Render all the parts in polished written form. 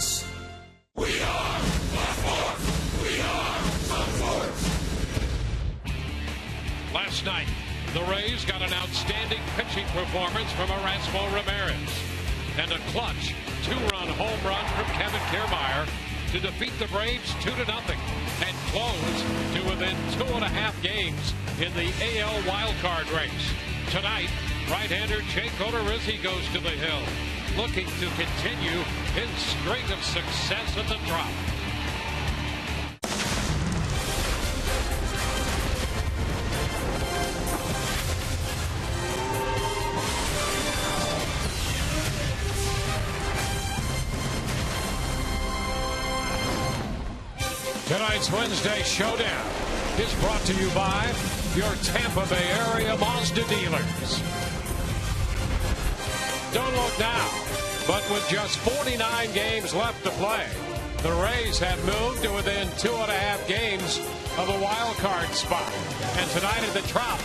Sports. We are the Fourth. We are the Fourth. Last night, the Rays got an outstanding pitching performance from Erasmo Ramirez and a clutch two-run home run from Kevin Kiermaier to defeat the Braves 2-0 and close to within 2.5 games in the AL wildcard race. Tonight, right-hander Jake Odorizzi goes to the hill, looking to continue his string of success at the Trop. Tonight's Wednesday Showdown is brought to you by your Tampa Bay area Mazda dealers. Don't look now, but with just 49 games left to play, the Rays have moved to within 2.5 games of a wild card spot. And tonight at the Trop,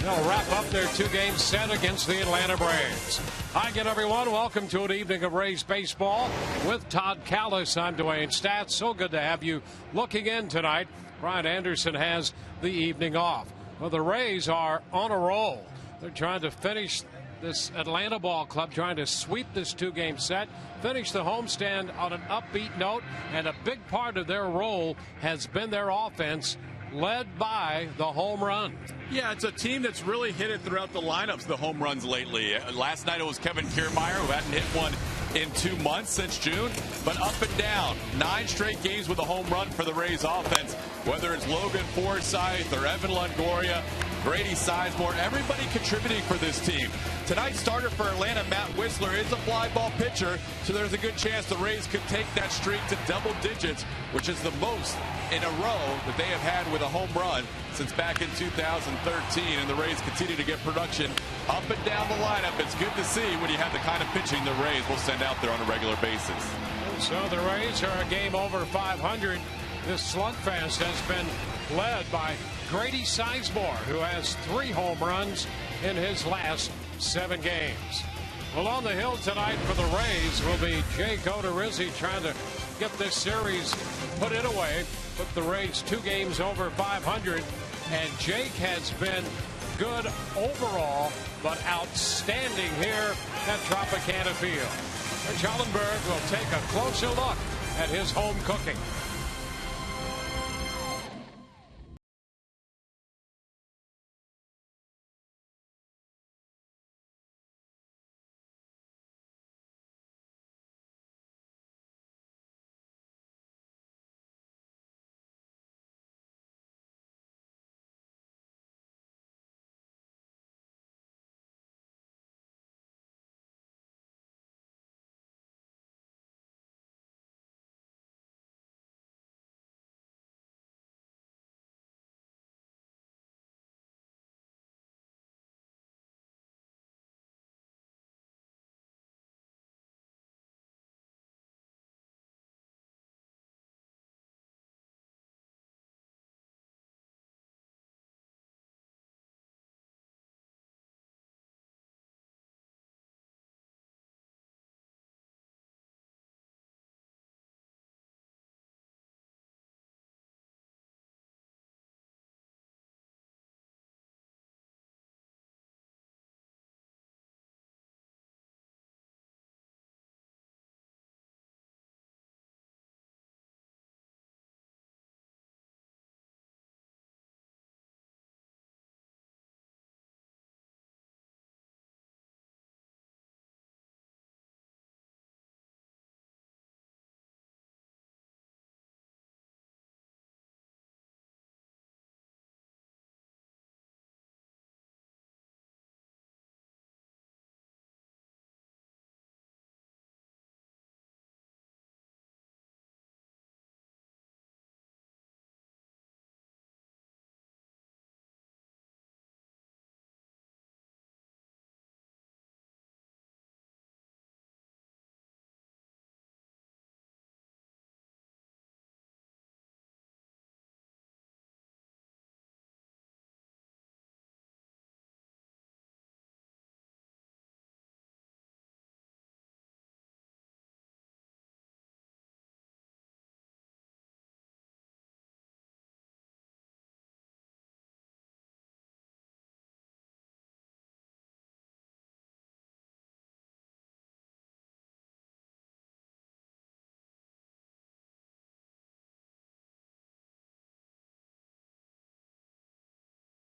they'll wrap up their 2-game set against the Atlanta Braves. Hi again, everyone. Welcome to an evening of Rays baseball with Todd Callis. I'm Dwayne Stats. So good to have you looking in tonight. Brian Anderson has the evening off. Well, the Rays are on a roll. They're trying to finish this Atlanta ball club, trying to sweep this 2-game set, finish the homestand on an upbeat note, and a big part of their role has been their offense, led by the home run. Yeah, it's a team that's really hit it throughout the lineups, the home runs lately. Last night it was Kevin Kiermaier, who hadn't hit one in 2 months since June, but up and down. 9 straight games with a home run for the Rays offense, whether it's Logan Forsythe or Evan Longoria, Grady Sizemore, everybody contributing for this team. Tonight's starter for Atlanta, Matt Whistler, is a fly ball pitcher, so there's a good chance the Rays could take that streak to double digits, which is the most in a row that they have had with a home run since back in 2013. And the Rays continue to get production up and down the lineup. It's good to see when you have the kind of pitching the Rays will send out there on a regular basis. So the Rays are a game over 500. This slugfest has been led by Grady Sizemore, who has 3 home runs in his last 7 games. Well, on the hill tonight for the Rays will be Jake Odorizzi trying to get this series put it away. Put the Rays 2 games over 500. And Jake has been good overall, but outstanding here at Tropicana Field. Rich Hollenberg will take a closer look at his home cooking.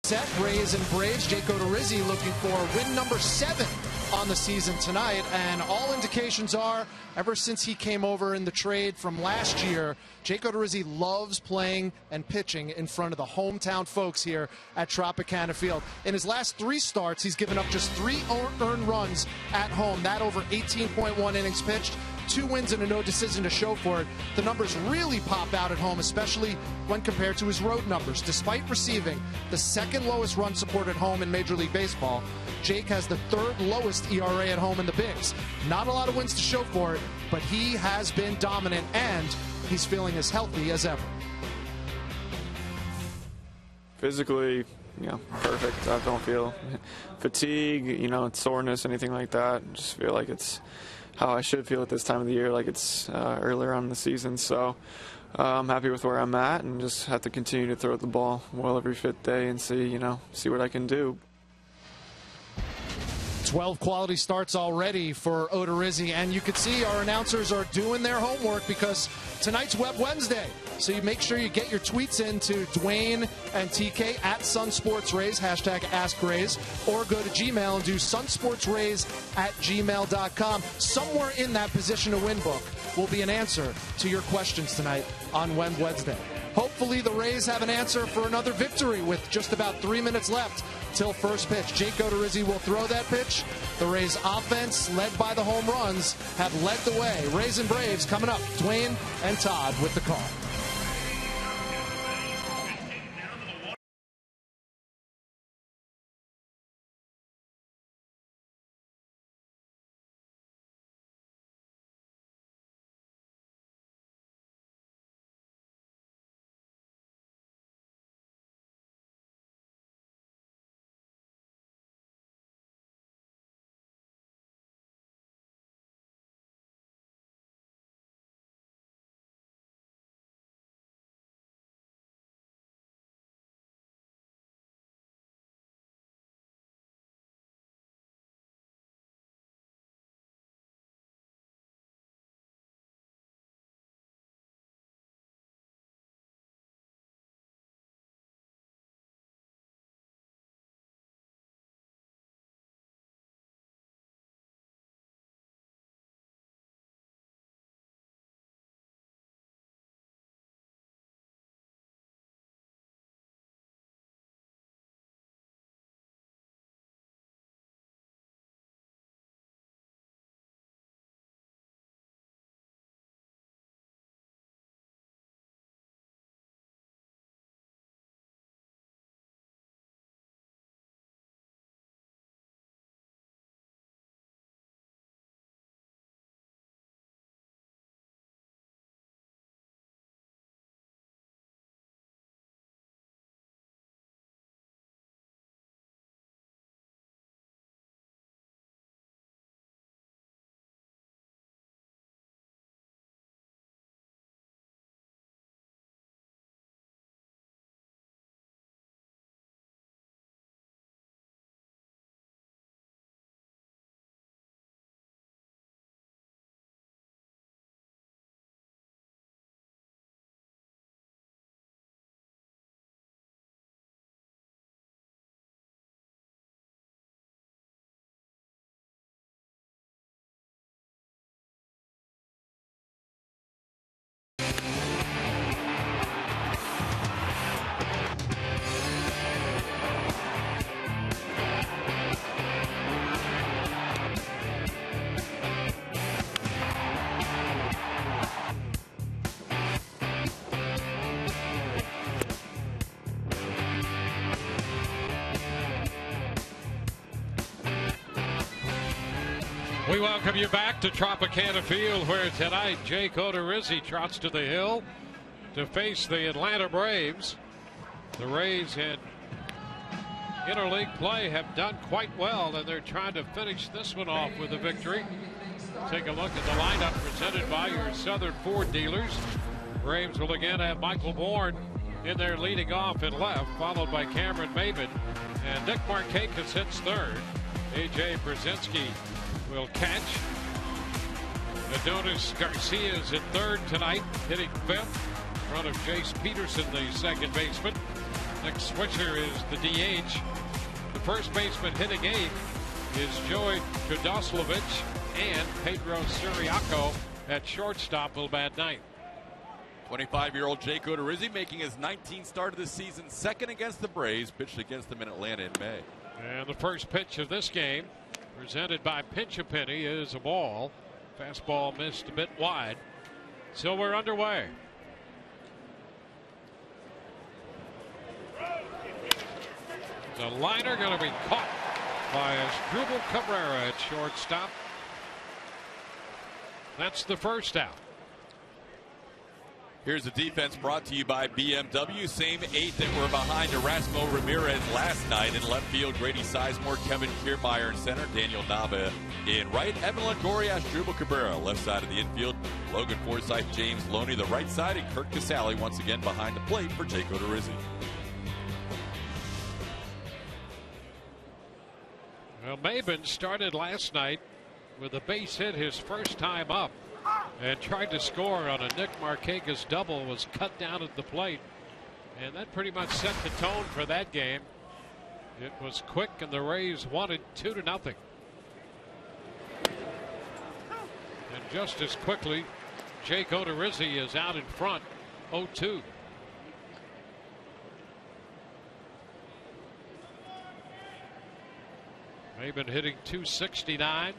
Set, Rays and Braves. Jake Odorizzi looking for win number 7 on the season tonight, and all indications are, ever since he came over in the trade from last year, Jake Odorizzi loves playing and pitching in front of the hometown folks here at Tropicana Field. In his last 3 starts, he's given up just 3 earned runs at home. That over 18.1 innings pitched. 2 wins and a no decision to show for it. The numbers really pop out at home, especially when compared to his road numbers. Despite receiving the 2nd lowest run support at home in Major League Baseball, Jake has the 3rd lowest ERA at home in the Bigs. Not a lot of wins to show for it, but he has been dominant, and he's feeling as healthy as ever. Physically, perfect. I don't feel fatigue, soreness, anything like that. Just feel like it's how I should feel at this time of the year, like it's earlier on in the season. So I'm happy with where I'm at, and just have to continue to throw the ball well every 5th day and see what I can do. 12 quality starts already for Odorizzi, and you can see our announcers are doing their homework because tonight's Web Wednesday. So you make sure you get your tweets in to Dwayne and TK at SunSportsRays, hashtag AskRays, or go to Gmail and do sunsportsrays@gmail.com. Somewhere in that position to win book will be an answer to your questions tonight on Web Wednesday. Hopefully the Rays have an answer for another victory with just about 3 minutes left till first pitch. Jake Odorizzi will throw that pitch. The Rays offense, led by the home runs, have led the way. Rays and Braves coming up. Dwayne and Todd with the call. We welcome you back to Tropicana Field, where tonight Jake Odorizzi trots to the hill to face the Atlanta Braves. The Rays in interleague play have done quite well, and they're trying to finish this one off with a victory. Take a look at the lineup presented by your Southern Ford dealers. Braves will again have Michael Bourne in there leading off in left, followed by Cameron Maybin, and Nick Markakis hits third. A.J. Brzezinski will catch. Adonis Garcia is at third tonight, hitting fifth in front of Jace Peterson, the second baseman. Nick Swisher is the DH. The first baseman hitting 8th is Joey Jodoslovich, and Pedro Siriaco at shortstop will bat 9th. 25-year-old Jake Odorizzi making his 19th start of the season, second against the Braves, pitched against them in Atlanta in May. And the first pitch of this game, presented by Pinch a Penny, is a ball. Fastball missed a bit wide. So we're underway. The liner going to be caught by Asdrubal Cabrera at shortstop. That's the first out. Here's the defense brought to you by BMW. Same 8 that were behind Erasmo Ramirez last night. In left field, Grady Sizemore, Kevin Kiermaier in center, Daniel Nava in right, Evan Longoria, Asdrubal Cabrera left side of the infield, Logan Forsythe, James Loney the right side, and Kurt Casale once again behind the plate for Jake Odorizzi. Well, Maben started last night with a base hit his first time up, and tried to score on a Nick Markakis double, was cut down at the plate, and that pretty much set the tone for that game. It was quick, and the Rays wanted 2-0. And just as quickly, Jake Odorizzi is out in front, 0-2. Maben hitting .269.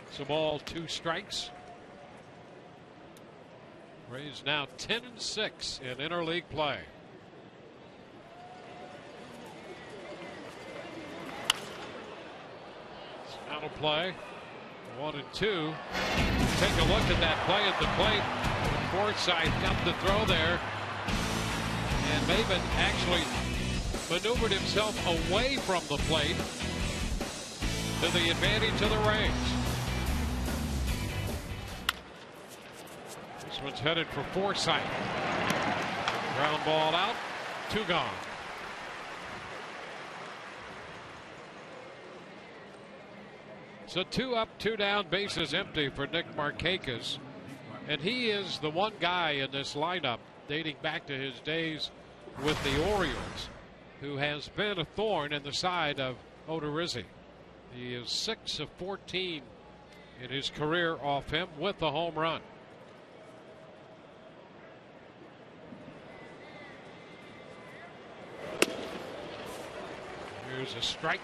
It's a ball, 2 strikes. Rays now 10-6 in interleague play. Final play, 1-2. Take a look at that play at the plate. Forsythe got the throw there, and Maben actually maneuvered himself away from the plate to the advantage of the Rays. This one's headed for Forsythe. Ground ball out, 2 gone. So 2 up, 2 down, bases empty for Nick Markakis. And he is the one guy in this lineup dating back to his days with the Orioles who has been a thorn in the side of Odorizzi. He is 6 of 14 in his career off him with a home run. Here's a strike.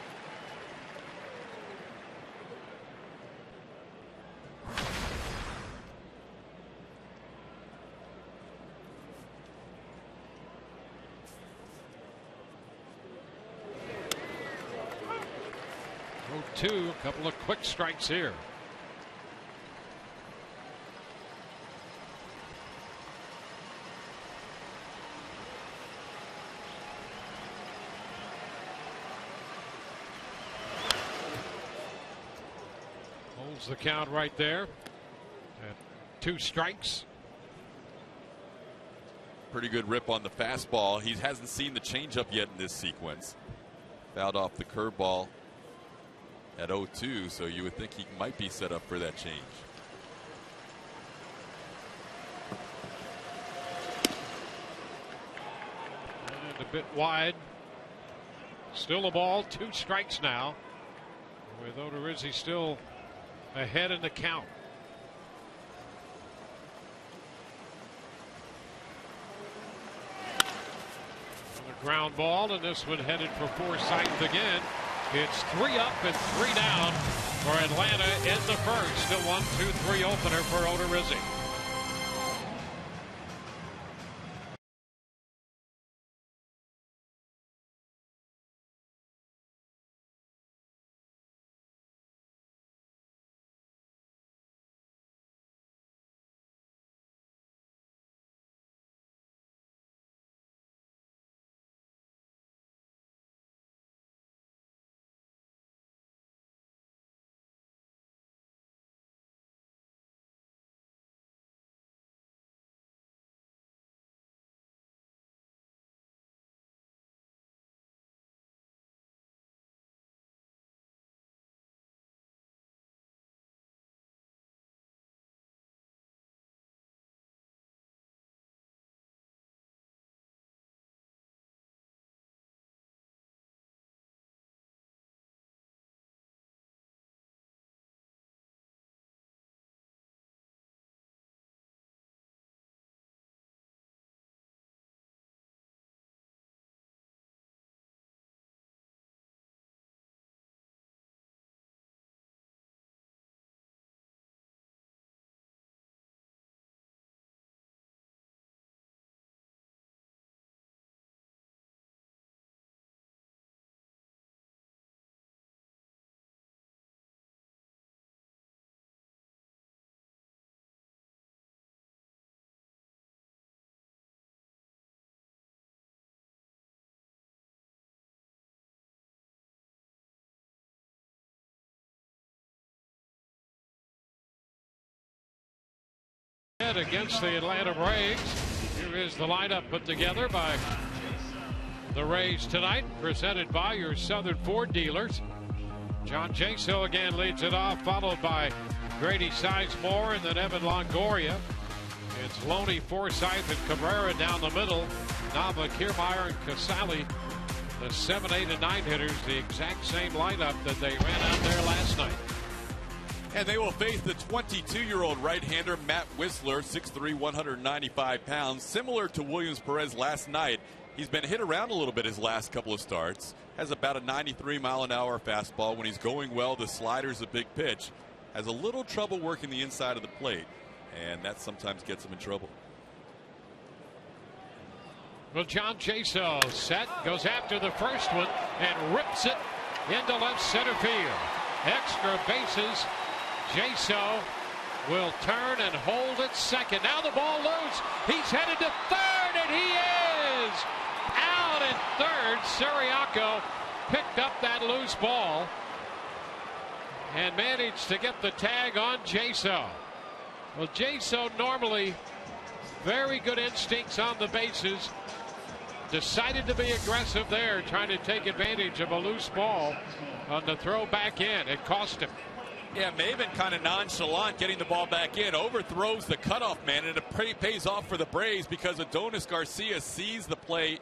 A couple of quick strikes here. Holds the count right there at 2 strikes. Pretty good rip on the fastball. He hasn't seen the changeup yet in this sequence. Fouled off the curveball at 0-2, so you would think he might be set up for that change. And a bit wide. Still a ball, 2 strikes now, with Odorizzi still ahead in the count. And a ground ball, and this one headed for Forsythe again. It's 3 up and 3 down for Atlanta in the first. A 1-2-3 opener for Odorizzi. ahead against the Atlanta Braves. Here is the lineup put together by the Rays tonight, presented by your Southern Ford dealers. John Jaso again leads it off, followed by Grady Sizemore and then Evan Longoria. It's Loney, Forsythe, and Cabrera down the middle. Nava, Kiermaier, and Casali, the 7, 8, and 9 hitters, the exact same lineup that they ran out there last night. And they will face the 22-year-old right-hander Matt Whistler, 6'3", 195 pounds. Similar to Williams Perez last night, he's been hit around a little bit his last couple of starts. Has about a 93-mile-an-hour fastball. When he's going well, the slider's a big pitch. Has a little trouble working the inside of the plate, and that sometimes gets him in trouble. Well, John Jaso set, goes after the first one, and rips it into left center field. Extra bases. Jaso will turn and hold at second. Now the ball loose. He's headed to third, and he is out in third. Siriaco picked up that loose ball and managed to get the tag on Jaso. Well, Jaso normally very good instincts on the bases. Decided to be aggressive there, trying to take advantage of a loose ball on the throw back in. It cost him. Yeah, Maven kind of nonchalant getting the ball back in, overthrows the cutoff man, and it pays off for the Braves because Adonis Garcia sees the play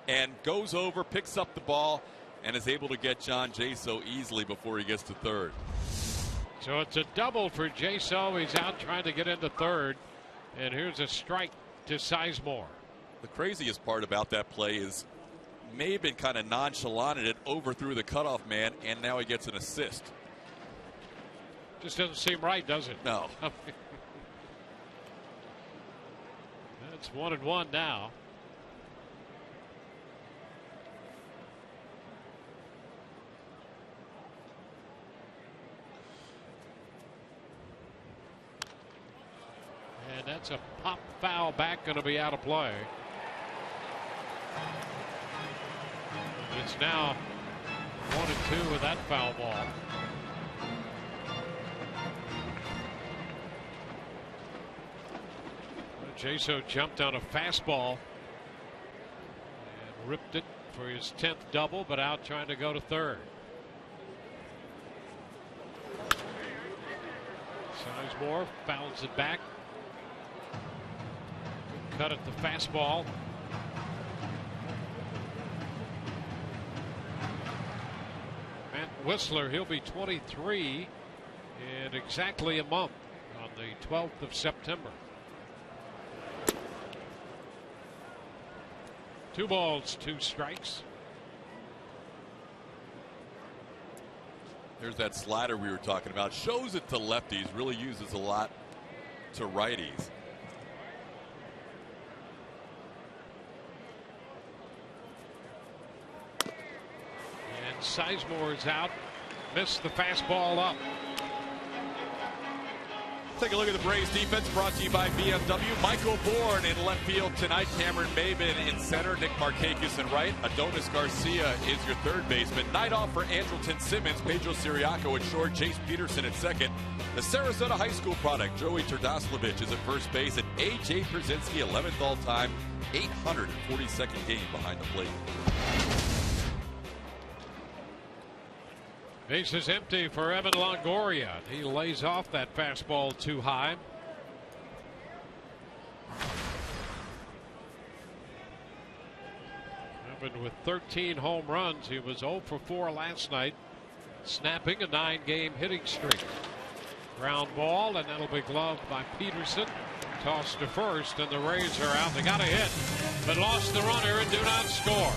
and goes over, picks up the ball, and is able to get John Jaso easily before he gets to third. So it's a double for Jaso. He's out trying to get into third, and here's a strike to Sizemore. The craziest part about that play is Maven kind of nonchalanted it, overthrew the cutoff man, and now he gets an assist. Just doesn't seem right, does it? No. It's 1-1 now. And that's a pop foul back, going to be out of play. It's now 1-2 with that foul ball. Jaso jumped on a fastball and ripped it for his 10th double, but out trying to go to third. Sizemore fouls it back. Cut at the fastball. Matt Whistler, he'll be 23 in exactly a month on the 12th of September. 2 balls, 2 strikes. There's that slider we were talking about. Shows it to lefties, really uses a lot to righties. And Sizemore is out. Missed the fastball up. Take a look at the Braves defense, brought to you by BMW. Michael Bourne in left field tonight. Cameron Maven in center. Nick Markakis in right. Adonis Garcia is your third baseman. Night off for Andrelton Simmons. Pedro Siriaco at short. Chase Peterson at second. The Sarasota High School product, Joey Turdoslavich, is at first base. And A.J. Brzezinski, 11th all-time, 842nd game behind the plate. Base is empty for Evan Longoria. He lays off that fastball too high. Evan with 13 home runs. He was 0 for 4 last night, snapping a 9-game hitting streak. Ground ball, and that'll be gloved by Peterson. Tossed to first, and the Rays are out. They got a hit, but lost the runner and do not score.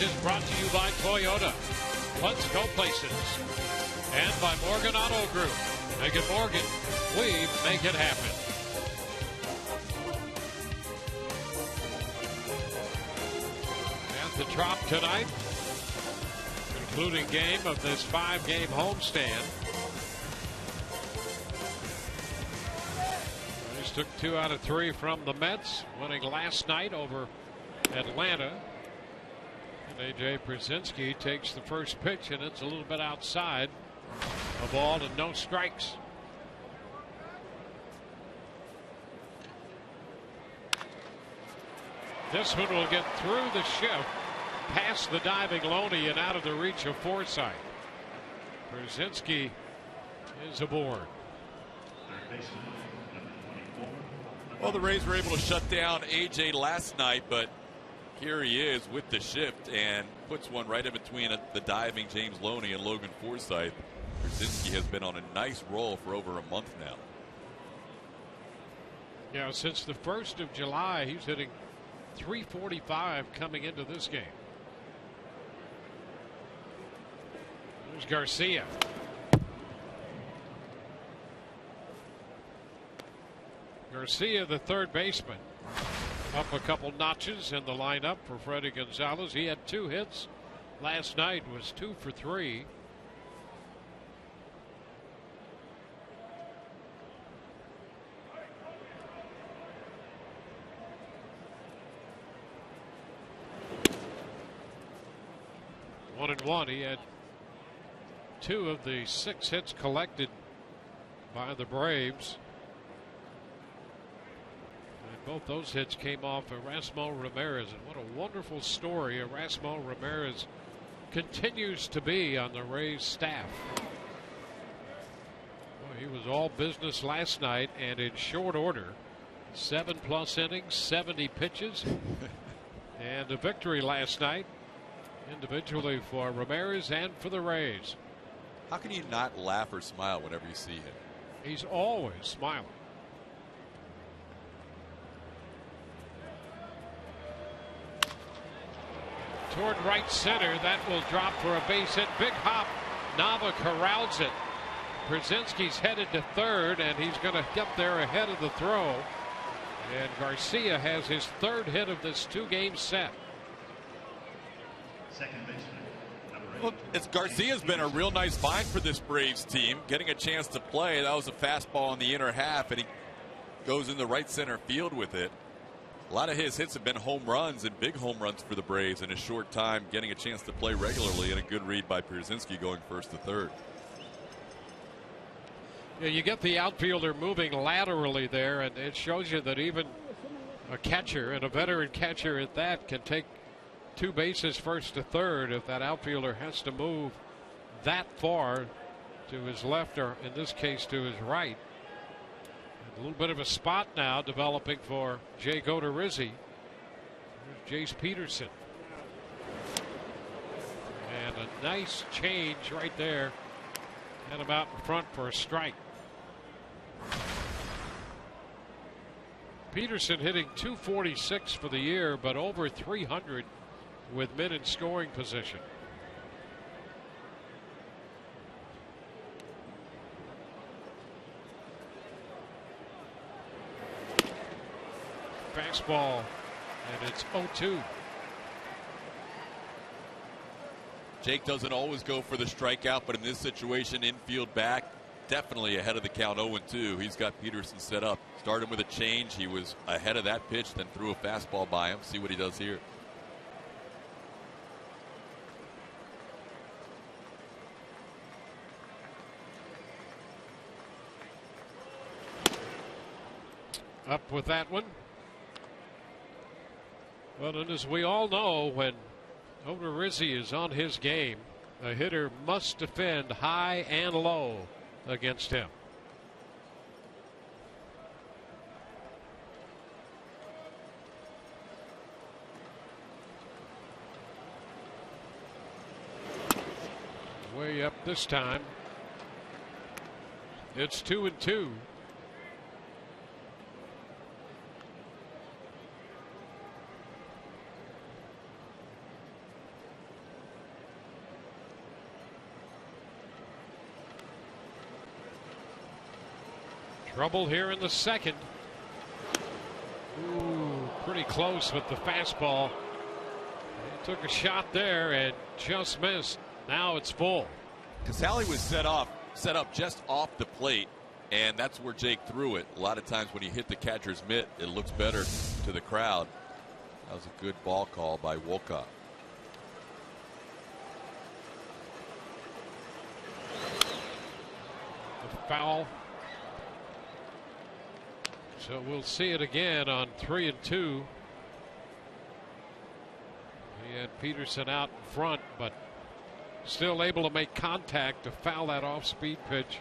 is brought to you by Toyota. Let's go places. And by Morgan Auto Group. Make it Morgan. We make it happen. At the Trop tonight, concluding game of this 5-game homestand. Rays took 2 out of 3 from the Mets, winning last night over Atlanta. And A.J. Pierzynski takes the first pitch, and it's a little bit outside. A ball and no strikes. This one will get through the shift, past the diving Loney and out of the reach of Forsythe. Pierzynski is aboard. Well, the Rays were able to shut down A.J. last night, but here he is with the shift and puts one right in between the diving James Loney and Logan Forsythe. Pierzynski has been on a nice roll for over a month now. Yeah, since the 1st of July, he's hitting .345 coming into this game. There's Garcia. Garcia, the third baseman, up a couple notches in the lineup for Freddie Gonzalez. He had 2 hits last night, was 2 for 3. One and one. He had 2 of the 6 hits collected by the Braves. And both those hits came off Erasmo Ramirez. And what a wonderful story Erasmo Ramirez continues to be on the Rays staff. Boy, he was all business last night and in short order. 7+ innings, 70 pitches, and a victory last night individually for Ramirez and for the Rays. How can you not laugh or smile whenever you see him? He's always smiling. Toward right center, that will drop for a base hit. Big hop. Nava corrals it. Pierzynski's headed to third, and he's going to get there ahead of the throw. And Garcia has his 3rd hit of this 2-game set. Well, Garcia's been a real nice find for this Braves team, getting a chance to play. That was a fastball in the inner half, and he goes in the right center field with it. A lot of his hits have been home runs and big home runs for the Braves in a short time, getting a chance to play regularly, and a good read by Pierzynski going 1st to 3rd. Yeah, you get the outfielder moving laterally there, and it shows you that even a catcher, and a veteran catcher at that, can take 2 bases 1st to 3rd if that outfielder has to move that far to his left, or in this case to his right. And a little bit of a spot now developing for Jake Odorizzi. There's Jace Peterson. And a nice change right there. And him out in front for a strike. Peterson hitting .246 for the year, but over 300 with men in scoring position. Fastball, and it's 0-2. Jake doesn't always go for the strikeout, but in this situation, infield back, definitely ahead of the count. 0-2. He's got Peterson set up. Started with a change. He was ahead of that pitch, then threw a fastball by him. See what he does here. Up with that one. Well, and as we all know, when Odorizzi is on his game, a hitter must defend high and low against him. Way up this time. It's 2-2. Trouble here in the second. Ooh, pretty close with the fastball. He took a shot there and just missed. Now it's full. Casale was set up just off the plate, and that's where Jake threw it. A lot of times when you hit the catcher's mitt, it looks better to the crowd. That was a good ball call by Wolcott. The foul. So we'll see it again on 3-2. He had Peterson out in front, but still able to make contact to foul that off-speed pitch.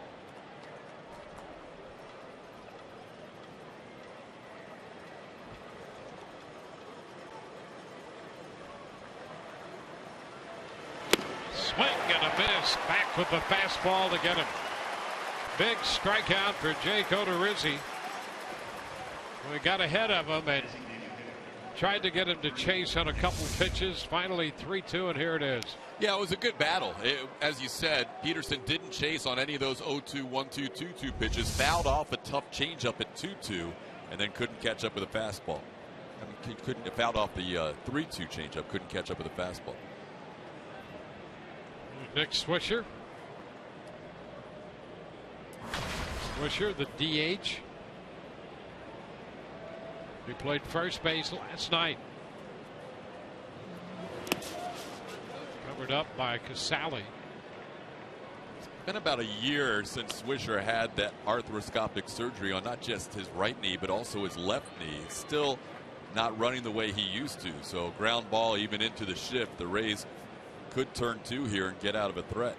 Swing and a miss. Back with the fastball to get him. Big strikeout for Jake Odorizzi. We got ahead of him and tried to get him to chase on a couple pitches. Finally 3-2, and here it is. Yeah, it was a good battle. As you said, Peterson didn't chase on any of those 0-2, 1-2, 2-2 pitches. Fouled off a tough changeup at 2-2, and then couldn't catch up with a fastball. I mean, he couldn't have fouled off the 3-2 changeup. Couldn't catch up with a fastball. Nick Swisher. Swisher, the DH. He played first base last night. Covered up by Casale. It's been about a year since Swisher had that arthroscopic surgery on not just his right knee, but also his left knee. Still not running the way he used to. So ground ball even into the shift. The Rays could turn 2 here and get out of a threat.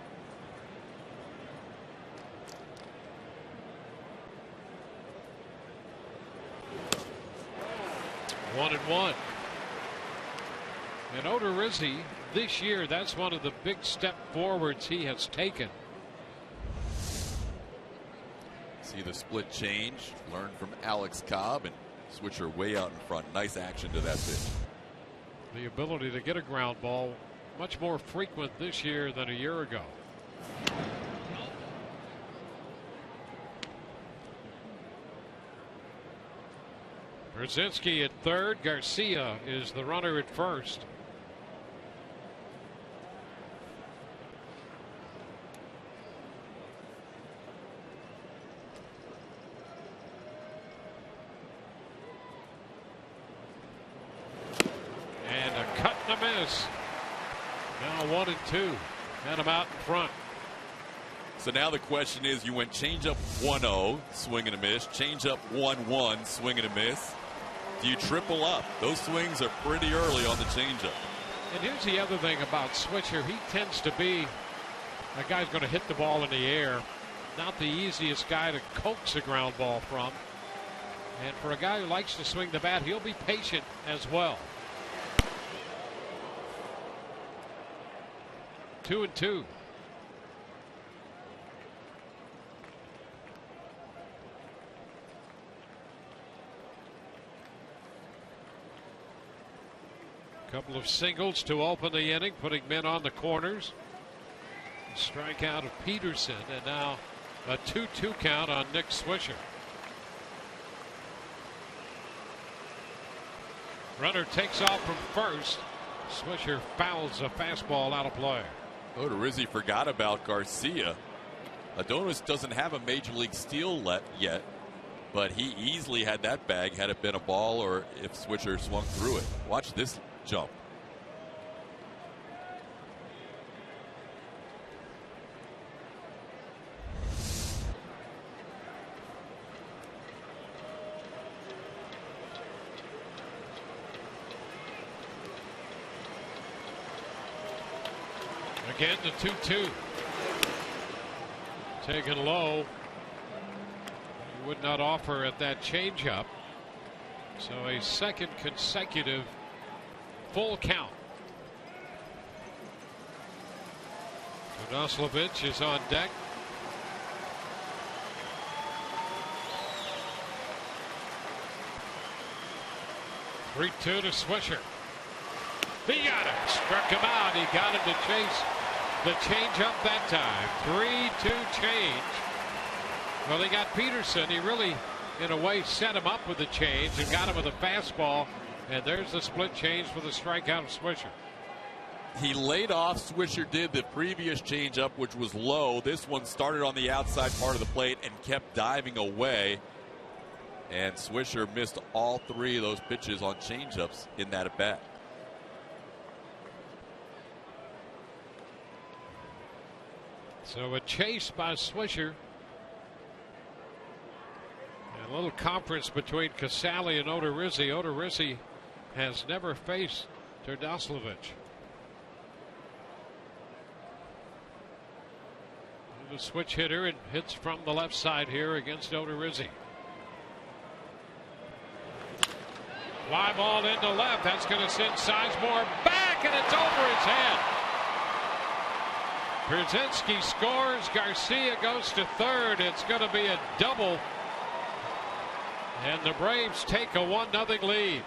1-1. And Odorizzi this year, that's one of the big step forwards he has taken. See the split change, learn from Alex Cobb, and Swisher way out in front. Nice action to that pitch. The ability to get a ground ball much more frequent this year than a year ago. Brzezinski at third. Garcia is the runner at first. And a cut and a miss. Now 1-2. Had him out in front. So now the question is, you went changeup 1-0, swing and a miss. Changeup 1-1, swing and a miss. Do you triple up? Those swings are pretty early on the changeup. And here's the other thing about Swisher. He tends to be a guy who's going to hit the ball in the air. Not the easiest guy to coax a ground ball from. And for a guy who likes to swing the bat, he'll be patient as well. 2-2. Couple of singles to open the inning, putting men on the corners. Strikeout of Peterson, and now a 2-2 count on Nick Swisher. Runner takes off from first. Swisher fouls a fastball out of play. Odorizzi forgot about Garcia. Adonis doesn't have a major league steal yet, but he easily had that bag had it been a ball or if Swisher swung through it. Watch this jump. Again, the 2-2. Taken low. He would not offer at that changeup. So a second consecutive full count. Kodoslavich is on deck. (3-2) to Swisher. He got him. Struck him out. He got him to chase the change up that time. 3-2 change. Well, they got Peterson. He really, in a way, set him up with the change and got him with a fastball. And there's the split change for the strikeout of Swisher. He laid off, Swisher did, the previous changeup, which was low. This one started on the outside part of the plate and kept diving away. And Swisher missed all 3 of those pitches on changeups in that at bat. So a chase by Swisher. And a little conference between Casale and Odorizzi. Odorizzi has never faced Terdoslavich. The switch hitter and hits from the left side here against Odorizzi. Fly ball into left. That's going to send Sizemore back, and it's over his head. Brzezinski scores. Garcia goes to third. It's going to be a double. And the Braves take a 1-0 lead.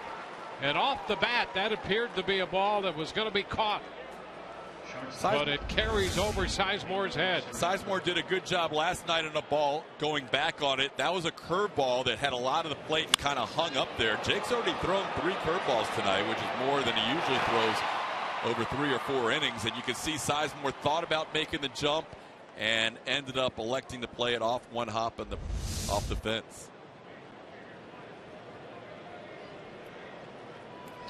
And off the bat, that appeared to be a ball that was going to be caught. But it carries over Sizemore's head. Sizemore did a good job last night on a ball going back on it. That was a curveball that had a lot of the plate and kind of hung up there. Jake's already thrown 3 curveballs tonight, which is more than he usually throws over 3 or 4 innings. And you can see Sizemore thought about making the jump and ended up electing to play it off one hop and off the fence.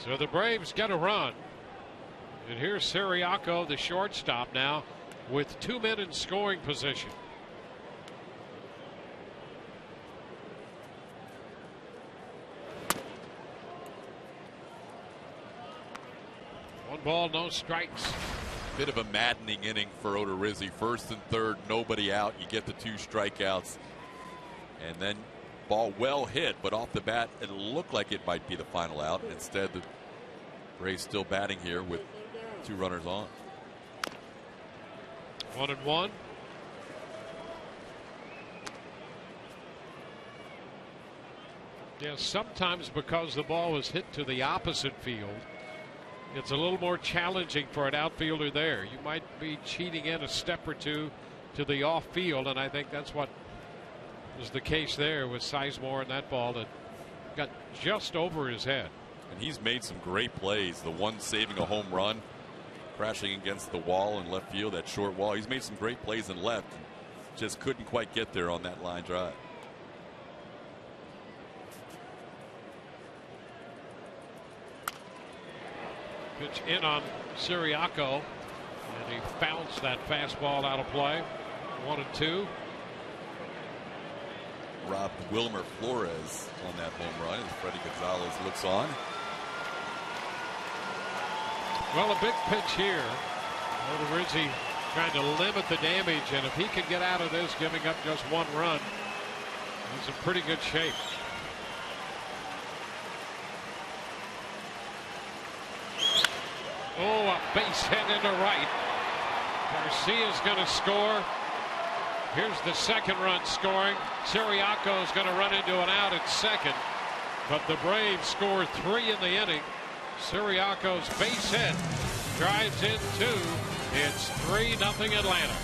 So the Braves get a run. And here's Siriaco, the shortstop, now with 2 men in scoring position. One ball, no strikes. Bit of a maddening inning for Odorizzi. First and third, nobody out. You get the 2 strikeouts. And then ball well hit, but off the bat, it looked like it might be the final out. Instead, the Braves still batting here with 2 runners on. 1-1. Yeah, sometimes because the ball was hit to the opposite field, it's a little more challenging for an outfielder there. You might be cheating in a step or 2 to the off field, and I think that's what was the case there with Sizemore and that ball that got just over his head. And he's made some great plays. The one saving a home run, crashing against the wall in left field, that short wall. He's made some great plays in left. Just couldn't quite get there on that line drive. Pitch in on Siriaco, and he bounced that fastball out of play. 1-2. Robbed Wilmer Flores on that home run as Freddie Gonzalez looks on. Well, a big pitch here. Odorizzi trying to limit the damage, and if he can get out of this, giving up just 1 run, he's in pretty good shape. Oh, a base hit into right. Garcia's going to score. Here's the second run scoring. Siriaco is going to run into an out at second, but the Braves score 3 in the inning. Siriaco's base hit drives in 2. It's 3-0 Atlanta.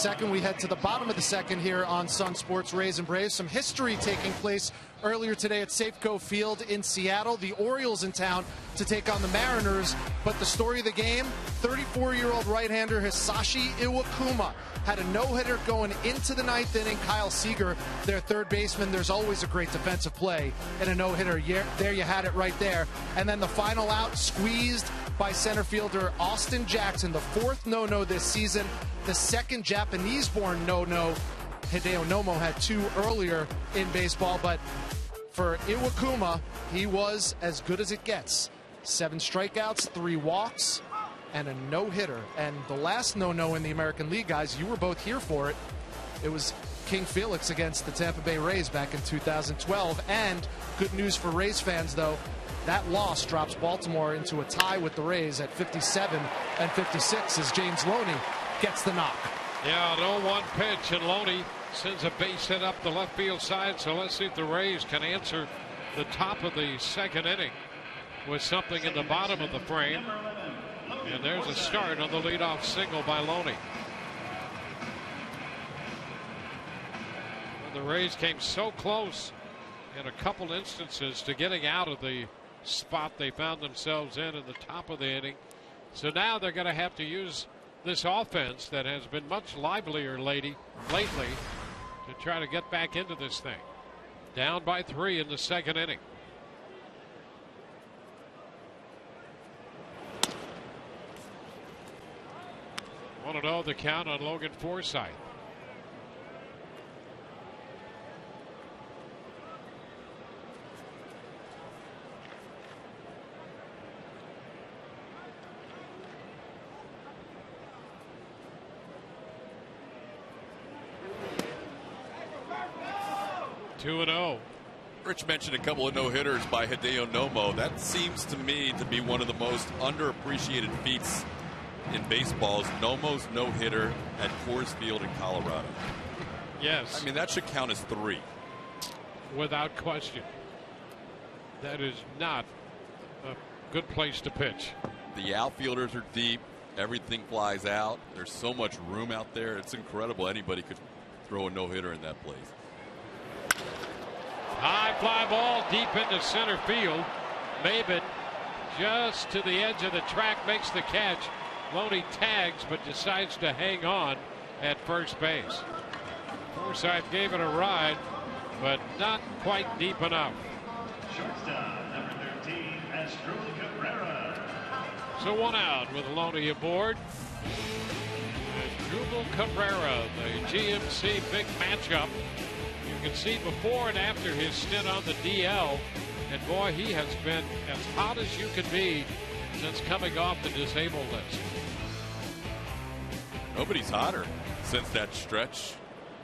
second. We head to the bottom of the second here on Sun Sports Rays and Braves. Some history taking place earlier today at Safeco Field in Seattle. The Orioles in town to take on the Mariners. But the story of the game, 34-year-old right-hander Hisashi Iwakuma had a no-hitter going into the ninth inning. Kyle Seager, their third baseman. There's always a great defensive play in a no-hitter. Yeah, there you had it right there. And then the final out, squeezed by center fielder Austin Jackson, the fourth no-no this season, the second Japanese-born no-no. Hideo Nomo had two earlier in baseball, but for Iwakuma, he was as good as it gets. 7 strikeouts, 3 walks, and a no-hitter. And the last no-no in the American League, guys, you were both here for it. It was King Felix against the Tampa Bay Rays back in 2012. And good news for Rays fans, though, that loss drops Baltimore into a tie with the Rays at 57 and 56 as James Loney gets the knock. Yeah, an 0-1 pitch, and Loney sends a base hit up the left field side. So let's see if the Rays can answer the top of the second inning with something in the bottom of the frame. And there's a start on the leadoff single by Loney. The Rays came so close in a couple instances to getting out of the spot they found themselves in the top of the inning. So now they're going to have to use this offense that has been much livelier lately to try to get back into this thing. Down by 3 in the second inning. 1-0 the count on Logan Forsythe. Two and 0. Rich mentioned a couple of no-hitters by Hideo Nomo. That seems to me to be one of the most underappreciated feats in baseball. Nomo's no-hitter at Coors Field in Colorado. Yes. I mean, that should count as 3. Without question. That is not a good place to pitch. The outfielders are deep. Everything flies out. There's so much room out there. It's incredible. Anybody could throw a no-hitter in that place. High fly ball deep into center field. Maben just to the edge of the track makes the catch. Loney tags but decides to hang on at first base. Forsythe gave it a ride, but not quite deep enough. Shortstop, number 13, Asdrubal Cabrera. So 1 out with Loney aboard. Asdrubal Cabrera, the GMC big matchup. You can see before and after his stint on the DL, and boy, he has been as hot as you can be since coming off the disabled list. Nobody's hotter since that stretch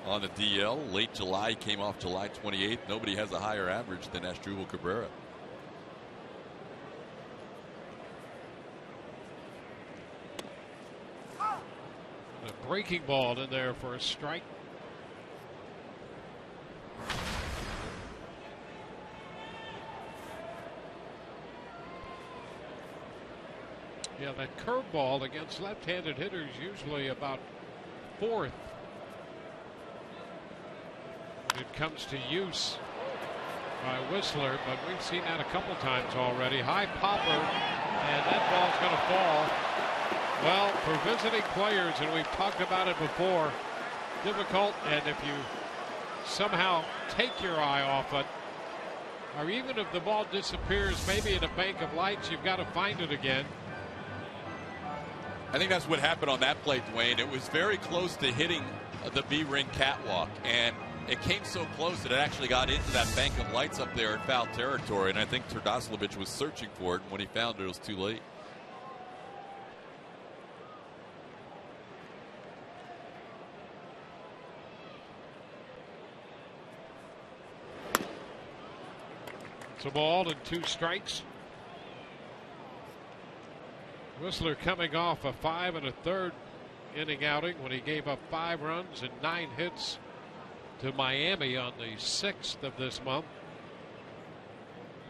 on the DL. Late July, came off July 28th. Nobody has a higher average than Asdrubal Cabrera. A breaking ball in there for a strike. Yeah, that curveball against left-handed hitters usually about 4th. It comes to use by Whistler, but we've seen that a couple times already. High popper, and that ball's going to fall. Well, for visiting players, and we've talked about it before, difficult, and if you somehow take your eye off it, or even if the ball disappears maybe in a bank of lights, you've got to find it again. I think that's what happened on that play, Dwayne. It was very close to hitting the B-ring catwalk, and it came so close that it actually got into that bank of lights up there in foul territory, and I think Terdoslavich was searching for it, and when he found it, it was too late. It's a ball and 2 strikes. Whistler coming off a 5 1/3 inning outing when he gave up 5 runs and 9 hits to Miami on the 6th of this month.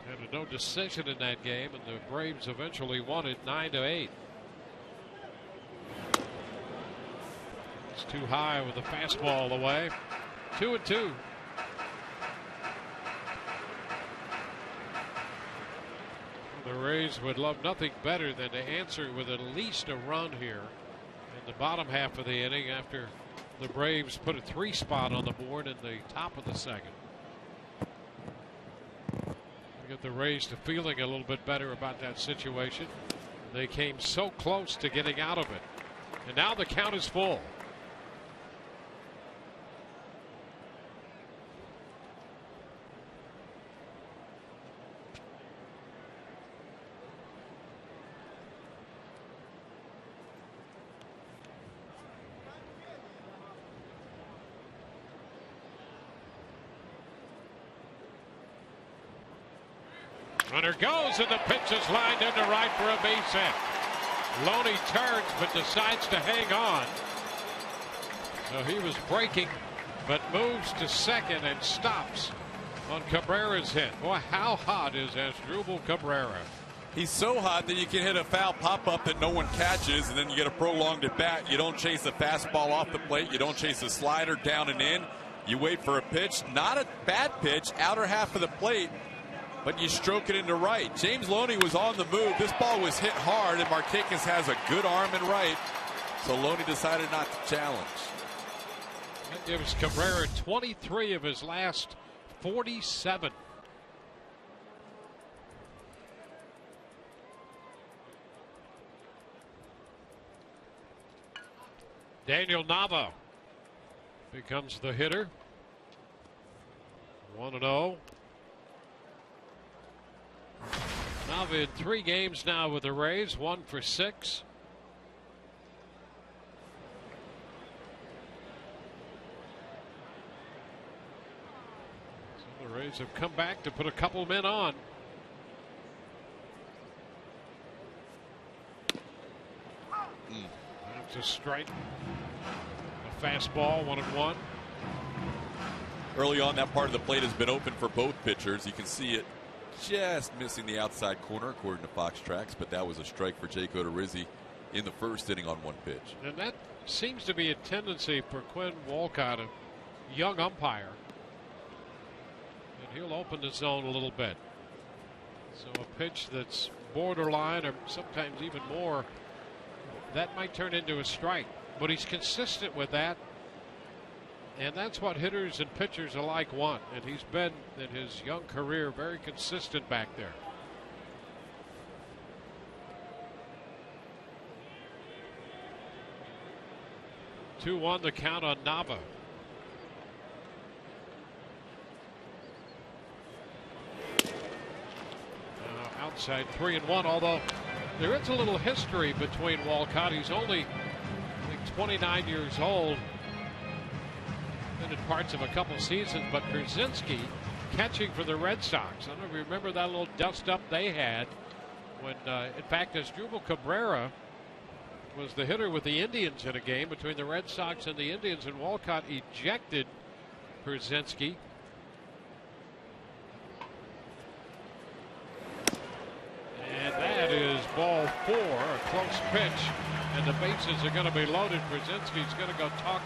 Had a no decision in that game, and the Braves eventually won it 9-8. It's too high with the fastball away. 2-2. The Rays would love nothing better than to answer with at least a run here in the bottom half of the inning after the Braves put a 3 spot on the board in the top of the second. Get the Rays to feeling a little bit better about that situation. They came so close to getting out of it. And now the count is full. Runner goes, and the pitch is lined into right for a base hit. Loney turns but decides to hang on. So he was breaking but moves to second and stops on Cabrera's hit. Boy, how hot is Asdrubal Cabrera? He's so hot that you can hit a foul pop-up that no one catches, and then you get a prolonged at bat. You don't chase a fastball off the plate. You don't chase a slider down and in. You wait for a pitch, not a bad pitch, outer half of the plate, but you stroke it into right. James Loney was on the move. This ball was hit hard, and Markakis has a good arm in right, so Loney decided not to challenge. That gives Cabrera 23 of his last 47. Daniel Nava becomes the hitter. 1-0. Nava in 3 games now with the Rays, 1 for 6. So the Rays have come back to put a couple men on. That's a strike. A fastball, 1-1. Early on, that part of the plate has been open for both pitchers. You can see it just missing the outside corner according to Fox Tracks, but that was a strike for Jake Odorizzi in the first inning on 1 pitch. And that seems to be a tendency for Quinn Walcott, a young umpire. And he'll open the zone a little bit. So a pitch that's borderline or sometimes even more, that might turn into a strike. But he's consistent with that. And that's what hitters and pitchers alike want. And he's been, in his young career, very consistent back there. Two-1 the count on Nava. Outside 3-1, although there is a little history between Walcott. He's only, I think, 29 years old. Been in parts of a couple seasons, but Brzezinski catching for the Red Sox. I don't know if you remember that little dust-up they had when, in fact, Asdrubal Cabrera was the hitter with the Indians in a game between the Red Sox and the Indians, and Walcott ejected Brzezinski. And that is ball 4, a close pitch, and the bases are going to be loaded. Brzezinski's going to go talk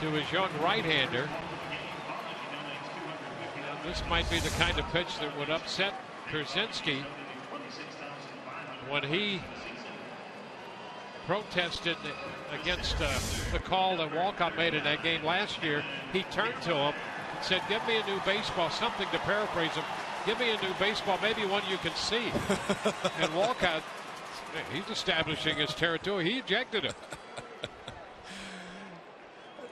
to his young right-hander. This might be the kind of pitch that would upset Brzezinski. When he protested against the call that Walcott made in that game last year, he turned to him and said, "Give me a new baseball," something to paraphrase him. "Give me a new baseball, maybe one you can see." And Walcott, he's establishing his territory. He ejected him.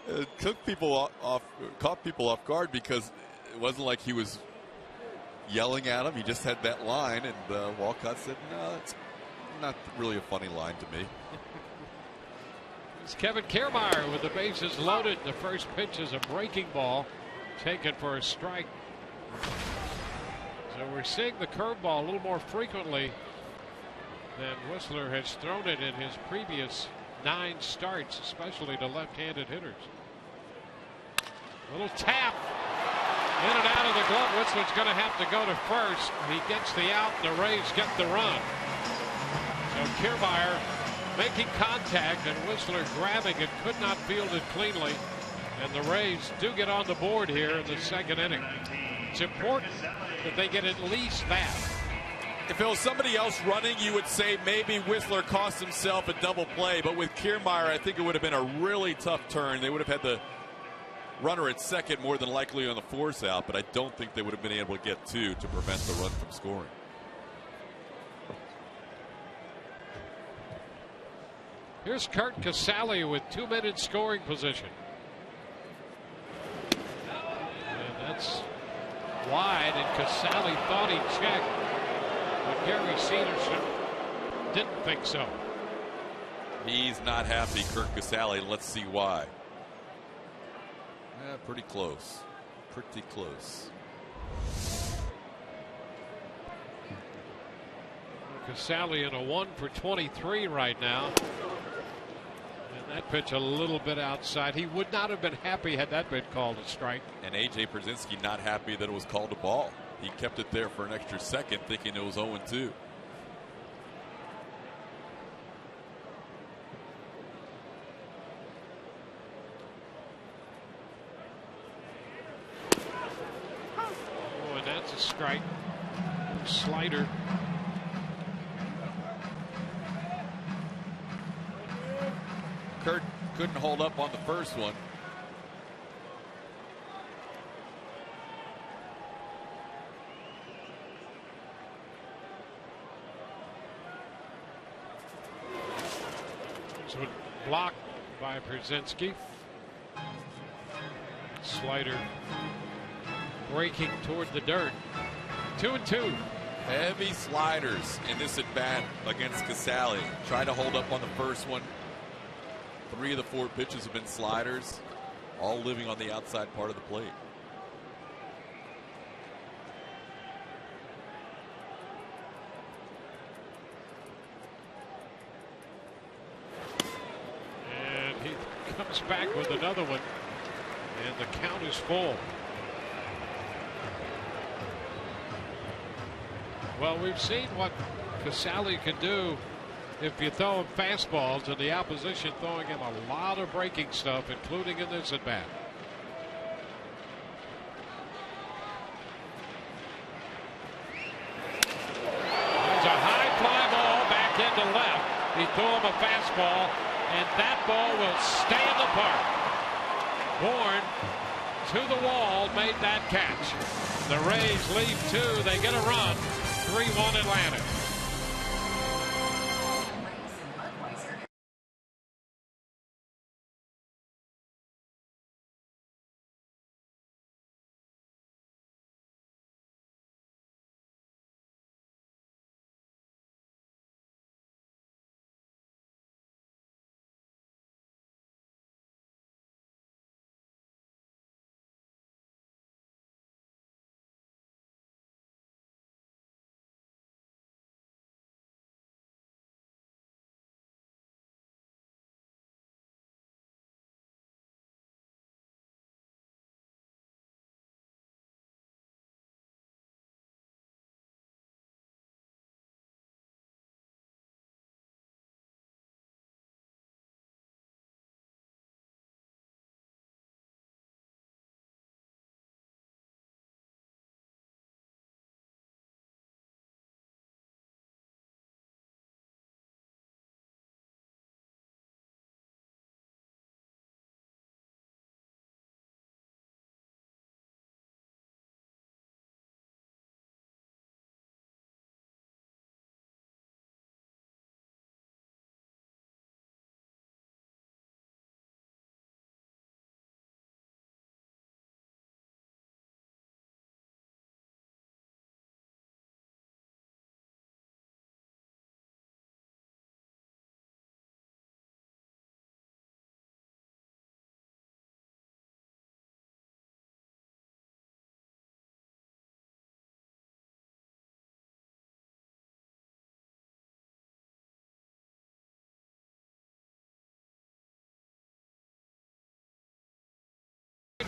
It took people off, caught people off guard because it wasn't like he was yelling at him. He just had that line, and Walcott said, "No, it's not really a funny line to me." It's Kevin Kiermaier with the bases loaded. The first pitch is a breaking ball taken for a strike. So we're seeing the curveball a little more frequently than Whistler has thrown it in his previous 9 starts, especially to left-handed hitters. A little tap in and out of the glove. Whistler's going to have to go to first. He gets the out, and the Rays get the run. So Kiermaier making contact, and Whistler grabbing it, could not field it cleanly. And the Rays do get on the board here in the second inning. It's important that they get at least that. If it was somebody else running, you would say maybe Whistler cost himself a double play. But with Kiermaier, I think it would have been a really tough turn. They would have had the runner at second more than likely on the force out, but I don't think they would have been able to get two to prevent the run from scoring. Here's Curt Casali with 2 minutes scoring position. And that's wide, and Casali thought he checked, but Gary Cedarson didn't think so. He's not happy, Curt Casali. Let's see why. Yeah, pretty close. Pretty close. Casali in a 1 for 23 right now. And that pitch a little bit outside. He would not have been happy had that been called a strike. And A.J. Pierzynski not happy that it was called a ball. He kept it there for an extra second, thinking it was 0-2. Oh, and that's a strike. Slider. Curt couldn't hold up on the first one. So blocked by Pierzynski. Slider breaking toward the dirt. 2-2. Heavy sliders in this at bat against Casali. Tried to hold up on the first one. 3 of the 4 pitches have been sliders, all living on the outside part of the plate. And he comes back with another one, and the count is full. Well, we've seen what Casali can do if you throw him fastballs, and the opposition throwing him a lot of breaking stuff, including in this at bat. There's a high fly ball back into left. He threw him a fastball, and that ball will stay in the park. Bourne to the wall made that catch. The Rays lead 2. They get a run. 3-1 Atlanta.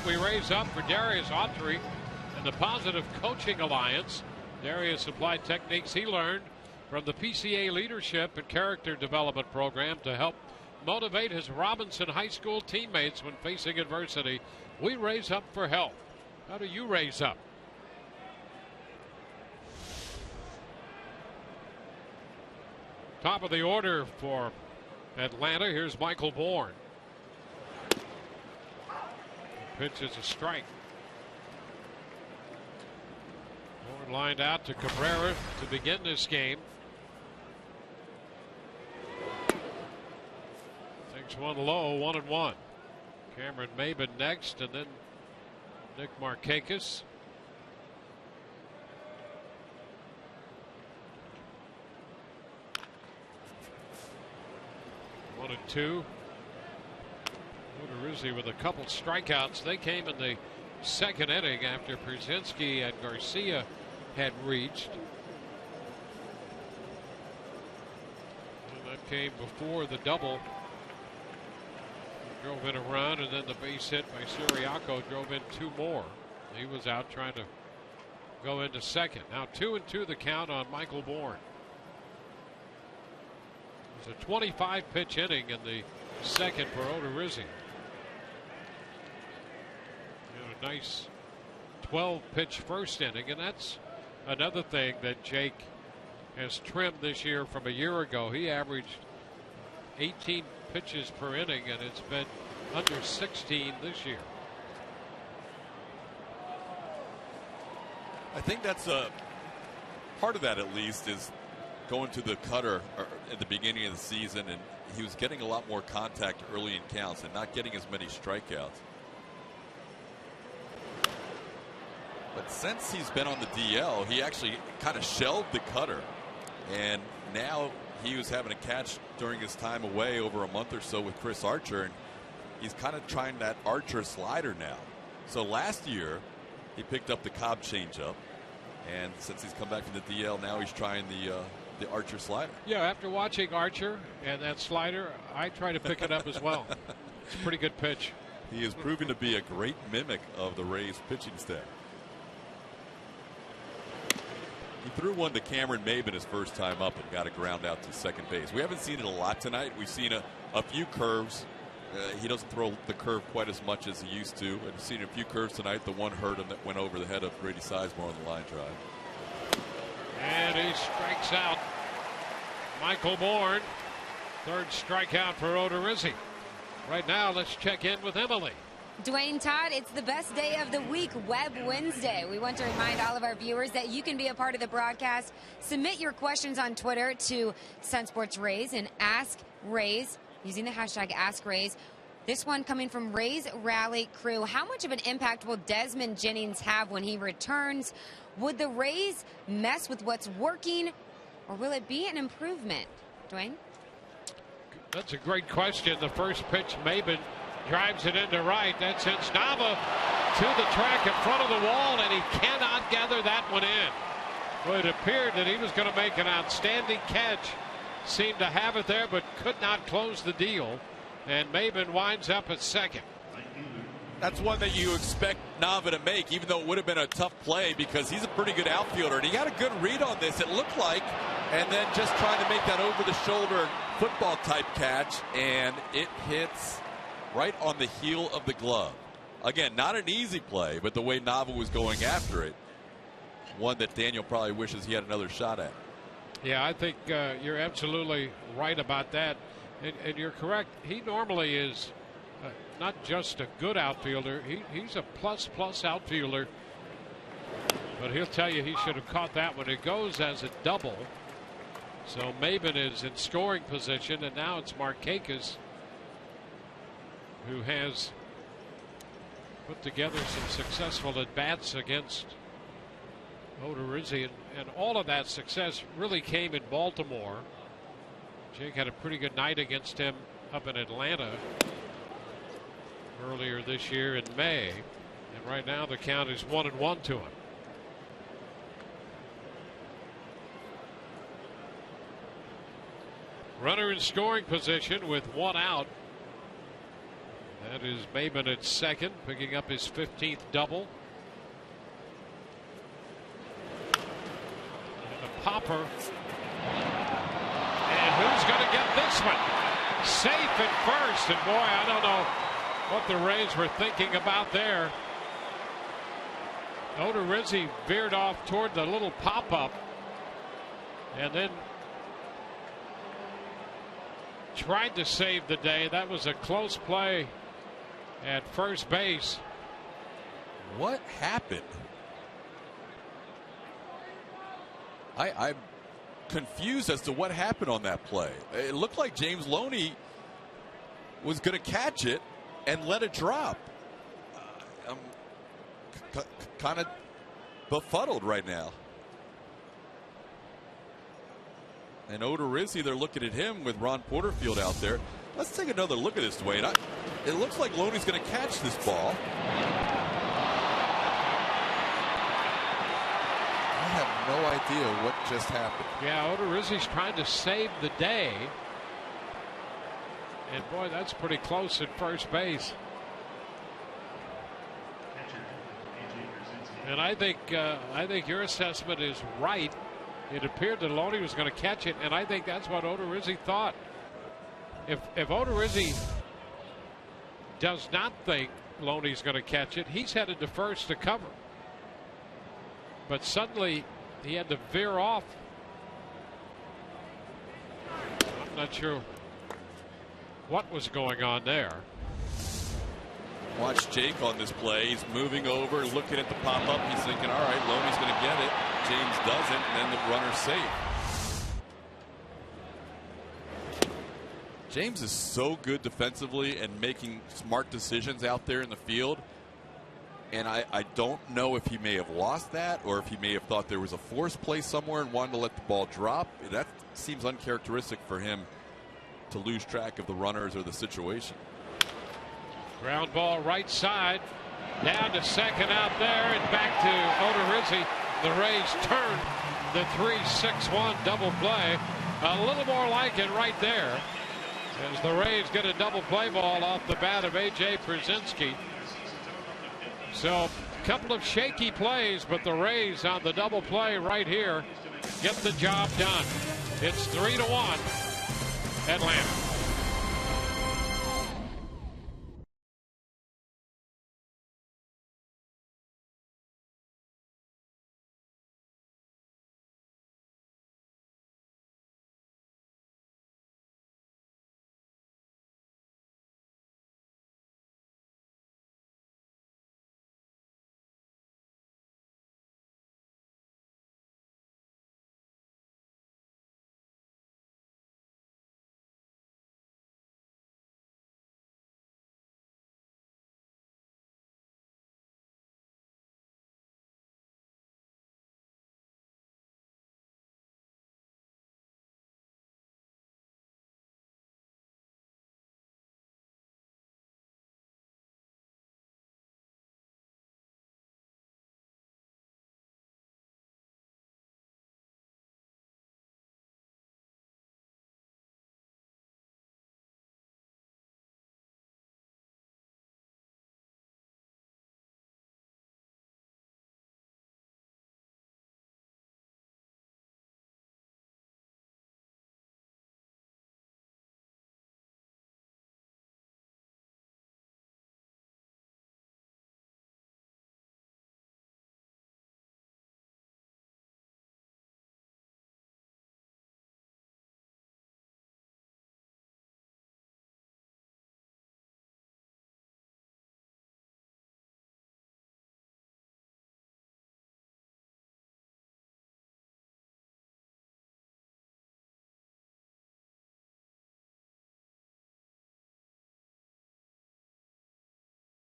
We raise up for Darius Autry and the Positive Coaching Alliance. Darius applied techniques he learned from the PCA Leadership and Character Development Program to help motivate his Robinson High School teammates when facing adversity. We raise up for help. How do you raise up? Top of the order for Atlanta. Here's Michael Bourne. The pitch is a strike. Bourne lined out to Cabrera to begin this game. Takes one low, 1-1. Cameron Maben next, and then Nick Markakis. 1-2. Odorizzi with a couple strikeouts. They came in the second inning after Pierzynski and Garcia had reached. And that came before the double. Drove in a run, and then the base hit by Siriaco drove in two more. He was out trying to go into second. Now 2-2 the count on Michael Bourne. It was a 25 pitch inning in the second for Odorizzi. A nice 12 pitch first inning, and that's another thing that Jake has trimmed this year from a year ago. He averaged 18 pitches per inning, and it's been under 16 this year. I think that's a part of that, at least, is going to the cutter at the beginning of the season, and he was getting a lot more contact early in counts and not getting as many strikeouts. But since he's been on the DL, he actually kind of shelved the cutter, and now he was having a catch during his time away over a month or so with Chris Archer, and he's kind of trying that Archer slider now. So last year he picked up the Cobb changeup, and since he's come back from the DL, now he's trying the Archer slider. Yeah, after watching Archer and that slider, I try to pick it up as well. It's a pretty good pitch. He has proven to be a great mimic of the Rays pitching staff. He threw one to Cameron Maben his first time up and got a ground out to second base. We haven't seen it a lot tonight. We've seen a few curves. He doesn't throw the curve quite as much as he used to. And we've seen a few curves tonight. The one hurt him that went over the head of Grady Sizemore on the line drive. And he strikes out Michael Bourne. Third strikeout for Odorizzi. Right now, let's check in with Emily. Dwayne, Todd, it's the best day of the week, Web Wednesday. We want to remind all of our viewers that you can be a part of the broadcast. Submit your questions on Twitter to Sun Sports Rays and Ask Rays using the hashtag Ask Rays. This one coming from Rays Rally Crew. How much of an impact will Desmond Jennings have when he returns? Would the Rays mess with what's working, or will it be an improvement? Dwayne? That's a great question. The first pitch, Maben drives it into right. That sends Nava to the track in front of the wall, and he cannot gather that one in. Well, it appeared that he was going to make an outstanding catch. Seemed to have it there, but could not close the deal. And Maben winds up at second. That's one that you expect Nava to make, even though it would have been a tough play because he's a pretty good outfielder. And he got a good read on this, it looked like, and then just trying to make that over-the-shoulder football-type catch, and it hits right on the heel of the glove. Again, not an easy play, but the way Nava was going after it, one that Daniel probably wishes he had another shot at. Yeah, I think you're absolutely right about that. And you're correct. He normally is not just a good outfielder. He's a plus outfielder. But he'll tell you he should have caught that one. It goes as a double. So Maben is in scoring position, and now it's Markakis who has put together some successful at-bats against Odorizzi, and all of that success really came in Baltimore. Jake had a pretty good night against him up in Atlanta earlier this year in May, and right now the count is 1-1 to him. Runner in scoring position with one out. That is Maben at second, picking up his 15th double. And a popper Who's going to get this one? Safe at first, and boy, I don't know what the Rays were thinking about there. Odorizzi veered off toward the little pop-up and then tried to save the day. That was a close play at first base. What happened? I'm confused as to what happened on that play. It looked like James Loney was going to catch it and let it drop. I'm kind of befuddled right now. And Odorizzi, they're looking at him with Ron Porterfield out there. Let's take another look at this, Dwayne. It looks like Loney's going to catch this ball. I have no idea what just happened. Yeah, Odorizzi's trying to save the day. And boy, that's pretty close at first base. And I think your assessment is right. It appeared that Loney was going to catch it, and I think that's what Odorizzi thought. If Odorizzi does not think Loney's going to catch it, he's headed to first to cover. But suddenly he had to veer off. I'm not sure what was going on there. Watch Jake on this play. He's moving over, looking at the pop-up. He's thinking, all right, Loney's going to get it. James doesn't, and then the runner's safe. James is so good defensively and making smart decisions out there in the field. And I don't know if he may have lost that or if he may have thought there was a force play somewhere and wanted to let the ball drop. That seems uncharacteristic for him to lose track of the runners or the situation. Ground ball right side, down to second out there, and back to Odorizzi. The Rays turn the 3-6-1 double play. A little more like it right there, as the Rays get a double play ball off the bat of A.J. Przinsky. So a couple of shaky plays, but the Rays on the double play right here get the job done. It's 3-1 Atlanta.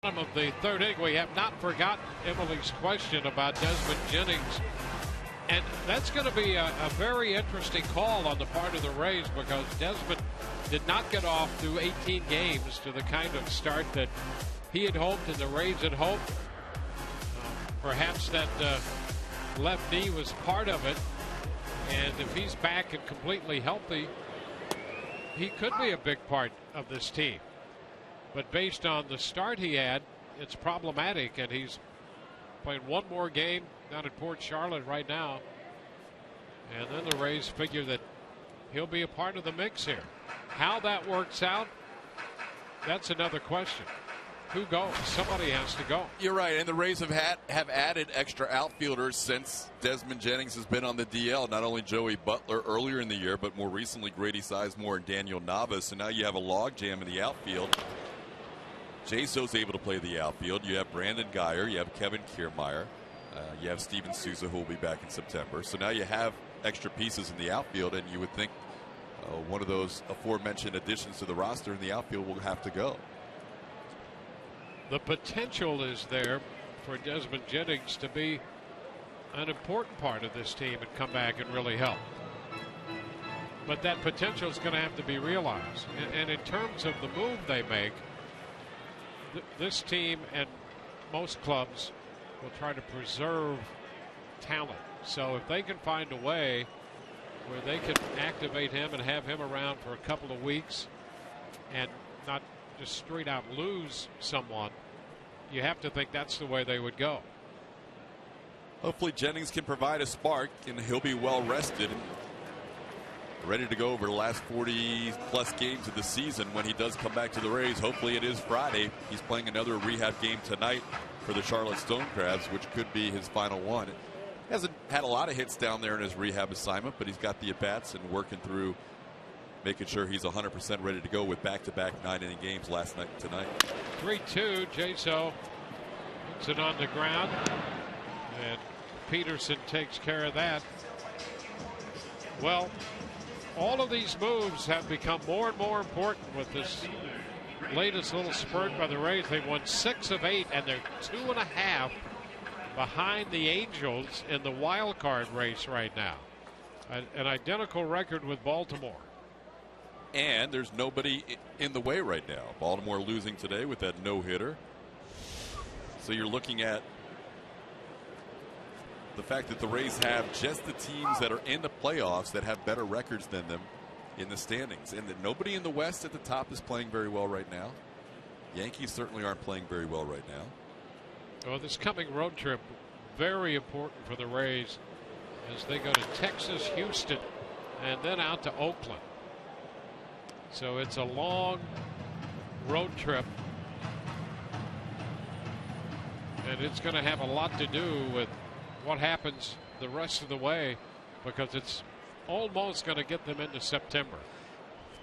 Of the third inning, we have not forgotten Emily's question about Desmond Jennings, and that's going to be a very interesting call on the part of the Rays, because Desmond did not get off through 18 games to the kind of start that he had hoped and the Rays had hoped. Perhaps that left knee was part of it, and if he's back and completely healthy, he could be a big part of this team. But based on the start he had, it's problematic, and he's playing one more game down at Port Charlotte right now. And then the Rays figure that he'll be a part of the mix here. How that works out, that's another question. Who goes? Somebody has to go. You're right, and the Rays have added extra outfielders since Desmond Jennings has been on the DL. Not only Joey Butler earlier in the year, but more recently Grady Sizemore and Daniel Navas. So now you have a logjam in the outfield. Jaso's able to play the outfield. You have Brandon Guyer. You have Kevin Kiermaier. You have Steven Souza, who will be back in September. So now you have extra pieces in the outfield, and you would think one of those aforementioned additions to the roster in the outfield will have to go. The potential is there for Desmond Jennings to be an important part of this team and come back and really help. But that potential is going to have to be realized. And in terms of the move they make, this team and most clubs will try to preserve talent. So if they can find a way where they can activate him and have him around for a couple of weeks and not just straight out lose someone, you have to think that's the way they would go. Hopefully Jennings can provide a spark, and he'll be well rested and ready to go over the last 40-plus games of the season when he does come back to the Rays. Hopefully it is Friday. He's playing another rehab game tonight for the Charlotte Stone Crabs, which could be his final one. Hasn't had a lot of hits down there in his rehab assignment, but he's got the at-bats and working through making sure he's 100% ready to go with back-to-back 9-inning games last night and tonight. 3-2. Jaso puts it on the ground, and Peterson takes care of that. Well, all of these moves have become more and more important with this latest little spurt by the Rays. They've won 6 of 8, and they're 2.5 behind the Angels in the wild card race right now. An identical record with Baltimore. And there's nobody in the way right now. Baltimore losing today with that no-hitter. So you're looking at the fact that the Rays have just the teams that are in the playoffs that have better records than them in the standings. And that nobody in the West at the top is playing very well right now. Yankees certainly aren't playing very well right now. Well, this coming road trip, very important for the Rays as they go to Texas, Houston, and then out to Oakland. So it's a long road trip, and it's going to have a lot to do with what happens the rest of the way, because it's almost going to get them into September.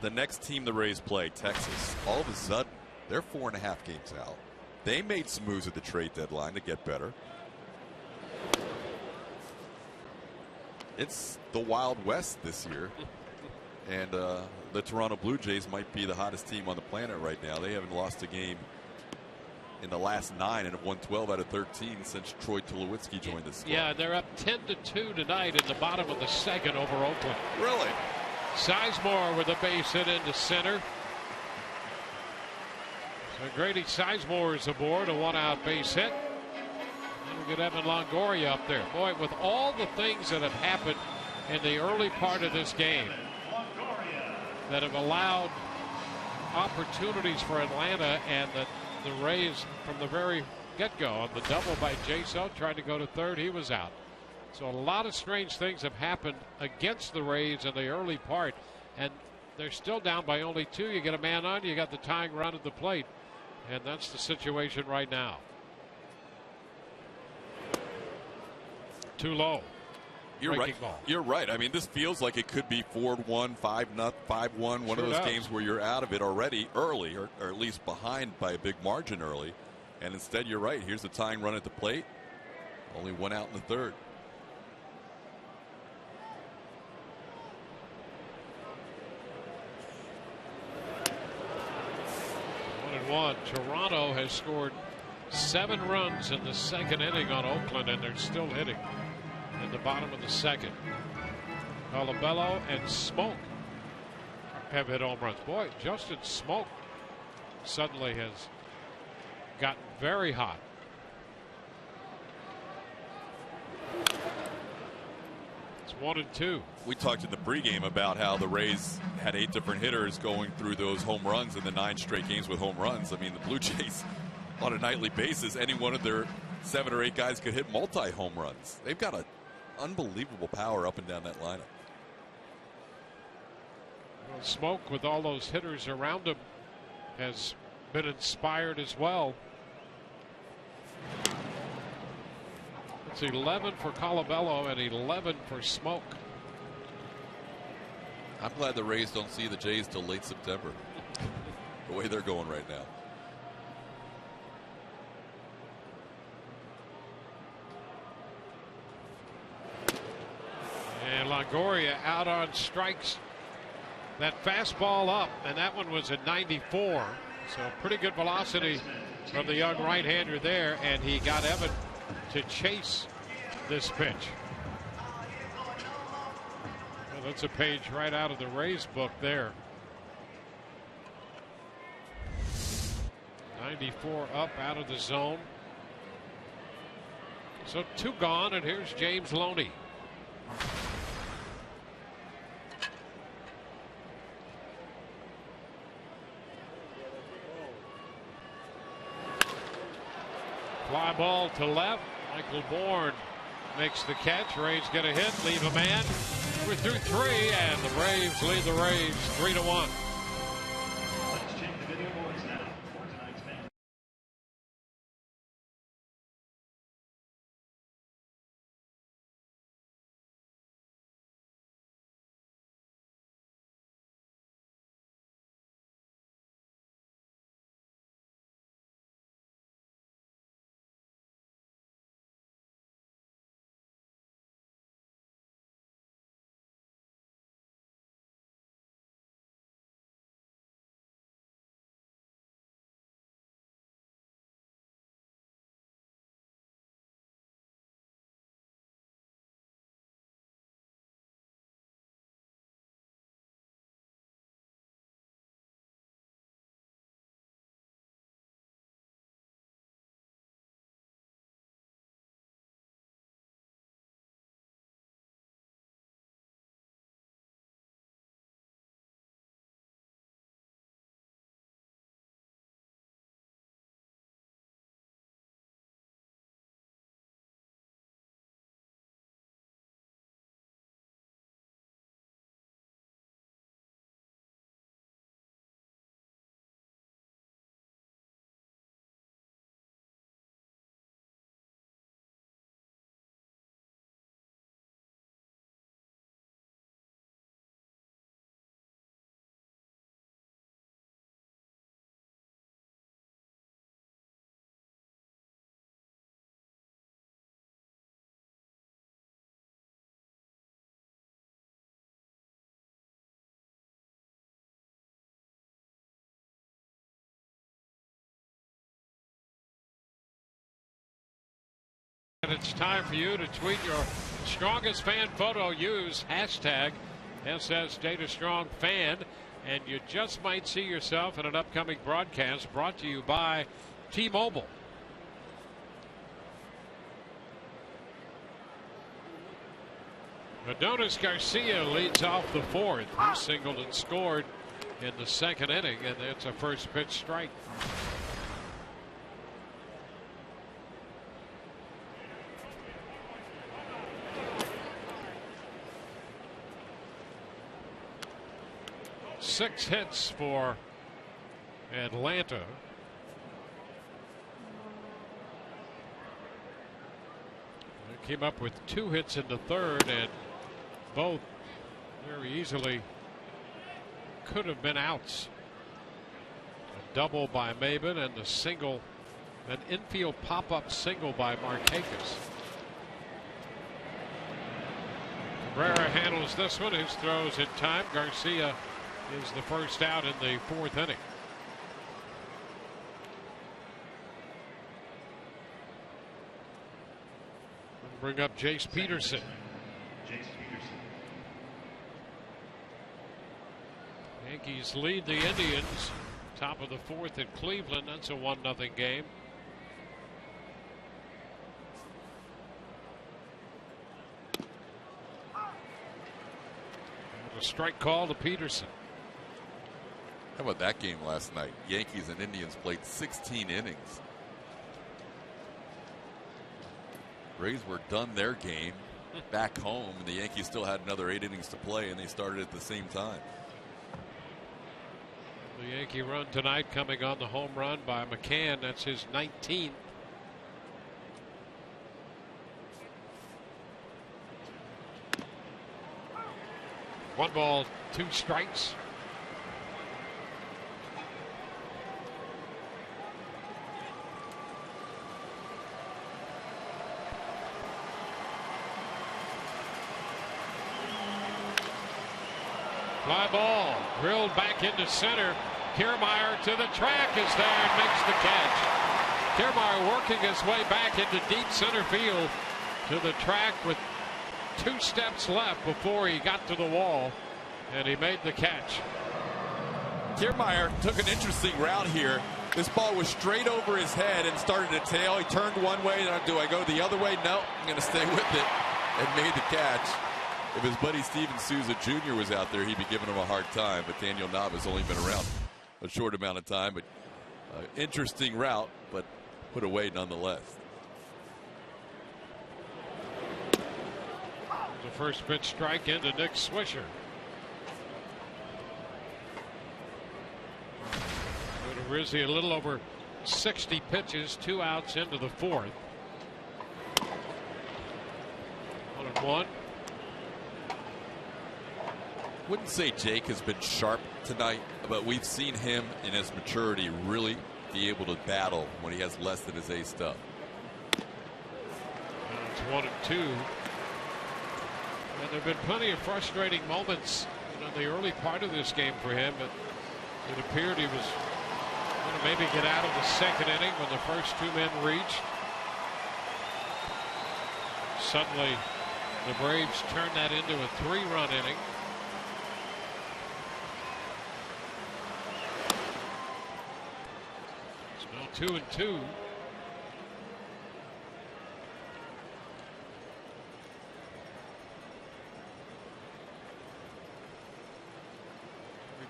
The next team the Rays play, Texas, all of a sudden they're 4.5 games out. They made some moves at the trade deadline to get better. It's the Wild West this year. And the Toronto Blue Jays might be the hottest team on the planet right now. They haven't lost a game in the last 9 and have won 12 out of 13 since Troy Tulowitzki joined the squad. Yeah, they're up 10-2 tonight in the bottom of the second over Oakland. Really? Sizemore with a base hit into center. So Grady Sizemore is aboard, a 1-out base hit. And we get Evan Longoria up there. Boy, with all the things that have happened in the early part of this game that have allowed opportunities for Atlanta, and that the Rays from the very get-go on the double by Jaso tried to go to third, he was out. So a lot of strange things have happened against the Rays in the early part, and they're still down by only 2. You get a man on, you got the tying run at the plate, and that's the situation right now. Too low. You're right. Ball. You're right. I mean, this feels like it could be 4-1, 5-0, 5-1. One of those games where you're out of it already early, or at least behind by a big margin early. And instead, you're right. Here's the tying run at the plate. Only 1 out in the third. One. Toronto has scored 7 runs in the second inning on Oakland, and they're still hitting in the bottom of the second. Colabello and Smoke have hit home runs. Boy, Justin Smoke suddenly has gotten very hot. It's 1-2. We talked in the pregame about how the Rays had 8 different hitters going through those home runs in the 9 straight games with home runs. I mean, the Blue Jays on a nightly basis, any one of their 7 or 8 guys could hit multi-home runs. They've got an unbelievable power up and down that lineup. Well, Smoke, with all those hitters around him, has been inspired as well. It's 11 for Colabello and 11 for Smoke. I'm glad the Rays don't see the Jays till late September. The way they're going right now. And Longoria out on strikes. That fastball up, and that one was at 94. So pretty good velocity from the young right-hander there, and he got Evan to chase this pitch. Well, that's a page right out of the Rays book there. 94 up out of the zone. So 2 gone, and here's James Loney. Fly ball to left. Michael Bourne makes the catch. Rays get a hit, leave a man. We're through 3, and the Braves lead the Rays 3-1. Let's check the video boards now for tonight's match. And it's time for you to tweet your strongest fan photo. Use hashtag #SSDataStrongFan, and you just might see yourself in an upcoming broadcast brought to you by T-Mobile. Adonis Garcia leads off the 4th. He singled and scored in the 2nd inning, and it's a first pitch strike. Six hits for Atlanta. They came up with 2 hits in the 3rd, and both very easily could have been outs. A double by Maben and the single, an infield pop-up single by Markakis. Cabrera handles this one. His throws in time. Garcia is the first out in the 4th inning. We'll bring up Jace Peterson. Yankees lead the Indians. Top of the 4th at Cleveland. That's a 1-0 game. And a strike call to Peterson. How about that game last night? Yankees and Indians played 16 innings. Rays were done their game back home, and the Yankees still had another 8 innings to play, and they started at the same time. The Yankee run tonight coming on the home run by McCann. That's his 19th. One ball, 2 strikes. Fly ball drilled back into center. Kiermaier to the track is there and makes the catch. Kiermaier working his way back into deep center field to the track with 2 steps left before he got to the wall, and he made the catch. Kiermaier took an interesting route here. This ball was straight over his head and started to tail. He turned one way. Do I go the other way? No, I'm going to stay with it, and made the catch. If his buddy Steven Souza Jr. was out there, he'd be giving him a hard time. But Daniel Nava's only been around a short amount of time. But interesting route, but put away nonetheless. The first pitch strike into Nick Swisher. Rizzi a little over 60 pitches, 2 outs into the 4th. 1-1. Wouldn't say Jake has been sharp tonight, but we've seen him in his maturity really be able to battle when he has less than his A stuff. It's 1-2. And there have been plenty of frustrating moments in the early part of this game for him, but it appeared he was going to maybe get out of the 2nd inning when the first 2 men reached. Suddenly, the Braves turned that into a 3-run inning. It's now 2-2.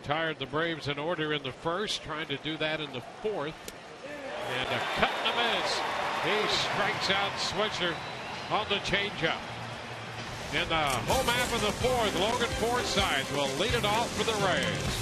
Retired the Braves in order in the 1st, trying to do that in the 4th. And a cut and a miss. He strikes out Switzer on the changeup. In the home half of the 4th, Logan Forsythe will lead it off for the Rays.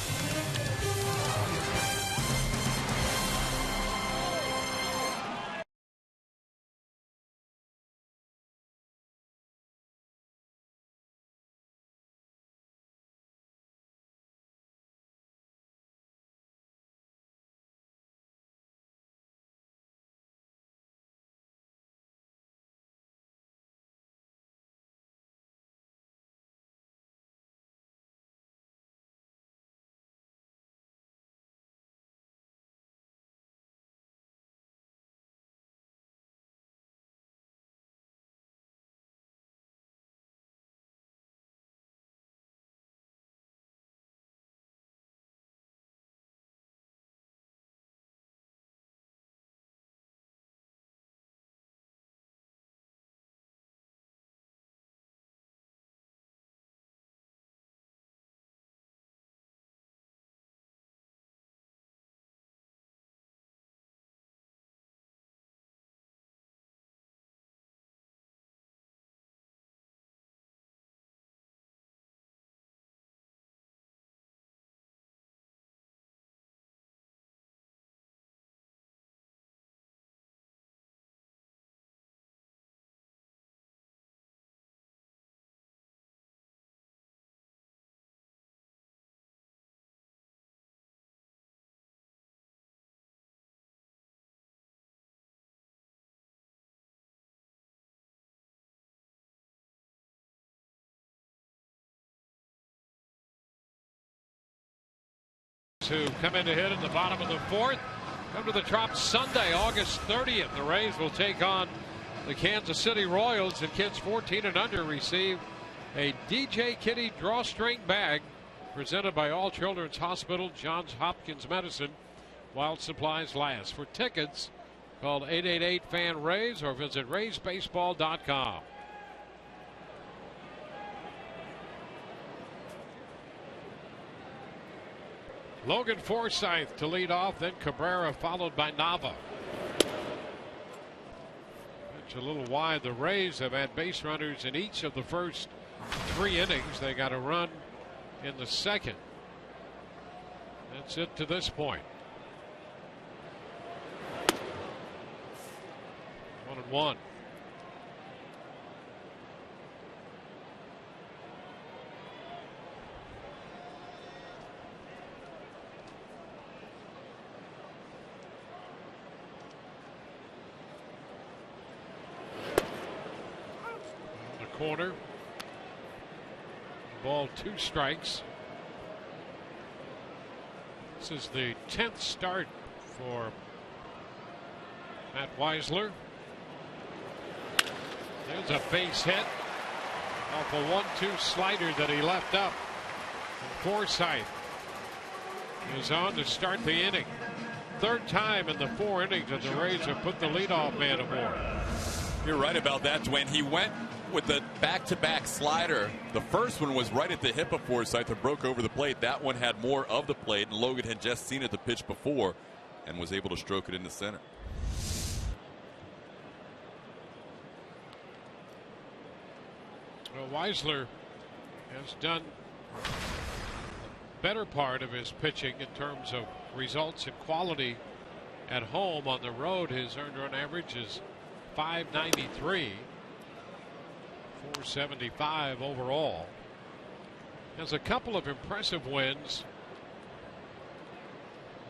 To come in to hit in the bottom of the 4th. Come to the Trop Sunday, August 30th. The Rays will take on the Kansas City Royals, and kids 14 and under receive a DJ Kitty drawstring bag presented by All Children's Hospital, Johns Hopkins Medicine, while supplies last. For tickets, call 888-FAN-RAYS or visit RaysBaseball.com. Logan Forsythe to lead off, then Cabrera followed by Nava. It's a little wide. The Rays have had base runners in each of the first 3 innings. They got a run in the 2nd. Then That's it to this point. 1-1. Corner. Ball, 2 strikes. This is the 10th start for Matt Weisler. There's a base hit off a 1-2 slider that he left up. And Forsythe is on to start the inning. 3rd time in the 4 innings that the Rays have put the leadoff man aboard. You're right about that, Dwayne. He went with the back-to-back slider. The first one was right at the hip of Forsythe and broke over the plate. That one had more of the plate, and Logan had just seen it the pitch before and was able to stroke it into center. Well, Weisler has done the better part of his pitching in terms of results and quality at home. On the road, his earned run average is .593. .475 overall. Has a couple of impressive wins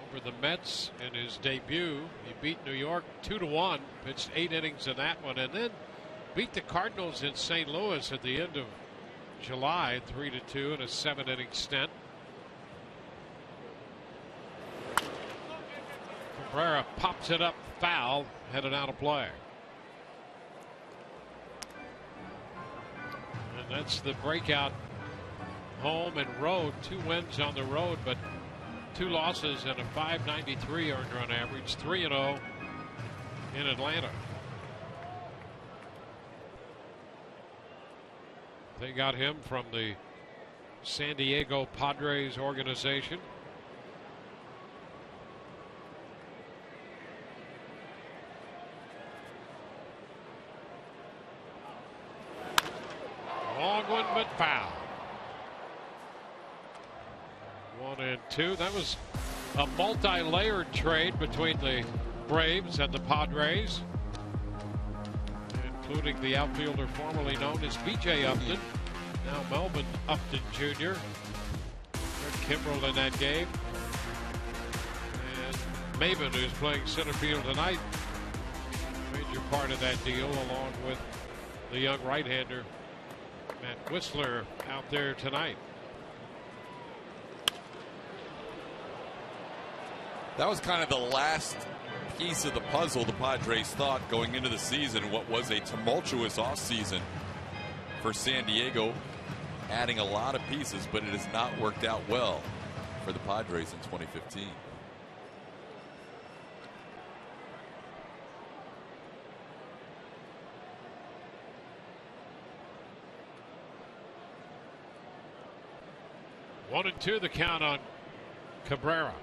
over the Mets in his debut. He beat New York 2-1, pitched 8 innings in that one, and then beat the Cardinals in St. Louis at the end of July 3-2 in a 7-inning stint. Cabrera pops it up foul, headed out of play. And that's the breakout home and road. 2 wins on the road, but 2 losses and a .593 earned run average. 3-0 in Atlanta. They got him from the San Diego Padres organization. Long one, but foul. 1-2. That was a multi-layered trade between the Braves and the Padres, including the outfielder formerly known as B.J. Upton, now Melvin Upton Jr. Rick Kimbrell in that game. And Maven, who's playing center field tonight, major part of that deal, along with the young right-hander Matt Whistler out there tonight. That was kind of the last piece of the puzzle the Padres thought going into the season. What was a tumultuous offseason for San Diego, adding a lot of pieces, but it has not worked out well for the Padres in 2015. One and two, the count on Cabrera.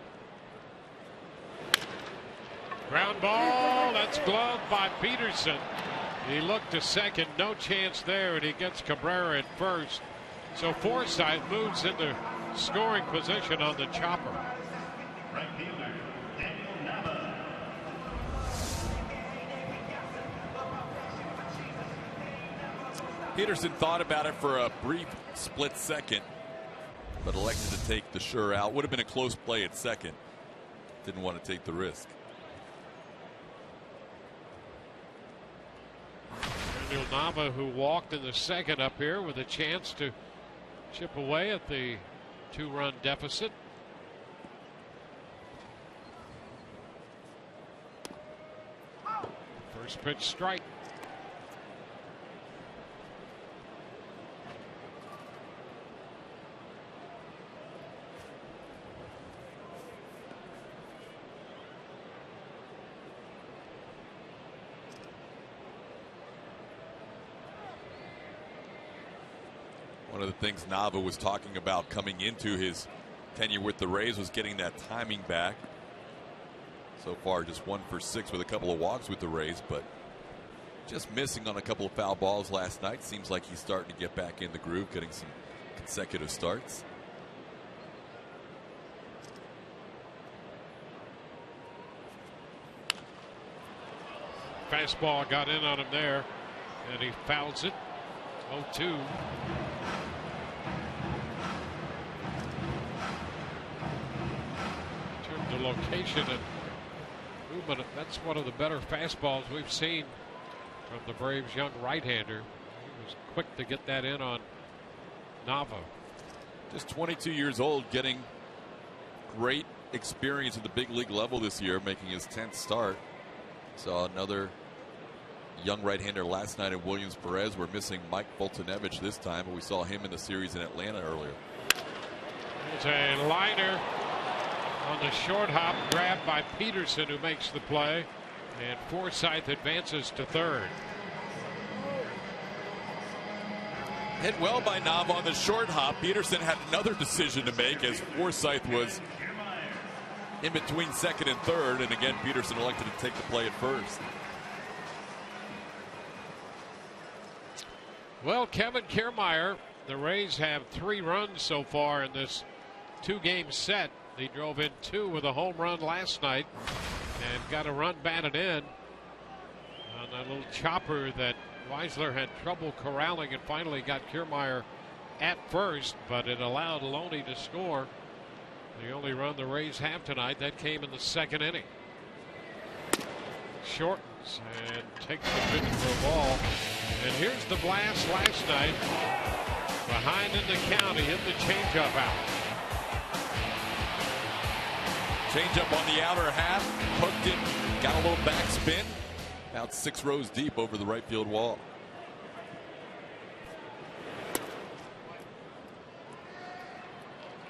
Ground ball, that's gloved by Peterson. He looked to second, no chance there, and he gets Cabrera at first. So Forsythe moves into scoring position on the chopper. Right fielder, Daniel Nava. Peterson thought about it for a brief split second, but elected to take the sure out. Would have been a close play at second. Didn't want to take the risk. Daniel Nava, who walked in the second up here with a chance to chip away at the 2-run deficit. First pitch strike. One of the things Nava was talking about coming into his tenure with the Rays was getting that timing back. So far, just 1 for 6 with a couple of walks with the Rays, but just missing on a couple of foul balls last night. Seems like he's starting to get back in the groove, getting some consecutive starts. Fastball got in on him there, and he fouls it. 0-2. In terms of location and movement, that's one of the better fastballs we've seen from the Braves' young right-hander. He was quick to get that in on Nava. Just 22 years old, getting great experience at the big league level this year, making his 10th start. Saw another young right-hander last night in Williams Perez. We're missing Mike Foltynewicz this time, but we saw him in the series in Atlanta earlier. There's a liner on the short hop, grabbed by Peterson, who makes the play, and Forsythe advances to third. Hit well by Nava on the short hop. Peterson had another decision to make as Forsythe was in between second and third, and again Peterson elected to take the play at first. Well, Kevin Kiermaier, the Rays have 3 runs so far in this 2-game set. He drove in 2 with a home run last night and got a run batted in on that little chopper that Weisler had trouble corralling, and finally got Kiermaier at first, but it allowed Loney to score. The only run the Rays have tonight, that came in the 2nd inning. Shortens and takes the pitch for a ball. And here's the blast last night. Behind in the count, he hit the changeup out. Changeup on the outer half, hooked it, got a little back spin. Out 6 rows deep over the right field wall.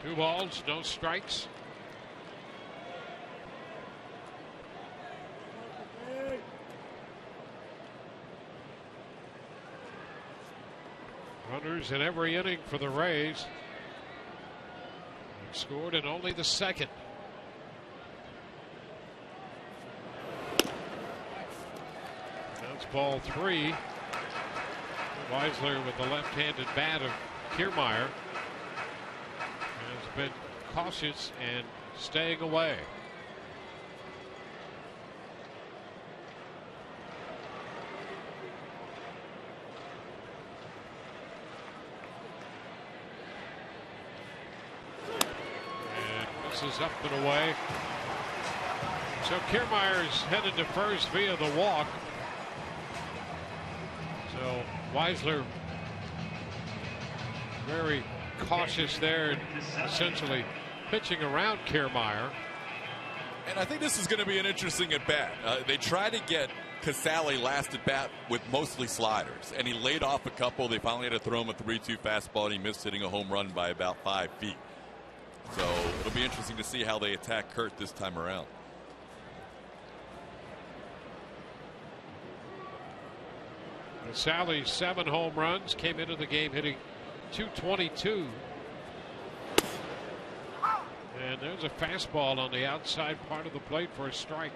Two balls, no strikes. Runners in every inning for the Rays. They've scored in only the 2nd. That's ball 3. Weisler with the left-handed bat of Kiermaier has been cautious and staying away. Is up and away. So Kiermaier's headed to first via the walk. So Weisler very cautious there, and essentially pitching around Kiermaier. And I think this is going to be an interesting at bat. They tried to get Casale last at bat with mostly sliders, and he laid off a couple. They finally had to throw him a 3-2 fastball, and he missed hitting a home run by about 5 feet. So it'll be interesting to see how they attack Kurt this time around. Sally's 7 home runs, came into the game hitting .222. And there's a fastball on the outside part of the plate for a strike.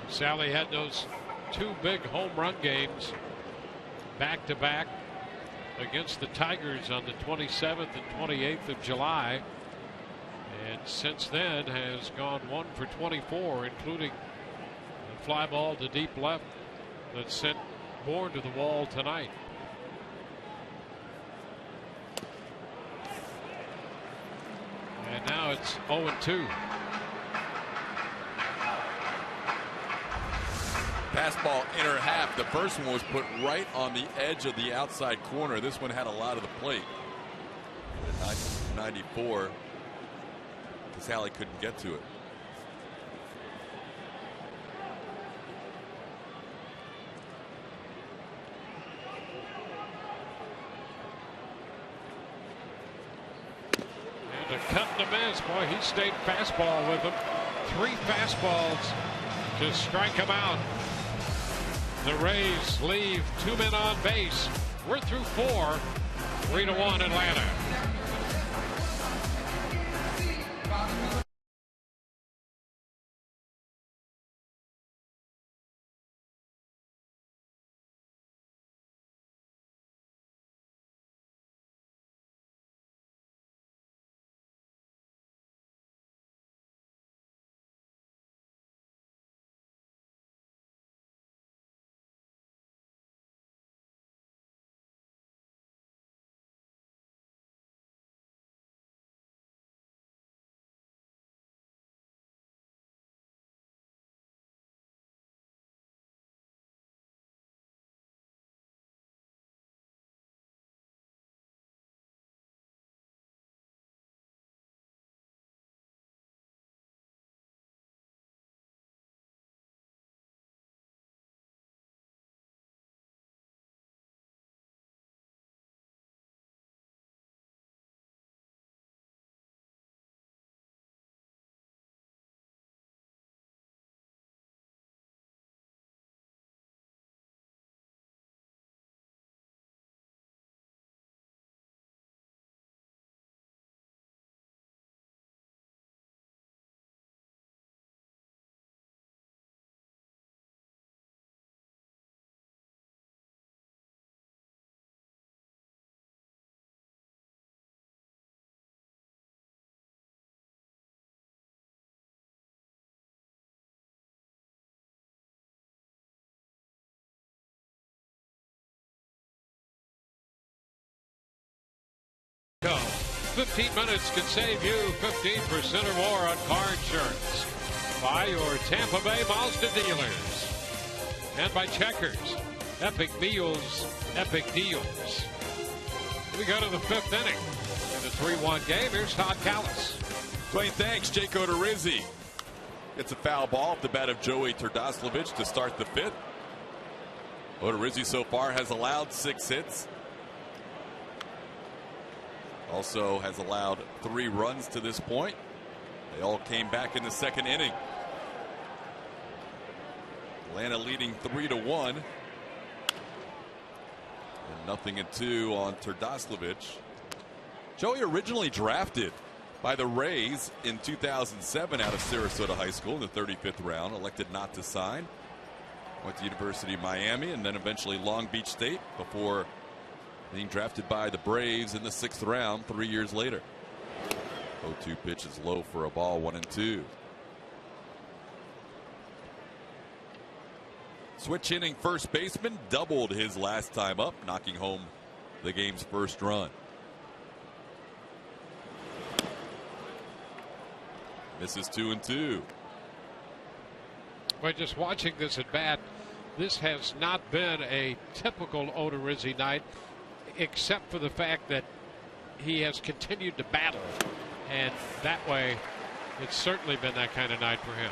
Sally had those 2 big home run games back to back against the Tigers on the 27th and 28th of July, and since then has gone 1 for 24, including a fly ball to deep left that sent Bourne to the wall tonight. And now it's 0-2. Fastball inner half. The first one was put right on the edge of the outside corner. This one had a lot of the plate. At 94, Casale couldn't get to it. And a cut and a miss. Boy, he stayed fastball with him. 3 fastballs to strike him out. The Rays leave 2 men on base. We're through 4. 3-1 Atlanta. 15 minutes can save you 15% or more on car insurance. By your Tampa Bay Mazda dealers. And by Checkers. Epic meals, epic deals. We go to the 5th inning. In a 3-1 game, here's Todd Callis. Dwayne, thanks. Jake Odorizzi gets a foul ball off the bat of Joey Turdoslavich to start the 5th. Odorizzi so far has allowed 6 hits. Also has allowed 3 runs to this point. They all came back in the 2nd inning. Atlanta leading 3-1. And 0-2 on Turdoslavich. Joey originally drafted by the Rays in 2007 out of Sarasota High School in the 35th round. Elected not to sign. Went to University of Miami and then eventually Long Beach State before being drafted by the Braves in the 6th round 3 years later. 0-2 pitch is low for a ball, 1-2. Switch inning first baseman doubled his last time up, knocking home the game's first run. Misses 2-2. Well, just watching this at bat, this has not been a typical Odorizzi night, except for the fact that he has continued to battle, and that way it's certainly been that kind of night for him.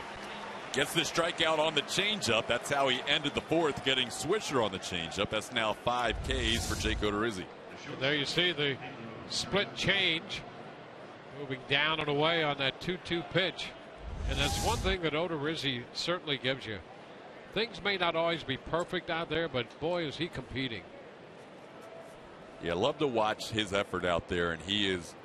Gets the strikeout on the changeup. That's how he ended the 4th, getting Swisher on the changeup. That's now 5 Ks for Jake Odorizzi. There you see the split change moving down and away on that 2-2 pitch, and that's one thing that Odorizzi certainly gives you. Things may not always be perfect out there, but boy, is he competing. Yeah, love to watch his effort out there, and he has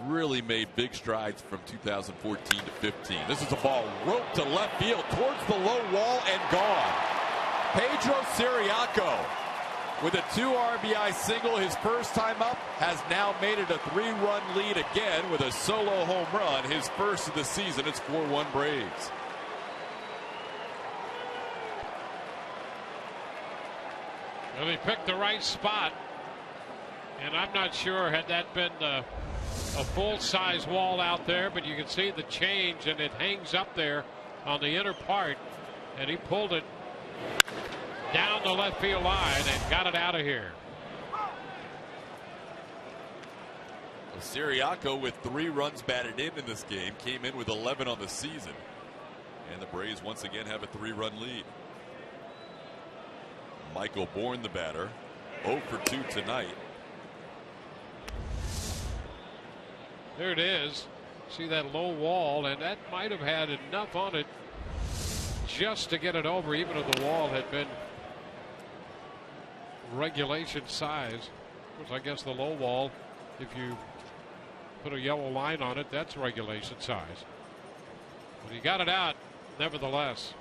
really made big strides from 2014 to 15. This is a ball roped to left field towards the low wall and gone. Pedro Siriaco with a 2 RBI single his first time up has now made it a 3-run lead again with a solo home run, his first of the season. It's 4-1 Braves. Well, he picked the right spot, and I'm not sure had that been a full-size wall out there, but you can see the change, and it hangs up there on the inner part, and he pulled it down the left field line and got it out of here. Siriaco with 3 runs batted in this game, came in with 11 on the season, and the Braves once again have a 3-run lead. Michael Bourne, the batter, 0 for 2 tonight. There it is. See that low wall, and that might have had enough on it just to get it over, even if the wall had been regulation size. Of course, I guess the low wall, if you put a yellow line on it, that's regulation size. But he got it out nevertheless.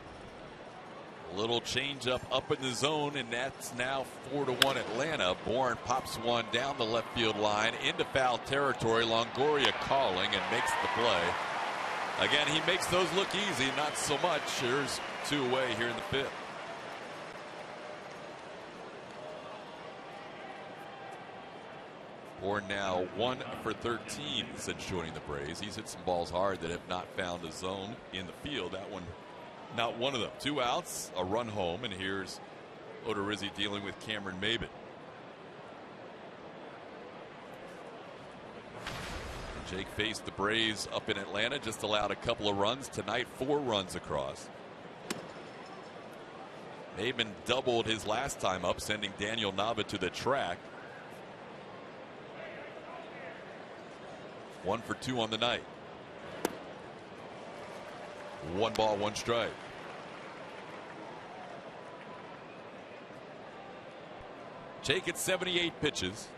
Little changeup up in the zone, and that's now 4-1 Atlanta. Bourne pops one down the left field line into foul territory. Longoria calling and makes the play. Again, he makes those look easy, not so much. Here's 2 away here in the 5th. Bourne now 1 for 13 since joining the Braves. He's hit some balls hard that have not found a zone in the field. That one, not one of them. 2 outs, a run home, and here's Odorizzi dealing with Cameron Maybin. Jake faced the Braves up in Atlanta, just allowed a couple of runs. Tonight, 4 runs across. Maybin doubled his last time up, sending Daniel Nava to the track. 1 for 2 on the night. 1 ball, 1 strike. Jake at 78 pitches.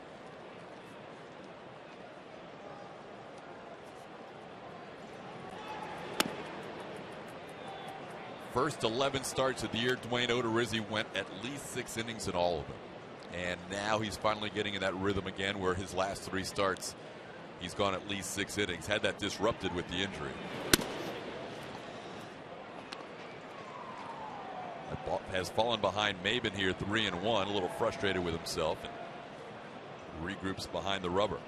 First 11 starts of the year, Dwayne Odorizzi went at least 6 innings in all of them. And now he's finally getting in that rhythm again where his last 3 starts, he's gone at least 6 innings. Had that disrupted with the injury. Has fallen behind Maybin here 3-1, a little frustrated with himself. And regroups behind the rubber.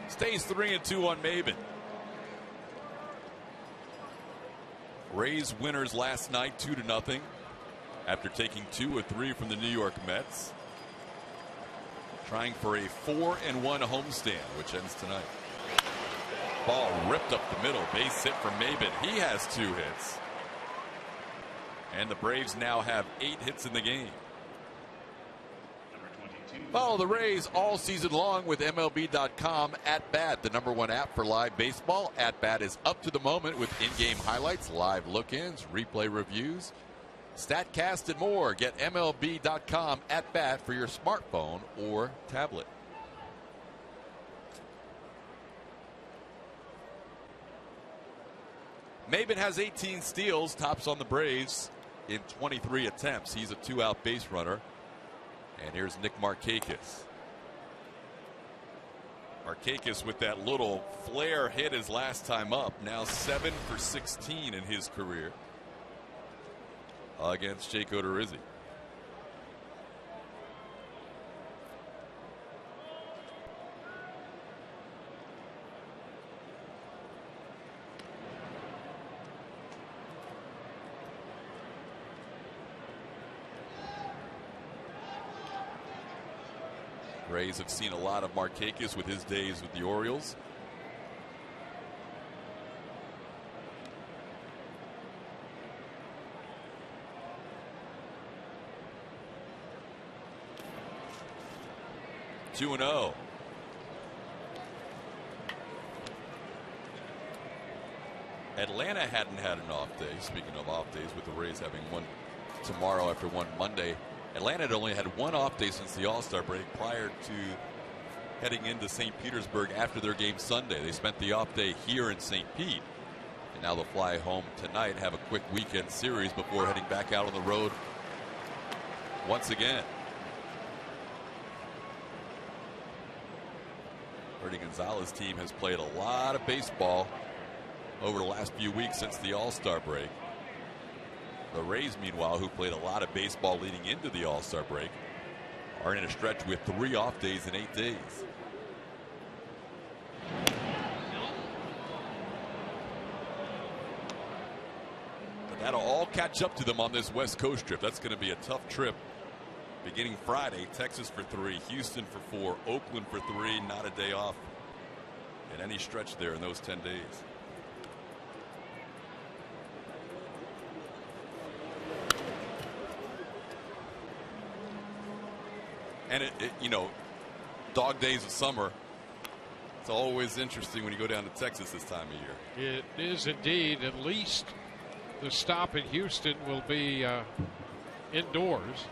Stays 3-2 on Maben. Rays winners last night 2-0 after taking 2 of 3 from the New York Mets. Trying for a 4-1 homestand, which ends tonight. Ball ripped up the middle. Base hit from Maben. He has 2 hits. And the Braves now have 8 hits in the game. Follow the Rays all season long with MLB.com At Bat, the #1 app for live baseball. At Bat is up to the moment with in-game highlights, live look-ins, replay reviews, StatCast, and more. Get MLB.com At Bat for your smartphone or tablet. Maben has 18 steals, tops on the Braves in 23 attempts. He's a 2-out base runner. And here's Nick Markakis. Markakis with that little flare hit his last time up. Now 7 for 16 in his career against Jake Odorizzi. Rays have seen a lot of Markakis with his days with the Orioles. Two and 0. Atlanta hadn't had an off day. Speaking of off days, with the Rays having one tomorrow after one Monday. Atlanta had only had one off day since the All-Star break prior to heading into St. Petersburg after their game Sunday. They spent the off day here in St. Pete. And now they'll fly home tonight, have a quick weekend series before heading back out on the road once again. Ernie Gonzalez's team has played a lot of baseball over the last few weeks since the All-Star break. The Rays, meanwhile, who played a lot of baseball leading into the All-Star break, are in a stretch with 3 off days in 8 days. But that'll all catch up to them on this West Coast trip. That's going to be a tough trip. Beginning Friday, Texas for 3, Houston for 4, Oakland for 3, not a day off in any stretch there in those 10 days. And you know, dog days of summer, it's always interesting when you go down to Texas this time of year. It is indeed. At least the stop in Houston will be indoors,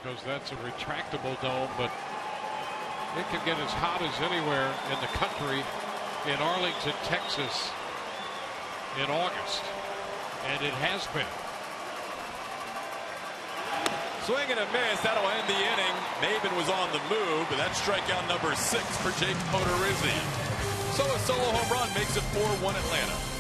because that's a retractable dome, but it can get as hot as anywhere in the country in Arlington, Texas in August, and it has been. Swing and a miss. That'll end the inning. Maben was on the move, but that's strikeout number 6 for Jake Odorizzi. So a solo home run makes it 4-1 Atlanta.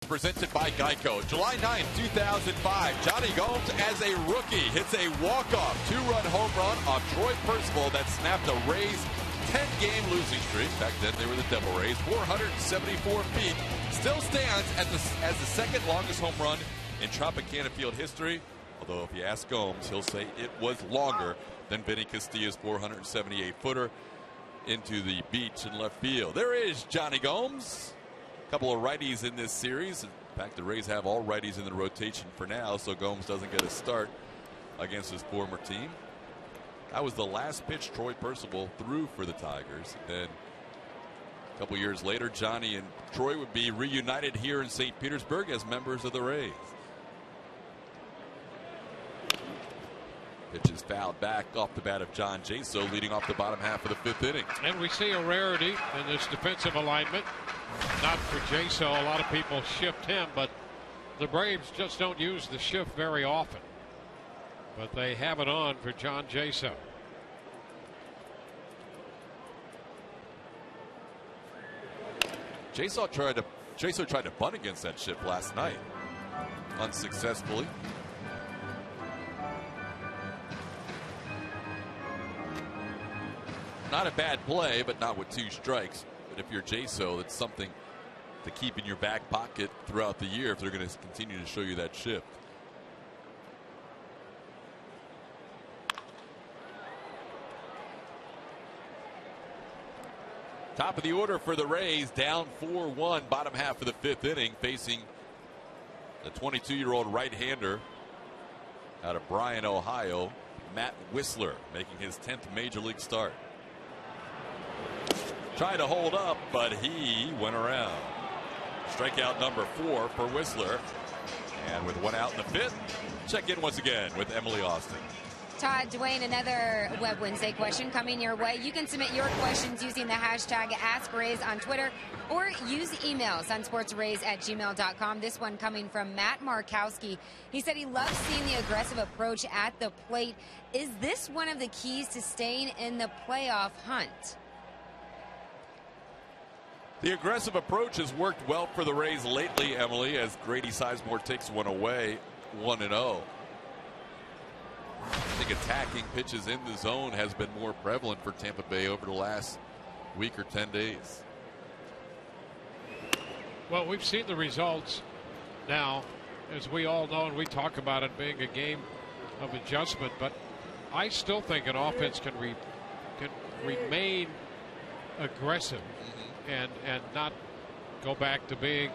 presented by Geico. July 9, 2005, Johnny Gomes, as a rookie, hits a walk-off two-run home run on Troy Percival that snapped a Rays 10-game losing streak. Back then, they were the Devil Rays. 474 feet. Still stands as the second longest home run in Tropicana Field history. Although, if you ask Gomes, he'll say it was longer than Vinny Castilla's 478-footer into the beach in left field. There is Johnny Gomes. A couple of righties in this series. In fact, the Rays have all righties in the rotation for now, so Gomes doesn't get a start against his former team. That was the last pitch Troy Percival threw for the Tigers. Then a couple years later, Johnny and Troy would be reunited here in St. Petersburg as members of the Rays. Pitch is fouled back off the bat of John Jaso, leading off the bottom half of the fifth inning. And we see a rarity in this defensive alignment. Not for Jaso. A lot of people shift him, but the Braves just don't use the shift very often. But they have it on for John Jaso. Jaso tried to bunt against that shift last night, unsuccessfully. Not a bad play, but not with two strikes. But if you're Jaso, that's something to keep in your back pocket throughout the year if they're going to continue to show you that shift. Top of the order for the Rays, down 4-1, bottom half of the fifth inning, facing the 22-year-old right-hander out of Bryan, Ohio, Matt Whistler, making his 10th major league start. Tried to hold up, but he went around. Strikeout number 4 for Whistler. And with one out in the fifth, check in once again with Emily Austin. Todd, Dwayne, another Web Wednesday question coming your way. You can submit your questions using the hashtag AskRays on Twitter or use email, sunsportsrays@gmail.com. This one coming from Matt Markowski. He said he loves seeing the aggressive approach at the plate. Is this one of the keys to staying in the playoff hunt? The aggressive approach has worked well for the Rays lately, Emily, as Grady Sizemore takes one away, 1-0. I think attacking pitches in the zone has been more prevalent for Tampa Bay over the last week or 10 days. Well, we've seen the results now, as we all know, and we talk about it being a game of adjustment, but I still think an offense can remain aggressive and not go back to being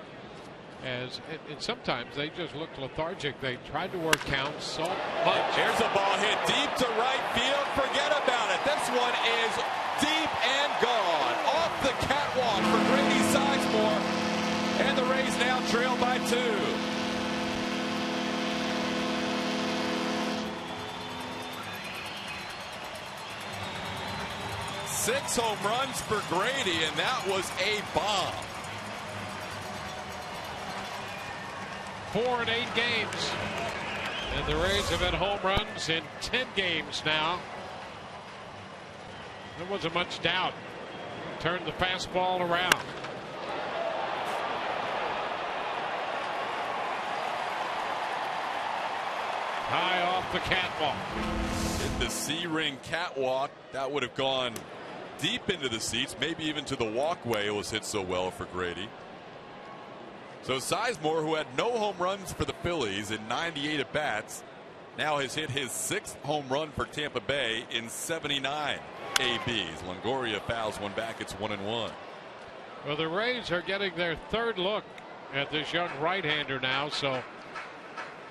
as, and sometimes they just look lethargic. They tried to work counts so much. Here's a ball hit deep to right field. Forget about it. This one is deep and gone. Off the catwalk for Grady Sizemore. And the Rays now trail by 2. Six home runs for Grady, and that was a bomb. 4 in 8 games. And the Rays have had home runs in 10 games now. There wasn't much doubt. Turned the fastball around. High off the catwalk. Hit the C-ring catwalk. That would have gone deep into the seats, maybe even to the walkway. It was hit so well for Grady. So Sizemore, who had no home runs for the Phillies in 98 at-bats, now has hit his 6th home run for Tampa Bay in 79 ABs. Longoria fouls one back. It's 1-1. Well, the Rays are getting their 3rd look at this young right-hander now, so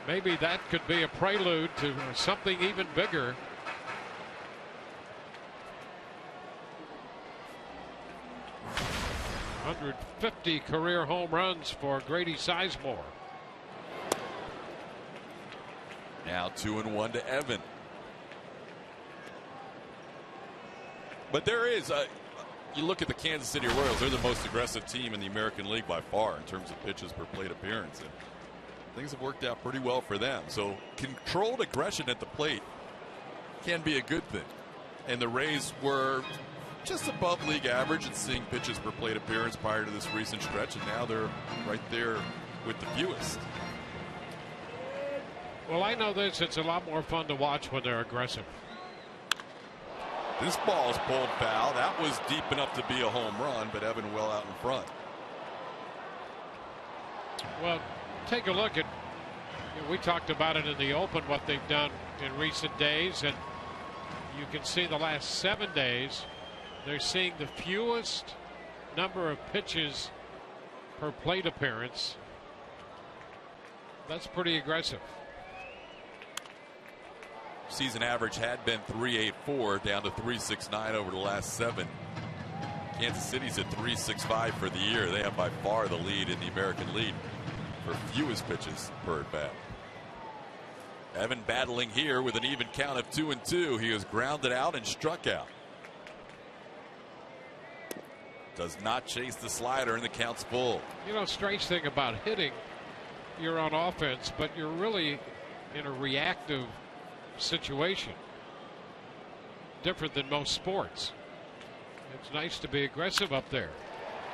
maybe that could be a prelude to something even bigger. .150 career home runs for Grady Sizemore. Now 2-1 to Evan. But there is you look at the Kansas City Royals, they're the most aggressive team in the American League by far in terms of pitches per plate appearance, and things have worked out pretty well for them. So controlled aggression at the plate can be a good thing, and the Rays were just above league average in seeing pitches per plate appearance prior to this recent stretch, and now they're right there with the fewest. Well, I know this. It's a lot more fun to watch when they're aggressive. This ball's pulled foul. That was deep enough to be a home run, but Evan well out in front. Well, take a look at, we talked about it in the open, what they've done in recent days, and you can see the last 7 days, they're seeing the fewest number of pitches per plate appearance. That's pretty aggressive. Season average had been 3.84, down to 3.69 over the last 7. Kansas City's at 3.65 for the year. They have by far the lead in the American League for fewest pitches per at bat. Evan battling here with an even count of 2-2. He was grounded out and struck out. Does not chase the slider, and the count's full. You know, strange thing about hitting, you're on offense, but you're really in a reactive situation. Different than most sports. It's nice to be aggressive up there.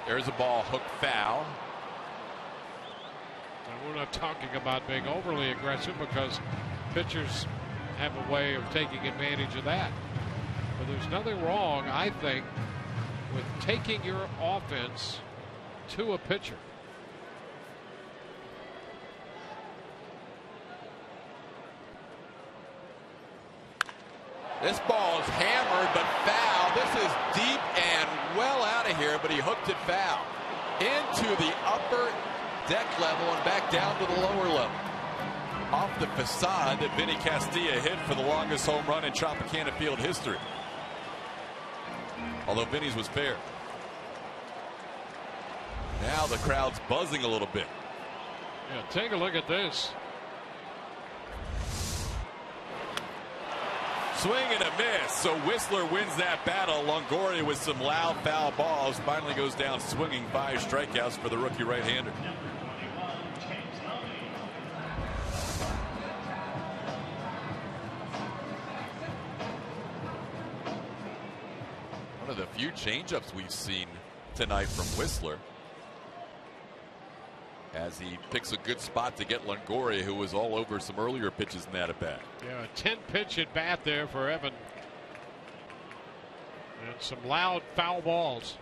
There's a ball hooked foul. And we're not talking about being overly aggressive because pitchers have a way of taking advantage of that. But there's nothing wrong, I think, with taking your offense to a pitcher. This ball is hammered but foul. This is deep and well out of here, but he hooked it foul into the upper deck level and back down to the lower level. Off the facade that Vinny Castilla hit for the longest home run in Tropicana Field history. Although Vinny's was fair. Now the crowd's buzzing a little bit. Yeah, take a look at this. Swing and a miss. So Whistler wins that battle. Longoria with some loud foul balls finally goes down swinging. 5 strikeouts for the rookie right-hander. One of the few changeups we've seen tonight from Whistler, as he picks a good spot to get Longoria, who was all over some earlier pitches in that at bat. Yeah, a 10-pitch at bat there for Evan. And some loud foul balls.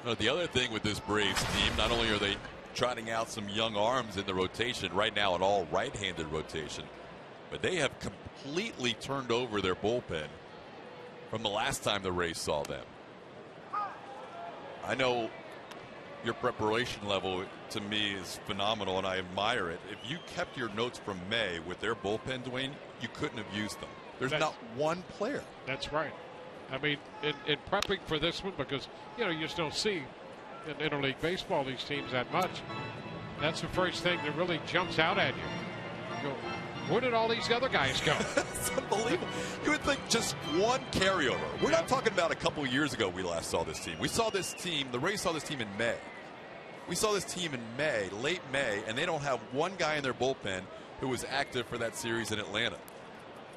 The other thing with this Braves team, not only are they trotting out some young arms in the rotation, right now an all right-handed rotation, but they have completely turned over their bullpen from the last time the Rays saw them. I know your preparation level to me is phenomenal, and I admire it. If you kept your notes from May with their bullpen, Dwayne, you couldn't have used them. There's not one player. That's right. I mean, in prepping for this one, because, you know, you just don't see in interleague baseball these teams that much. That's the first thing that really jumps out at you. You go, where did all these other guys go? It's unbelievable. You would think just one carryover. We're not talking about a couple years ago we last saw this team. We saw this team, the Rays saw this team in May. We saw this team in May, late May, and they don't have one guy in their bullpen who was active for that series in Atlanta.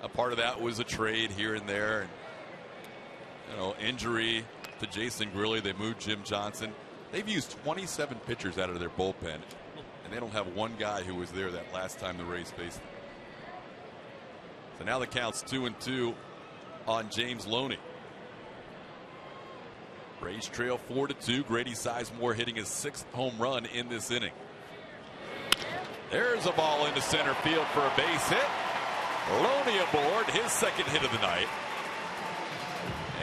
A part of that was a trade here and there, and, you know, injury to Jason Grilli. They moved Jim Johnson. They've used 27 pitchers out of their bullpen, and they don't have one guy who was there that last time the Rays faced them. So now the count's 2-2 on James Loney. Rays trail 4-2. Grady Sizemore hitting his 6th home run in this inning. There's a ball into center field for a base hit. Loney aboard, his 2nd hit of the night.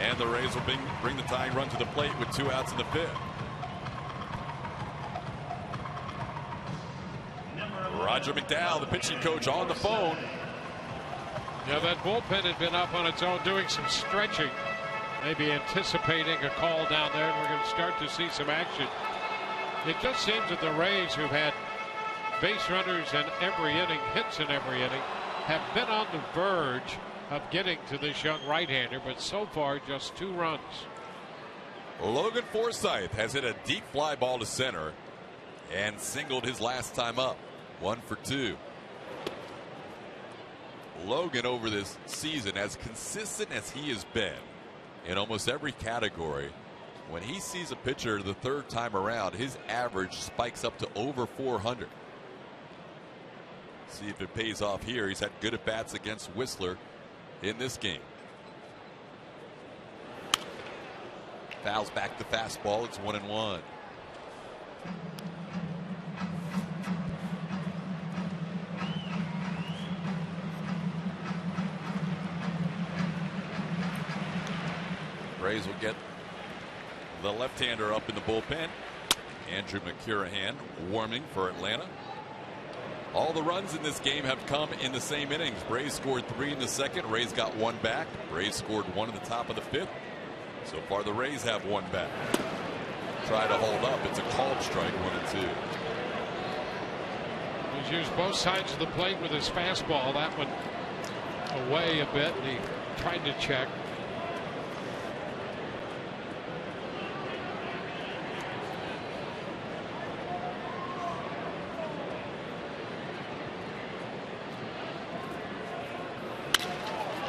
And the Rays will bring the tying run to the plate with 2 outs in the 5th. Roger McDowell, the pitching coach, on the phone. Yeah, that bullpen had been up on its own doing some stretching, maybe anticipating a call down there, and we're going to start to see some action. It just seems that the Rays, who've had base runners in every inning, hits in every inning, have been on the verge of getting to this young right-hander, but so far just 2 runs. Logan Forsythe has hit a deep fly ball to center and singled his last time up. 1 for 2. Logan over this season, as consistent as he has been in almost every category, When he sees a pitcher the third time around, his average spikes up to over 400. See if it pays off here. He's had good at bats against Whistler in this game. Fouls back the fastball. It's 1-1. Braves will get the left-hander up in the bullpen. Andrew McCurahan warming for Atlanta. All the runs in this game have come in the same innings. Braves scored 3 in the second. Rays got 1 back. Braves scored 1 in the top of the 5th. So far the Rays have 1 back. Try to hold up. It's a called strike, 1-2. He's used both sides of the plate with his fastball. That one away a bit, and he tried to check.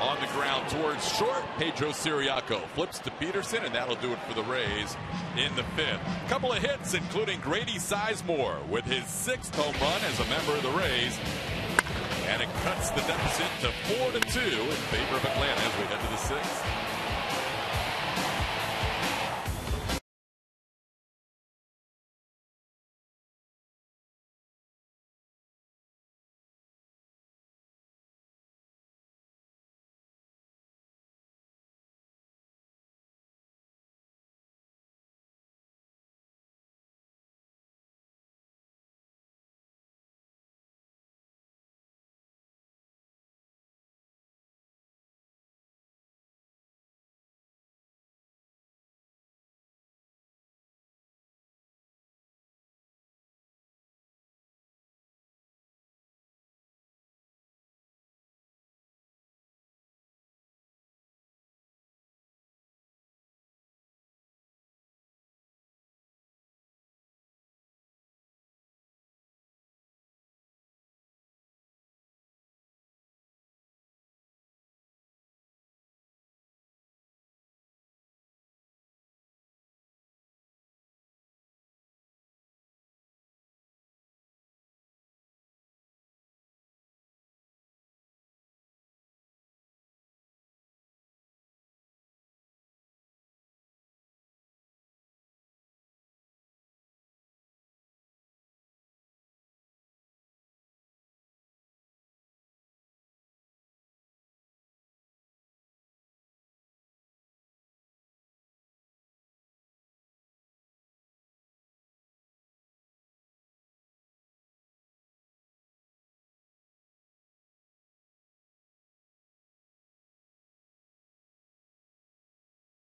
On the ground towards short. Pedro Siriaco flips to Peterson, and that'll do it for the Rays in the 5th. Couple of hits, including Grady Sizemore with his 6th home run as a member of the Rays. And it cuts the deficit to 4-2 in favor of Atlanta as we head to the 6th.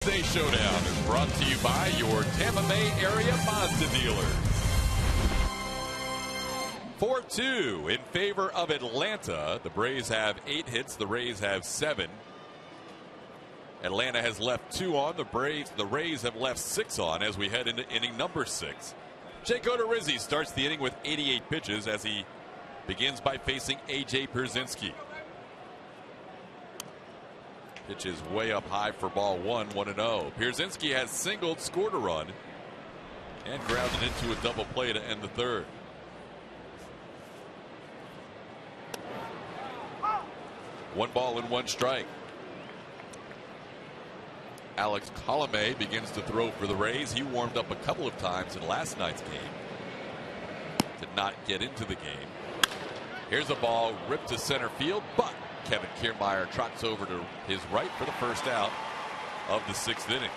Wednesday Showdown is brought to you by your Tampa Bay area Mazda dealers. 4-2 in favor of Atlanta. The Braves have 8 hits. The Rays have 7. Atlanta has left 2 on. The Rays have left 6 on as we head into inning number 6. Jake Odorizzi starts the inning with 88 pitches as he begins by facing A.J. Pierzynski. Pitch is way up high for ball 1, 1-0. Pierzynski has singled, scored a run, and grounded into a double play to end the 3rd. One ball and 1 strike. Alex Colomé begins to throw for the Rays. He warmed up a couple of times in last night's game. Did not get into the game. Here's a ball ripped to center field, but Kevin Kiermaier trots over to his right for the first out of the 6th inning.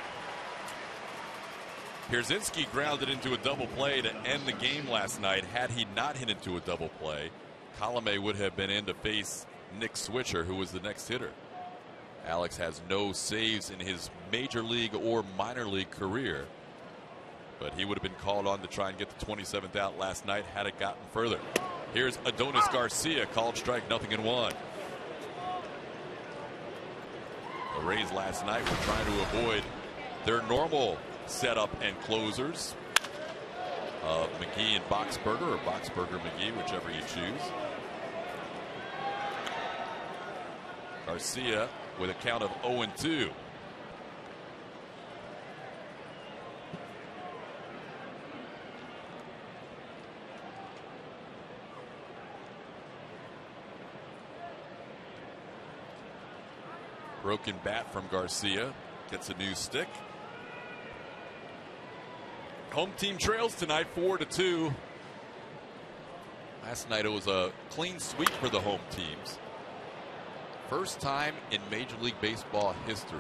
Pierzynski grounded into a double play to end the game last night. Had he not hit into a double play, Colomé would have been in to face Nick Switcher, who was the next hitter. Alex has no saves in his major league or minor league career, but he would have been called on to try and get the 27th out last night had it gotten further. Here's Adonis Garcia, called strike, 0-1. The Rays last night were trying to avoid their normal setup and closers of McGee and Boxberger, or Boxberger-McGee, whichever you choose. Garcia with a count of 0-2. Broken bat from Garcia. Gets a new stick. Home team trails tonight 4-2. Last night it was a clean sweep for the home teams. First time in Major League Baseball history,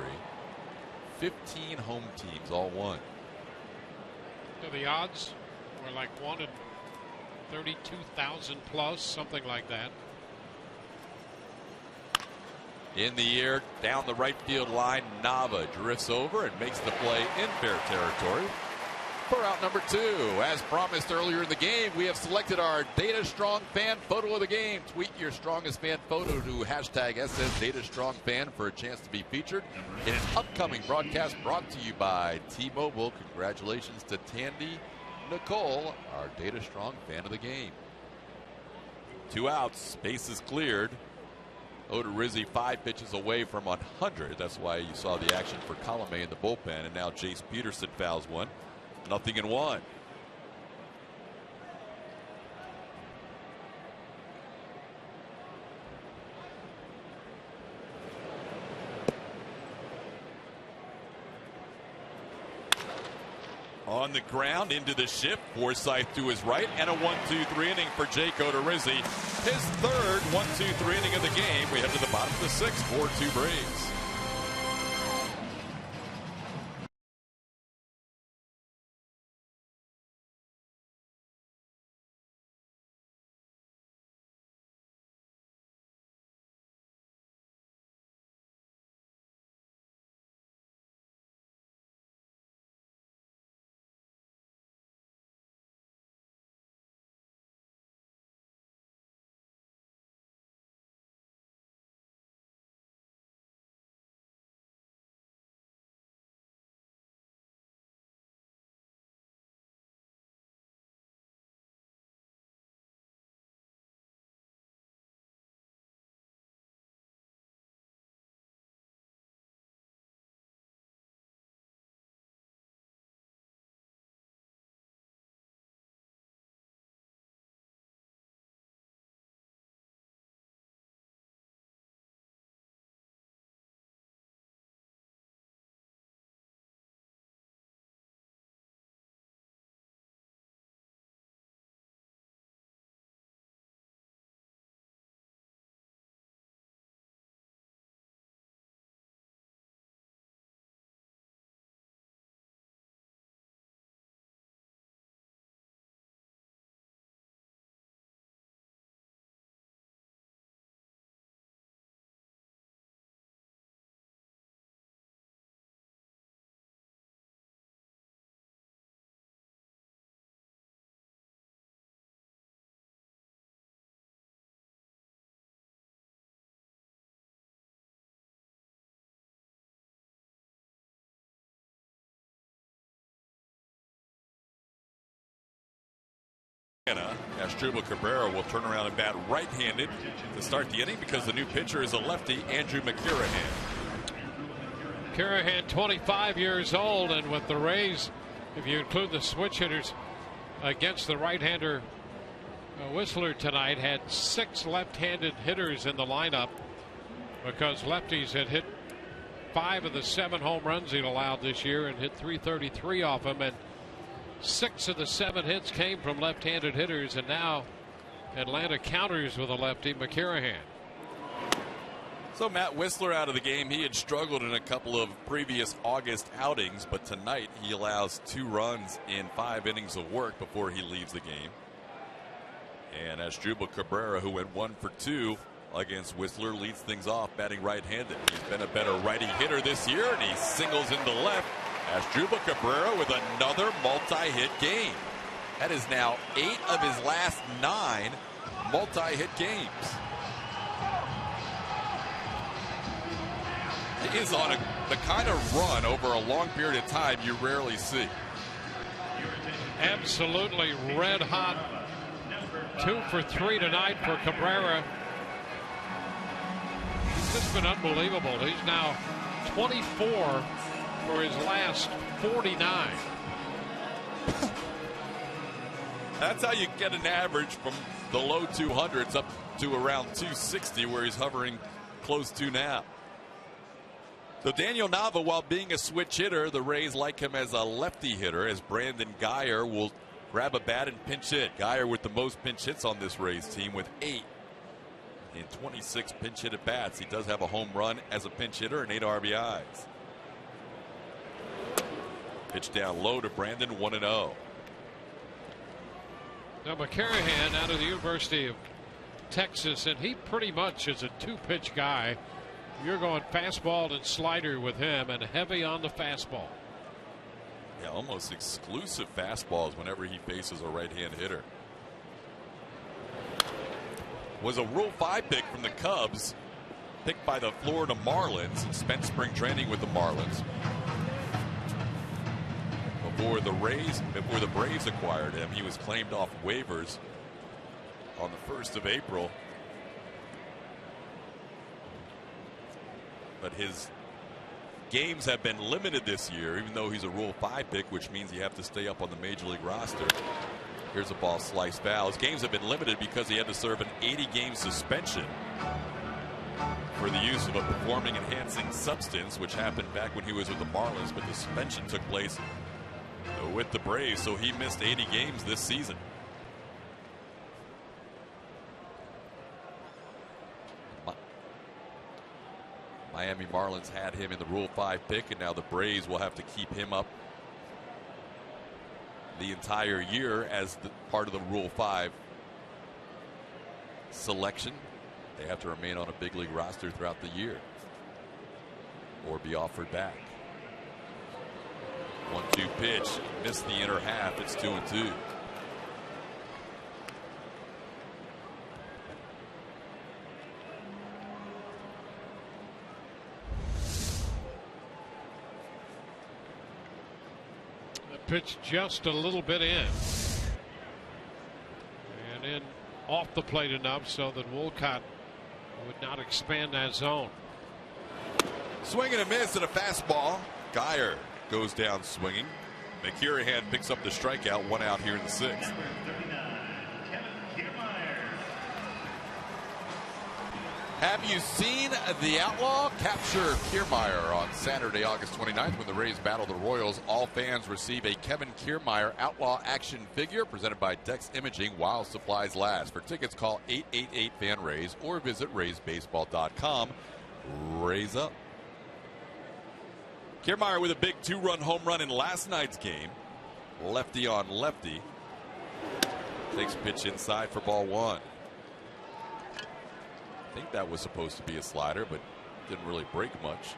15 home teams all won. So the odds were like 1 in 32,000 plus, something like that. In the air, down the right field line, Nava drifts over and makes the play in fair territory for out number 2. As promised earlier in the game, we have selected our Data Strong fan photo of the game. Tweet your strongest fan photo to hashtag #DataStrongFan for a chance to be featured in an upcoming broadcast brought to you by T-Mobile. Congratulations to Tandy Nicole, our Data Strong fan of the game. 2 outs, bases cleared. Odorizzi 5 pitches away from 100. That's why you saw the action for Colomé in the bullpen. And now Jace Peterson fouls one. 0-1. On the ground, into the shift, Forsythe to his right, and a 1-2-3 inning for Jake Odorizzi. His third 1-2-3 inning of the game. We head to the bottom of the 6th, 4-2 Braves. Asdrubal Cabrera will turn around and bat right-handed to start the inning because the new pitcher is a lefty, Andrew McCarahan. McCarahan, 25 years old, and with the Rays, if you include the switch hitters against the right-hander Whistler tonight, had 6 left-handed hitters in the lineup because lefties had hit 5 of the 7 home runs he'd allowed this year and hit .333 off him, and 6 of the 7 hits came from left-handed hitters, and now Atlanta counters with a lefty, McCarahan. So Matt Whistler out of the game. He had struggled in a couple of previous August outings, but tonight he allows 2 runs in 5 innings of work before he leaves the game. And Asdrubal Cabrera, who went 1 for 2 against Whistler, leads things off batting right-handed. He's been a better righty hitter this year, and he singles into left. Asdrubal Cabrera with another multi-hit game. That is now 8 of his last 9 multi-hit games. He is on the kind of run over a long period of time you rarely see. Absolutely red hot. 2 for 3 tonight for Cabrera. He's just been unbelievable. He's now 24 for his last 49. That's how you get an average from the low 200s up to around 260, where he's hovering close to now. So Daniel Nava, while being a switch hitter, the Rays like him as a lefty hitter, as Brandon Guyer will grab a bat and pinch hit. Guyer with the most pinch hits on this Rays team with 8 in 26 pinch hit at bats. He does have a home run as a pinch hitter and 8 RBIs. Pitch down low to Brandon, 1-0. Now McCarrahan out of the University of Texas, and he pretty much is a 2-pitch guy. You're going fastball and slider with him, and heavy on the fastball. Yeah, almost exclusive fastballs whenever he faces a right-hand hitter. Was a Rule 5 pick from the Cubs, picked by the Florida Marlins, and spent spring training with the Marlins before the Braves acquired him. He was claimed off waivers on the 1st of April. But his games have been limited this year, even though he's a Rule 5 pick, which means you have to stay up on the Major League roster. Here's a ball sliced foul. His games have been limited because he had to serve an 80-game suspension for the use of a performing enhancing substance, which happened back when he was with the Marlins, but the suspension took place with the Braves, so he missed 80 games this season. Miami Marlins had him in the Rule 5 pick, and now the Braves will have to keep him up the entire year as part of the Rule 5 selection. They have to remain on a big league roster throughout the year or be offered back. 1-2 pitch, missed the inner half. It's 2-2. Pitch just a little bit in, and in off the plate enough so that Wolcott would not expand that zone. Swing and a miss at a fastball. Guyer goes down swinging. McCarrahan picks up the strikeout. 1 out here in the 6th. Have you seen the Outlaw? Capture Kiermaier on Saturday, August 29th, when the Rays battle the Royals. All fans receive a Kevin Kiermaier Outlaw action figure presented by Dex Imaging while supplies last. For tickets, call 888-FAN-RAYS or visit RaysBaseball.com. Rays up. Kiermaier with a big 2-run home run in last night's game. Lefty on lefty. Takes pitch inside for ball 1. I think that was supposed to be a slider, but didn't really break much.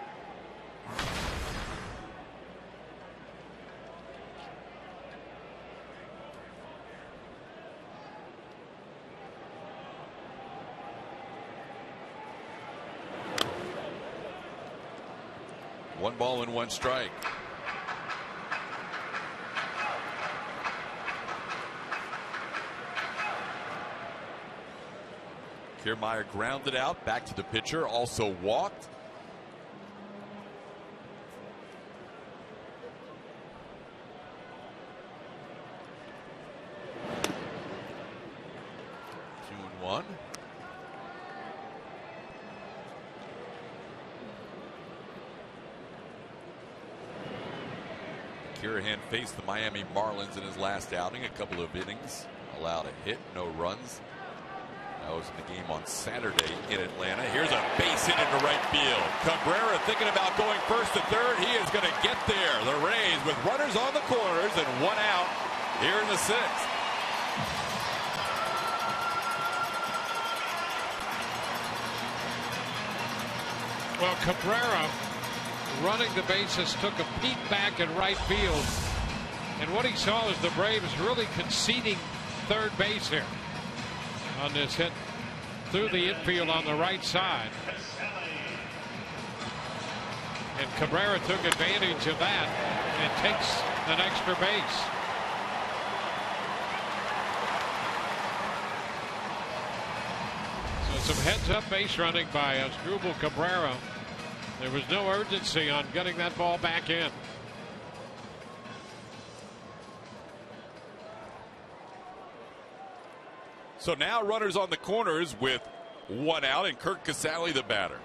One ball and 1 strike. Kiermaier grounded out, back to the pitcher, also walked. Two and 1. Kiermaier faced the Miami Marlins in his last outing, a couple of innings, allowed a hit, no runs. That was in the game on Saturday in Atlanta. Here's a base hit into right field. Cabrera thinking about going first to third. He is going to get there. The Rays with runners on the corners and 1 out here in the 6th. Well, Cabrera, running the bases, took a peek back in right field, and what he saw is the Braves really conceding third base here on this hit through the infield on the right side. And Cabrera took advantage of that and takes an extra base. So some heads-up base running by Asdrubal Cabrera. There was no urgency on getting that ball back in. So now runners on the corners with 1 out, and Kirk Casale the batter.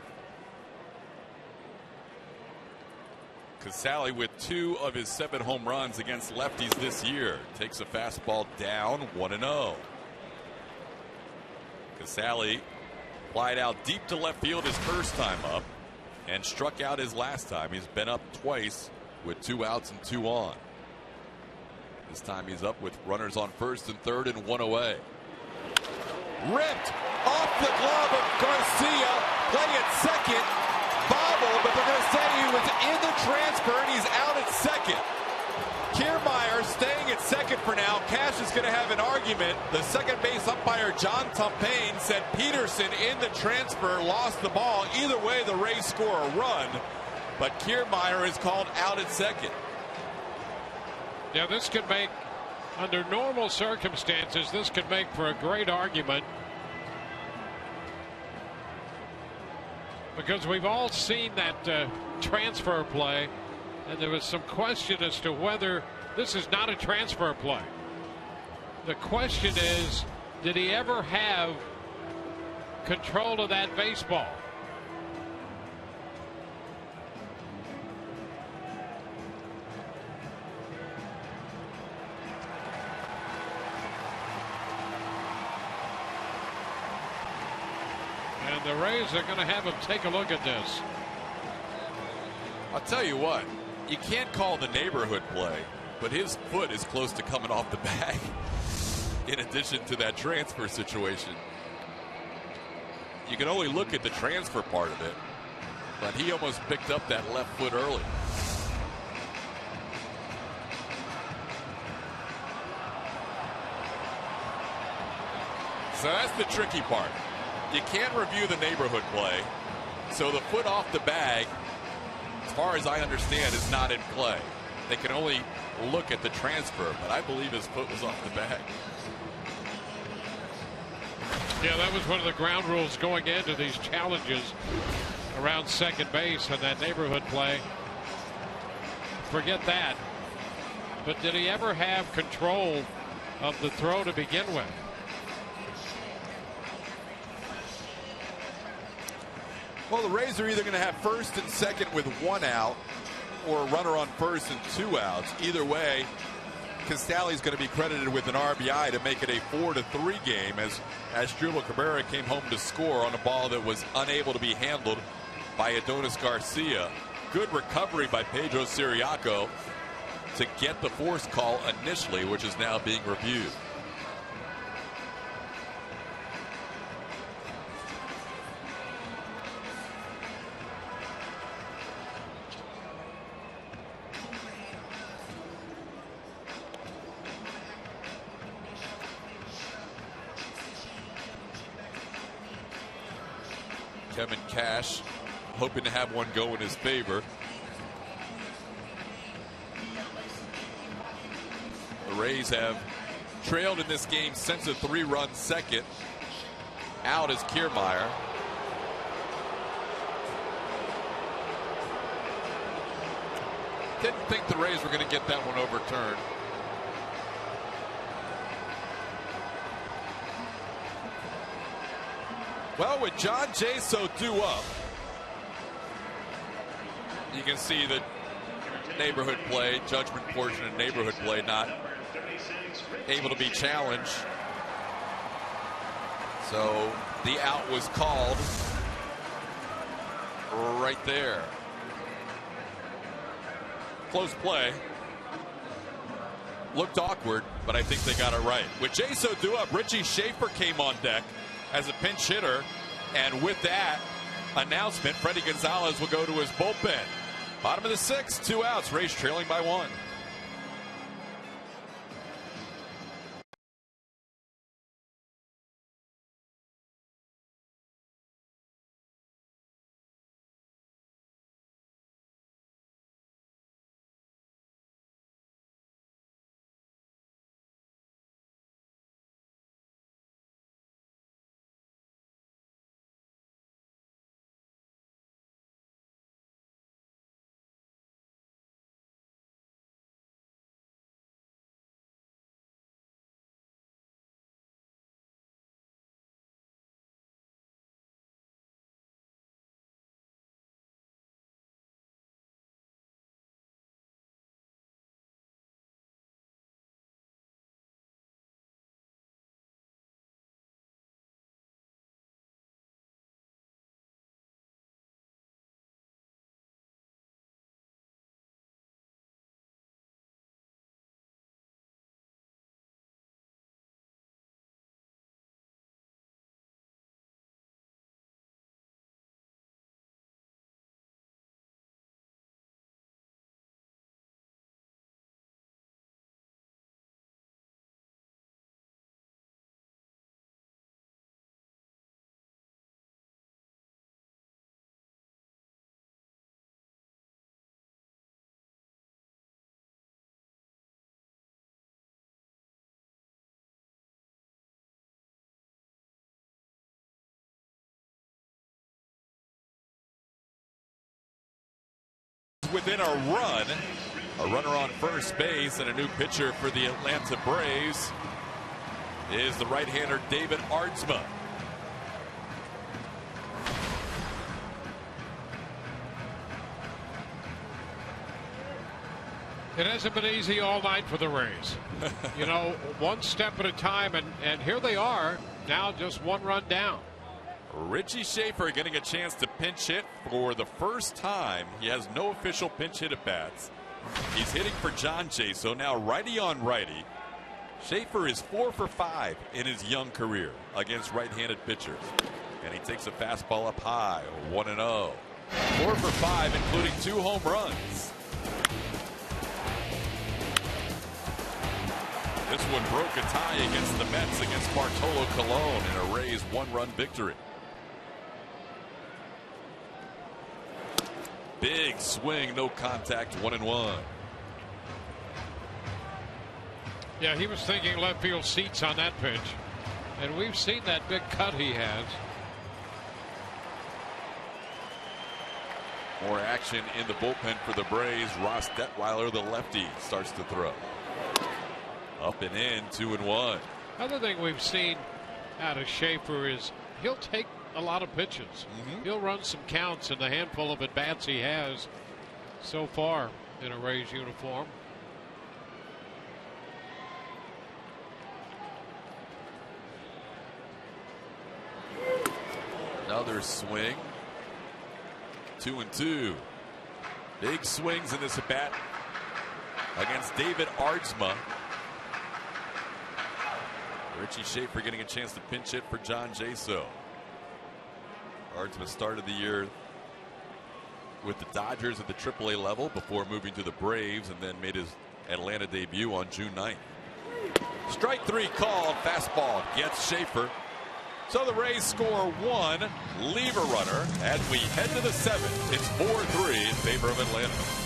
Casale, with 2 of his 7 home runs against lefties this year, takes a fastball down 1-0. Casale flied out deep to left field his first time up and struck out his last time. He's been up twice with 2 outs and 2 on. This time he's up with runners on first and third and 1 away. Ripped off the glove of Garcia, playing at second, bobble, but they're going to say he was in the transfer and he's out at second. Kiermaier staying at second for now. Cash is going to have an argument. The second base umpire John Tumpain said Peterson in the transfer lost the ball. Either way, the Rays score a run, but Kiermaier is called out at second. Yeah, this could make, under normal circumstances, this could make for a great argument. Because we've all seen that transfer play, and there was some question as to whether this is not a transfer play. The question is, did he ever have control of that baseball? And the Rays are going to have him take a look at this. I'll tell you what, you can't call the neighborhood play, but his foot is close to coming off the bag in addition to that transfer situation. You can only look at the transfer part of it, but he almost picked up that left foot early. So that's the tricky part. You can't review the neighborhood play, so the foot off the bag, as far as I understand, is not in play. They can only look at the transfer, but I believe his foot was off the bag. Yeah, that was one of the ground rules going into these challenges around second base and that neighborhood play. Forget that. But did he ever have control of the throw to begin with? Well, the Rays are either going to have first and second with 1 out or a runner on first and 2 outs. Either way, Casale's going to be credited with an RBI to make it a 4-3 game as Asdrubal Cabrera came home to score on a ball that was unable to be handled by Adonis Garcia. Good recovery by Pedro Siriaco to get the force call initially, which is now being reviewed. Kevin Cash hoping to have one go in his favor. The Rays have trailed in this game since a 3-run second. Out is Kiermaier. Didn't think the Rays were going to get that one overturned. Well, with John Jaso due up, you can see the neighborhood play, judgment portion of neighborhood play not able to be challenged. So the out was called right there. Close play. Looked awkward, but I think they got it right. With Jaso due up, Richie Schaefer came on deck as a pinch hitter, and with that announcement, Freddie Gonzalez will go to his bullpen. Bottom of the 6th, 2 outs, Rays trailing by 1. within a run. A runner on first base, and a new pitcher for the Atlanta Braves is the right-hander David Ardsma. It hasn't been easy all night for the Rays. You know, one step at a time, and here they are, now just one run down. Richie Schaefer getting a chance to pinch hit for the first time. He has no official pinch hit at bats. He's hitting for John Jay, so now righty on righty. Schaefer is 4 for 5 in his young career against right-handed pitchers. And he takes a fastball up high, 1-0. 4 for 5, including 2 home runs. This one broke a tie against the Mets against Bartolo Colon in a Rays 1-run victory. Big swing, no contact, 1-1. Yeah, he was thinking left field seats on that pitch. And we've seen that big cut he has. More action in the bullpen for the Braves. Ross Detweiler, the lefty, starts to throw. Up and in, 2-1. Other thing we've seen out of Schaefer is he'll take a lot of pitches. He'll run some counts in the handful of at-bats he has so far in a Rays uniform. Another swing. 2-2. Big swings in this at-bat against David Ardsma. Richie Schaefer getting a chance to pinch hit for John Jaso. Ardsma started the year with the Dodgers at the AAA level before moving to the Braves, and then made his Atlanta debut on June 9th. Strike 3 called. Fastball gets Schaefer. So the Rays score 1, leave a runner as we head to the 7th. It's 4-3 in favor of Atlanta.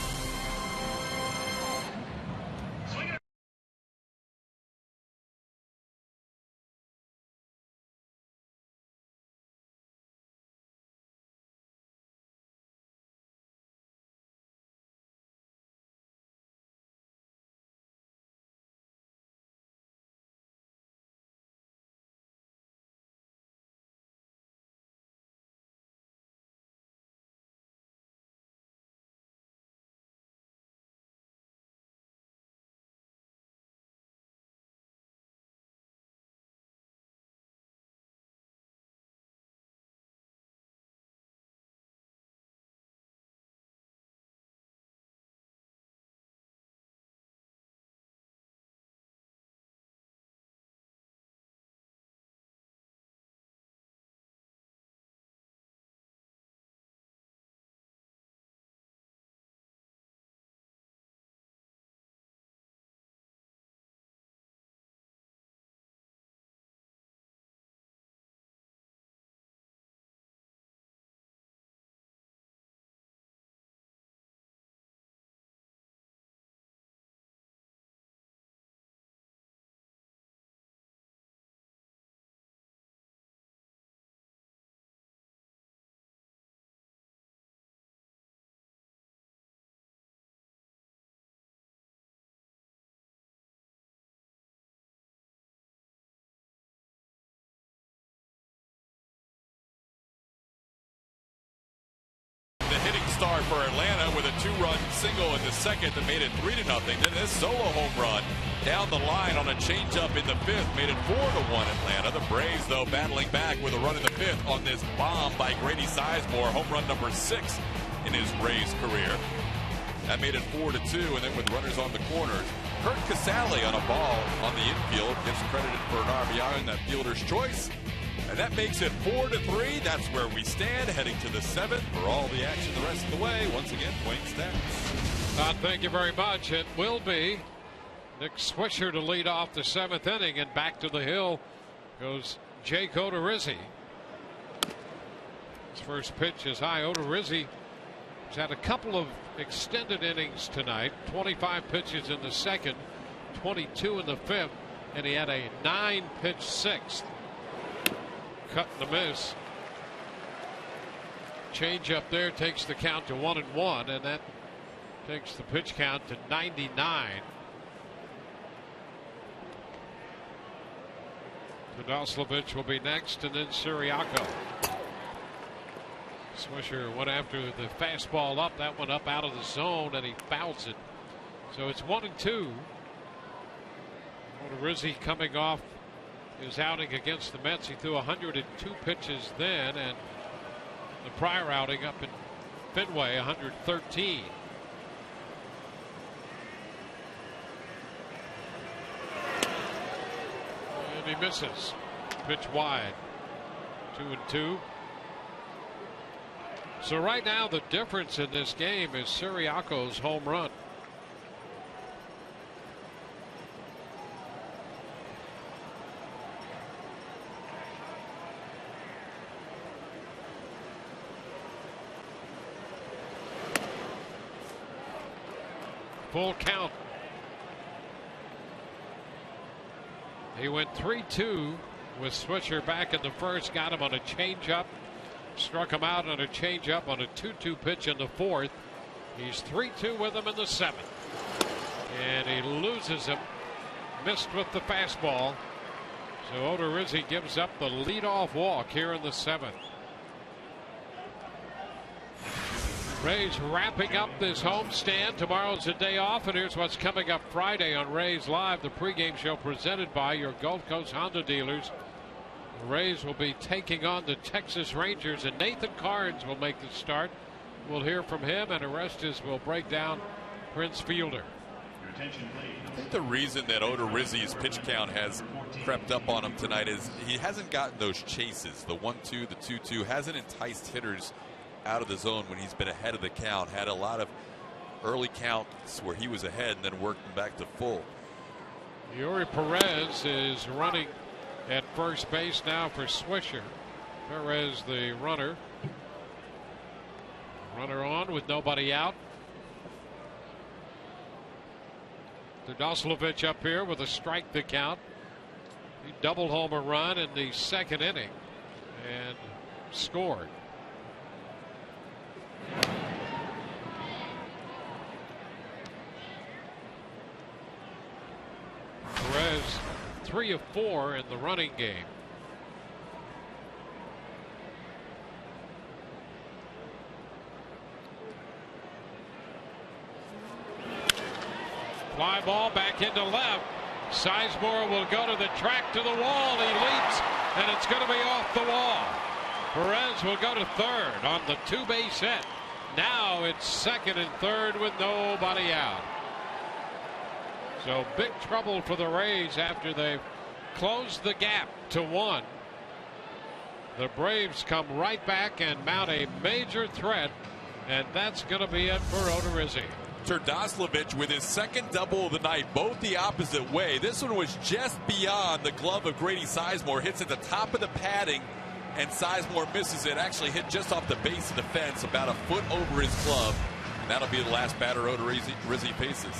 The hitting star for Atlanta with a 2-run single in the 2nd that made it 3-0. Then this solo home run down the line on a changeup in the 5th made it 4-1 Atlanta. The Braves, though, battling back with a run in the 5th on this bomb by Grady Sizemore, home run number 6 in his Rays career. That made it 4-2, and then with runners on the corners, Kurt Casale on a ball on the infield gets credited for an RBI in that fielder's choice. And that makes it 4-3. That's where we stand, heading to the 7th for all the action the rest of the way. Once again, Wayne Stats. Thank you very much. It will be Nick Swisher to lead off the 7th inning, and back to the hill goes Jake Odorizzi. His first pitch is high. Odorizzi has had a couple of extended innings tonight. 25 pitches in the 2nd, 22 in the 5th, and he had a 9-pitch 6th. Cut and the miss. Change up there takes the count to 1-1, and that Takes the pitch count to 99. Tadoslavich will be next, and then Siriaco. Swisher went after the fastball up. That one up out of the zone, and he fouls it. So it's 1-2. Odorizzi coming off his outing against the Mets. He threw 102 pitches then, and the prior outing up in Fenway, 113. And he misses. Pitch wide. 2-2. So right now the difference in this game is Siriaco's home run. Full count. He went 3-2 with Swisher back in the first. Got him on a changeup. Struck him out on a changeup on a 2-2 pitch in the fourth. He's 3-2 with him in the seventh. And he loses him. Missed with the fastball. So Odorizzi gives up the leadoff walk here in the seventh. Rays wrapping up this homestand. Tomorrow's a day off, and here's what's coming up Friday on Rays Live, the pregame show presented by your Gulf Coast Honda dealers. The Rays will be taking on the Texas Rangers, and Nathan Carnes will make the start. We'll hear from him, and Orestes will break down Prince Fielder. I think the reason that Odorizzi's pitch count has crept up on him tonight is he hasn't gotten those chases. The 1-2, the 2-2 hasn't enticed hitters out of the zone when he's been ahead of the count. Had a lot of early counts where he was ahead and then worked them back to full. Yuri Perez is running at first base now for Swisher. Perez the runner. Runner on with nobody out. Tadoslavich up here with a strike to count. He doubled home a run in the second inning and scored. Perez 3 of 4 in the running game. Fly ball back into left. Sizemore will go to the track, to the wall. He leaps, and it's going to be off the wall. Perez will go to third on the two-base hit. Now it's second and third with nobody out. So big trouble for the Rays after they've closed the gap to 1. The Braves come right back and mount a major threat, and that's going to be it for Odorizzi. Tadoslavich with his second double of the night, both the opposite way. This one was just beyond the glove of Grady Sizemore. Hits at the top of the padding, and Sizemore misses it. Actually hit just off the base of the fence, about a foot over his glove. And that'll be the last batter Odorizzi faces.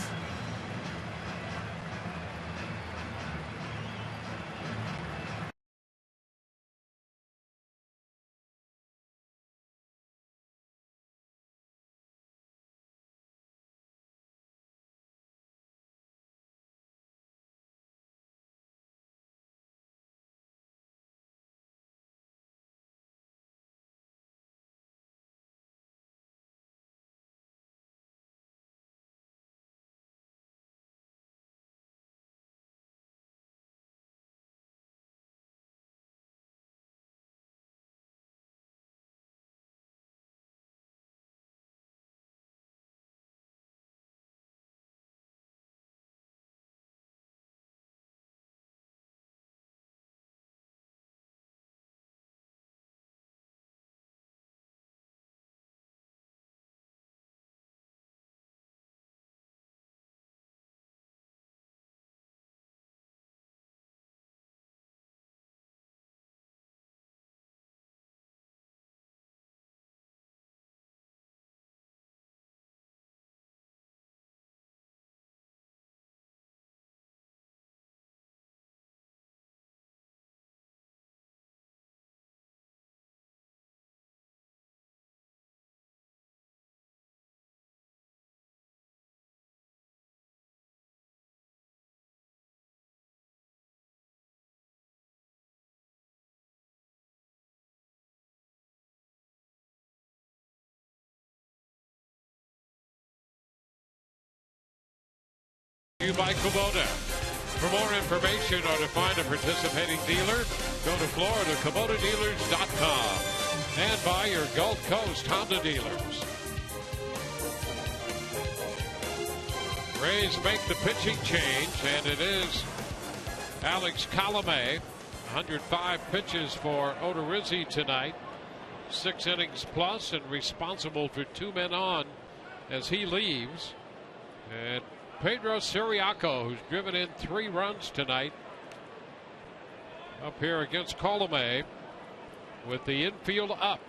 by Kubota. For more information or to find a participating dealer, go to FloridaKubotaDealers.com and by your Gulf Coast Honda dealers. Rays make the pitching change, and it is Alex Colomé. 105 pitches for Odorizzi tonight. 6 innings plus and responsible for 2 men on as he leaves. And Pedro Siriaco, who's driven in 3 runs tonight, up here against Colomé with the infield up.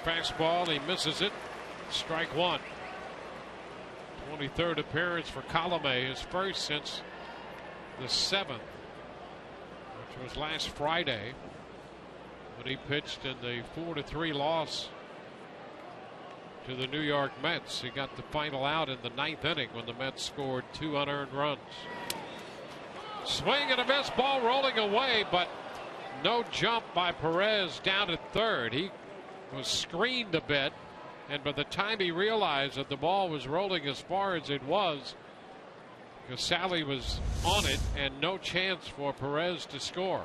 Fastball, he misses it. Strike 1. 23rd appearance for Colomé, his first since the 7th, which was last Friday when he pitched in the 4-3 loss to the New York Mets. He got the final out in the 9th inning when the Mets scored 2 unearned runs. Swing and a miss, ball rolling away, but no jump by Perez down at third. He was screened a bit, and by the time he realized that the ball was rolling as far as it was, Casale was on it and no chance for Perez to score.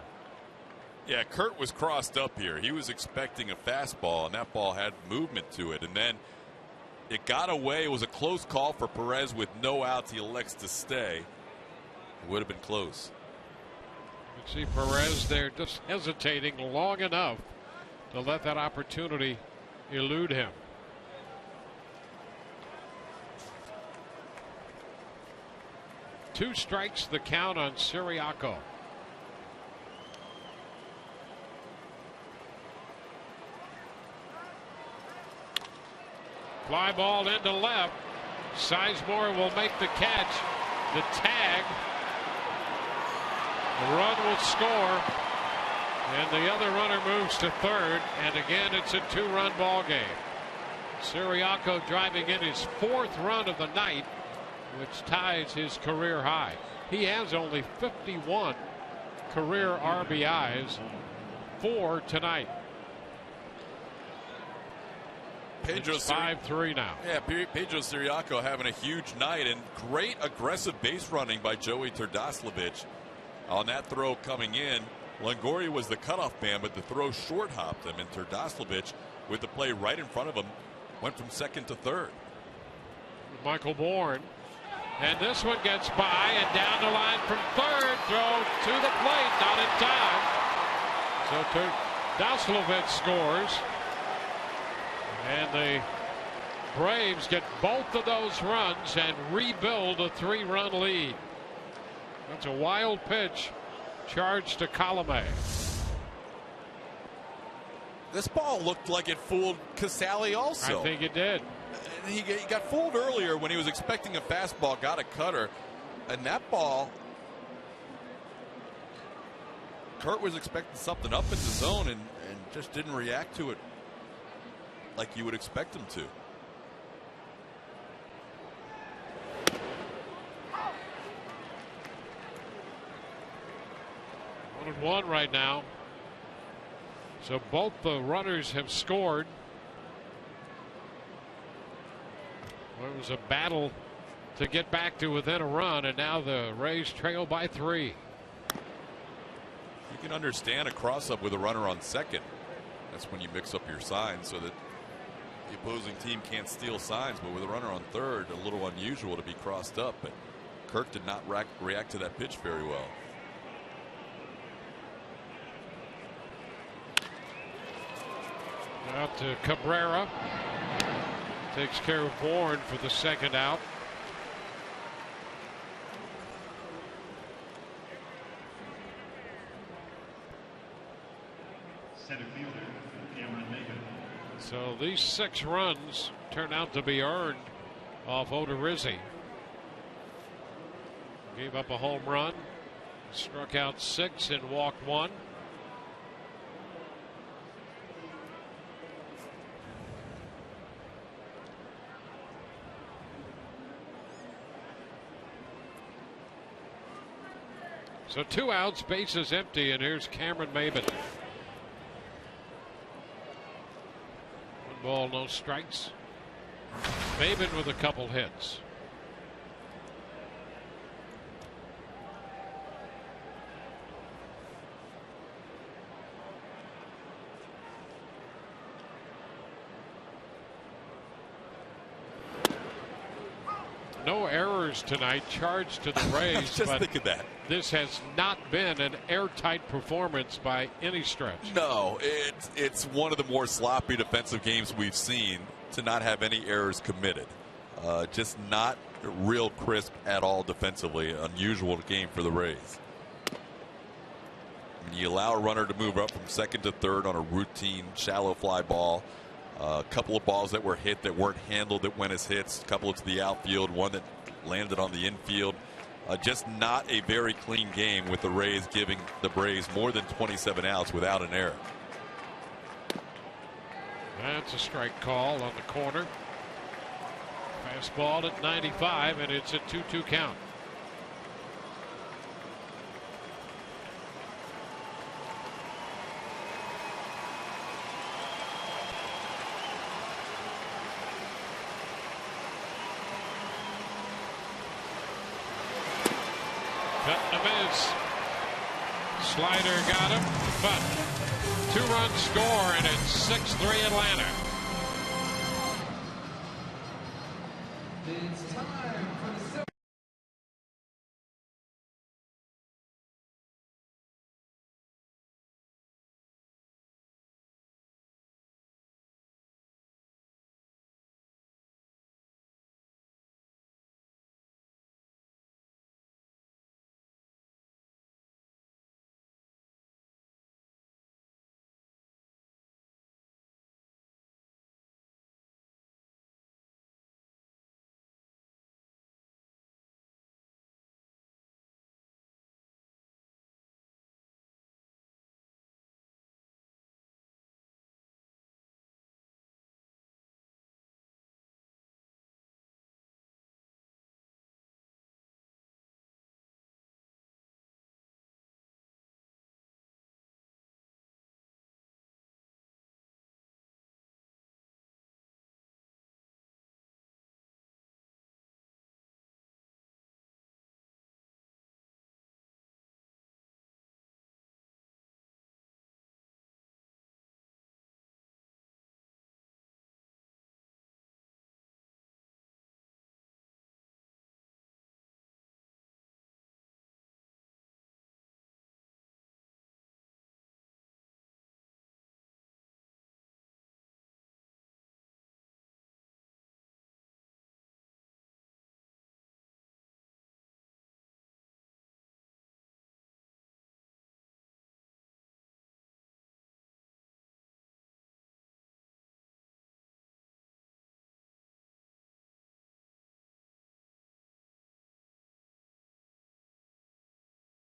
Yeah, Kurt was crossed up here. He was expecting a fastball, and that ball had movement to it, and then it got away. It was a close call for Perez with no outs. He elects to stay. It would have been close. You see Perez there just hesitating long enough to let that opportunity elude him. Two strikes the count on Siriaco. Fly ball into left. Sizemore will make the catch. The tag. The run will score. And the other runner moves to third. And again, it's a 2-run ball game. Siriaco driving in his 4th run of the night, which ties his career high. He has only 51 career RBIs, 4 tonight. It's 5-3 now. Yeah, Pedro Siriaco having a huge night, and great aggressive base running by Joey Turdoslavich on that throw coming in. Longoria was the cutoff man, but the throw short hopped him, and Turdoslavich, with the play right in front of him, went from second to third. Michael Bourne. And this one gets by and down the line from third. Throw to the plate, not in time. So Turdoslavich scores. And the Braves get both of those runs and rebuild a 3-run lead. That's a wild pitch charged to Colomé. This ball looked like it fooled Casale also. I think it did. He got fooled earlier when he was expecting a fastball, got a cutter, and that ball, Kurt was expecting something up in the zone and just didn't react to it like you would expect him to. One and one right now. So both the runners have scored. Well, it was a battle to get back to within a run, and now the Rays trail by 3. You can understand a cross-up with a runner on second. That's when you mix up your signs so that the opposing team can't steal signs, but with a runner on third, a little unusual to be crossed up, but Kirk did not react to that pitch very well. Out to Cabrera. Takes care of Bourne for the second out. Center fielder, Cameron Maker. So these 6 runs turn out to be earned off Odorizzi. Gave up a home run, struck out 6 and walked 1. So 2 outs, bases empty, and here's Cameron Maybin. 1 ball, no strikes. Maybin with a couple hits. No errors tonight charged to the Rays. Just but think of that. This has not been an airtight performance by any stretch. No, it's one of the more sloppy defensive games we've seen to not have any errors committed. Just not real crisp at all defensively. Unusual game for the Rays. I mean, you allow a runner to move up from second to third on a routine shallow fly ball. A couple of balls that were hit that weren't handled that went as hits. A couple to the outfield. One that landed on the infield. Just not a very clean game with the Rays giving the Braves more than 27 outs without an error. That's a strike call on the corner. Fastball at 95, and it's a 2-2 count. Cut and a miss. Slider got him, but 2-run score, and it's 6-3 Atlanta. It's time for the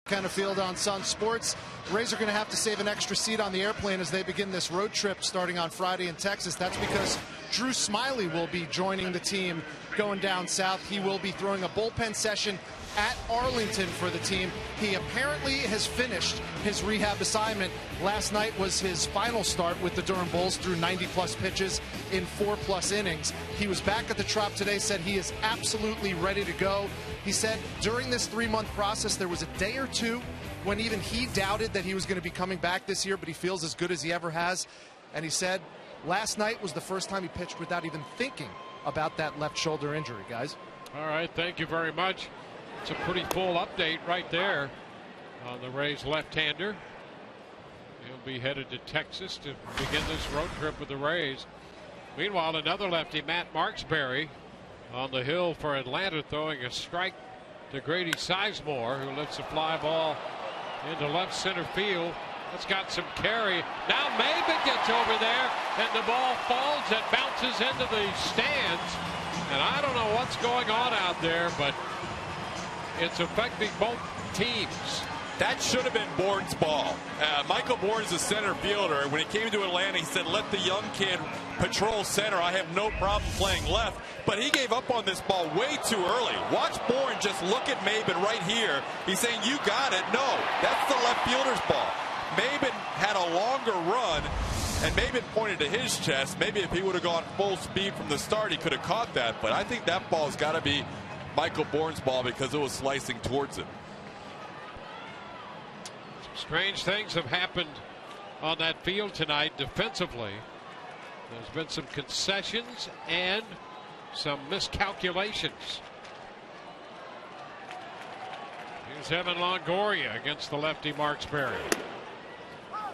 kind of field on Sun Sports. Rays are going to have to save an extra seat on the airplane as they begin this road trip starting on Friday in Texas. That's because Drew Smyly will be joining the team going down south. He will be throwing a bullpen session at Arlington for the team. He apparently has finished his rehab assignment. Last night was his final start with the Durham Bulls, through 90-plus pitches in 4+ innings. He was back at the Trop today, said he is absolutely ready to go. He said during this 3-month process there was a day or two when even he doubted that he was going to be coming back this year, but he feels as good as he ever has. And he said last night was the first time he pitched without even thinking about that left shoulder injury, guys. All right, thank you very much. It's a pretty full update right there on the Rays left-hander. He'll be headed to Texas to begin this road trip with the Rays. Meanwhile, another lefty, Matt Marksberry, on the hill for Atlanta, throwing a strike to Grady Sizemore, who lifts a fly ball into left center field. That's got some carry. Now Maybin gets over there, and the ball falls and bounces into the stands. And I don't know what's going on out there, but it's affecting both teams. That should have been Bourne's ball. Michael Bourne's a center fielder. When he came to Atlanta, he said, let the young kid patrol center. I have no problem playing left. But he gave up on this ball way too early. Watch Bourne just look at Maben right here. He's saying, you got it. No, that's the left fielder's ball. Maben had a longer run, and Maben pointed to his chest. Maybe if he would have gone full speed from the start, he could have caught that. But I think that ball's got to be Michael Bourne's ball because it was slicing towards him. Strange things have happened on that field tonight defensively. There's been some concessions and some miscalculations. Here's Evan Longoria against the lefty Marksberry. Well,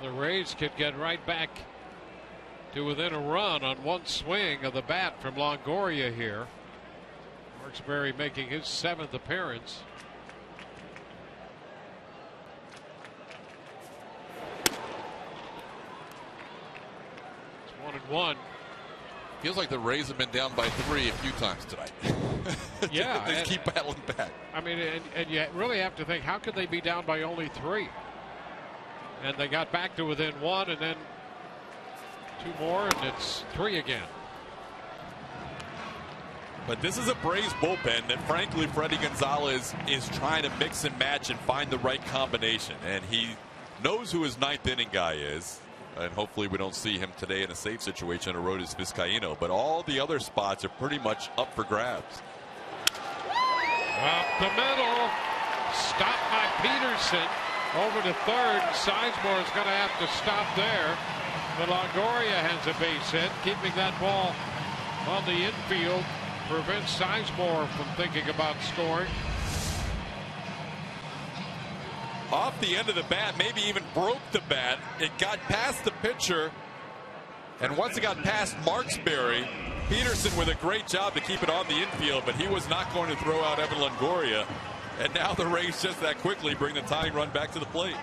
the Rays could get right back to within a run on one swing of the bat from Longoria here. Marksberry making his 7th appearance. It's 1-1. Feels like the Rays have been down by 3 a few times tonight. Yeah. They keep battling back. I mean, and you really have to think, how could they be down by only 3? And they got back to within 1, and then 2 more, and it's 3 again. But this is a Braves bullpen that, frankly, Freddie Gonzalez is trying to mix and match and find the right combination. And he knows who his 9th inning guy is. And hopefully we don't see him today in a safe situation, Arodys Vizcaíno. But all the other spots are pretty much up for grabs. Up the middle. Stopped by Peterson. Over to third. Sizemore is going to have to stop there. But Longoria has a base hit. Keeping that ball on the infield prevents Sizemore from thinking about scoring. Off the end of the bat, maybe even broke the bat. It got past the pitcher. And once it got past Marksberry, Peterson with a great job to keep it on the infield, but he was not going to throw out Evan Longoria. And now the Rays just that quickly bring the tying run back to the plate.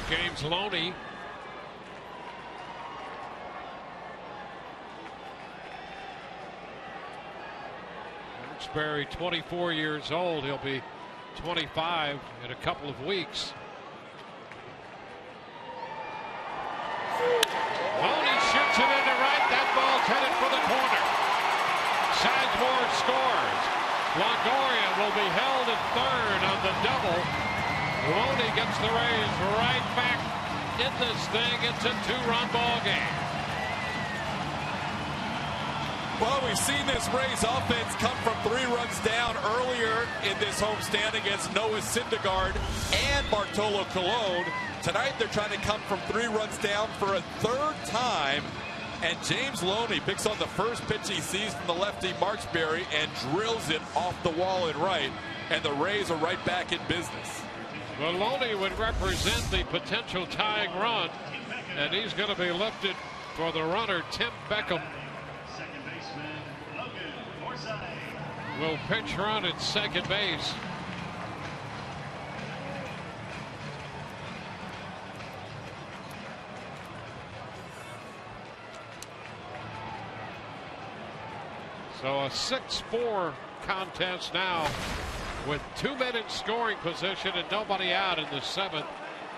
James Loney. Marksberry, 24 years old. He'll be 25 in a couple of weeks. Loney shoots it into right. That ball's headed for the corner. Sizemore scores. Longoria will be held at third on the double. Loney gets the Rays right back in this thing. It's a 2-run ball game. Well, we've seen this Rays offense come from 3 runs down earlier in this homestand against Noah Syndergaard and Bartolo Colon. Tonight they're trying to come from 3 runs down for a 3rd time. And James Loney picks on the first pitch he sees from the lefty Marksberry and drills it off the wall in right. And the Rays are right back in business. Well, Loney would represent the potential tying run. And he's going to be lifted for the runner, Tim Beckham. Will pinch run at second base. So a 6-4 contest now with 2 men in scoring position and nobody out in the 7th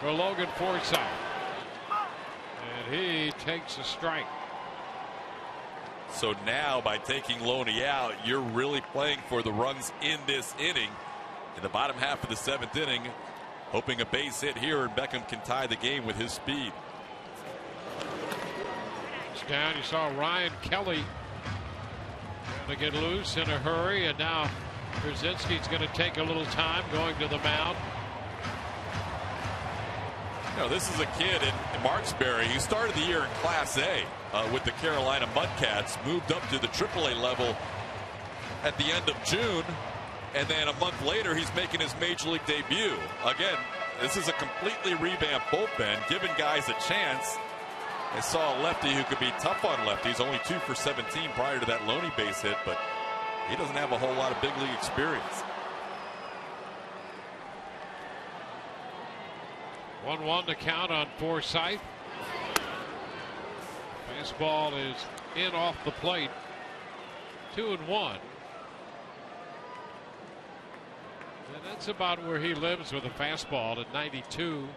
for Logan Forsythe. And he takes a strike. So now by taking Loney out, you're really playing for the runs in this inning. In the bottom half of the 7th inning, hoping a base hit here and Beckham can tie the game with his speed. It's down. You saw Ryan Kelly trying to get loose in a hurry, and now Krasinski's going to take a little time going to the mound. You know, this is a kid in Marksberry. He started the year in Class A with the Carolina Mudcats, moved up to the AAA level at the end of June, and then a month later he's making his Major League debut. Again, this is a completely revamped bullpen, giving guys a chance. I saw a lefty who could be tough on lefties, only 2 for 17 prior to that Loney base hit, but he doesn't have a whole lot of big league experience. 1-1 to count on Forsythe. Baseball is in off the plate. 2-1. And that's about where he lives with a fastball at 92.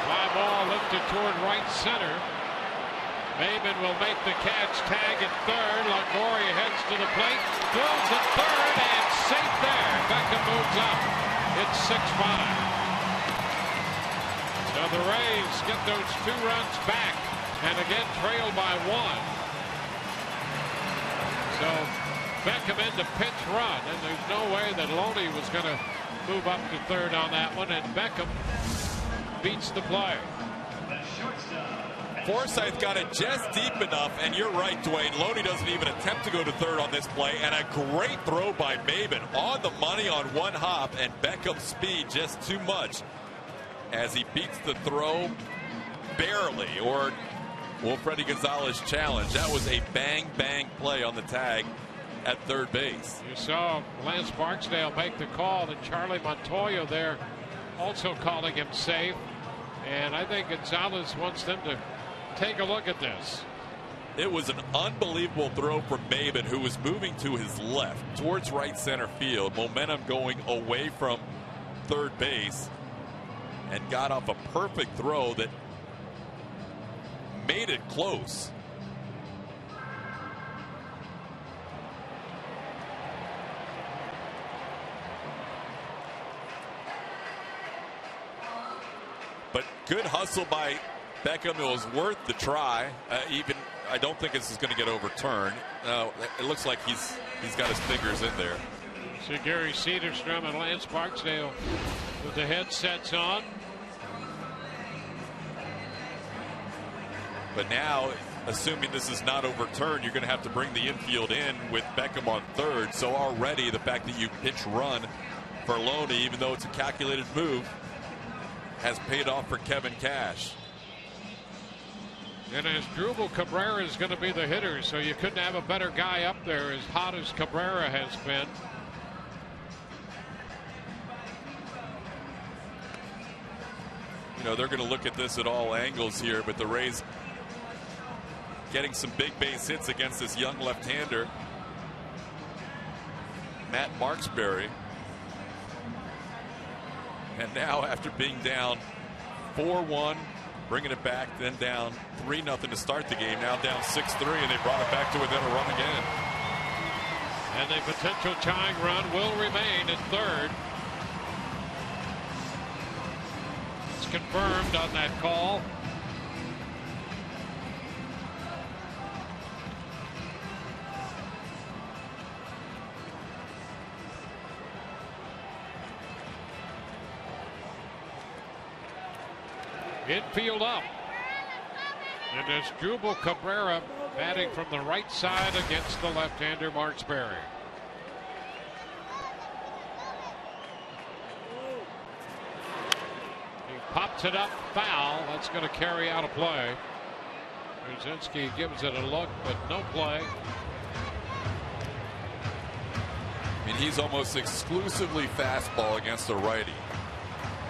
Fly ball lifted toward right center. Maben will make the catch, tag at third. Longoria heads to the plate, throws at third, and safe there. Beckham moves up. It's 6-5. So the Rays get those 2 runs back, and again trailed by 1. So Beckham in the pinch run, and there's no way that Loney was going to move up to third on that one, and Beckham beats the play. Forsythe got it just deep enough, and you're right, Dwayne. Loney doesn't even attempt to go to third on this play, and a great throw by Maben on the money on one hop, and Beckham's speed just too much as he beats the throw barely, or Wilfredi Gonzalez challenge. That was a bang play on the tag at third base. You saw Lance Barksdale make the call, and Charlie Montoya there also calling him safe, and I think Gonzalez wants them to take a look at this. It was an unbelievable throw from Maben, who was moving to his left towards right center field. Momentum going away from third base, and got off a perfect throw that made it close. But good hustle by Beckham. It was worth the try. Even I don't think this is going to get overturned. It looks like he's got his fingers in there. See Gary Cederstrom and Lance Barksdale with the headsets on. But now, assuming this is not overturned, you're going to have to bring the infield in with Beckham on third. So already the fact that you pitch run for Loney, even though it's a calculated move, has paid off for Kevin Cash. And as Drupal Cabrera is going to be the hitter, so you couldn't have a better guy up there as hot as Cabrera has been. You know, they're going to look at this at all angles here, but the Rays getting some big base hits against this young left-hander, Matt Marksberry. And now, after being down 4-1, bringing it back, then down 3-0 to start the game, now down 6-3, and they brought it back to within a run again. And a potential tying run will remain at third. It's confirmed on that call. Infield up. And it's Drupal Cabrera batting from the right side against the left-hander Marksberry. He pops it up foul. That's going to carry out a play. Brzezinski gives it a look, but no play. I mean, he's almost exclusively fastball against a righty.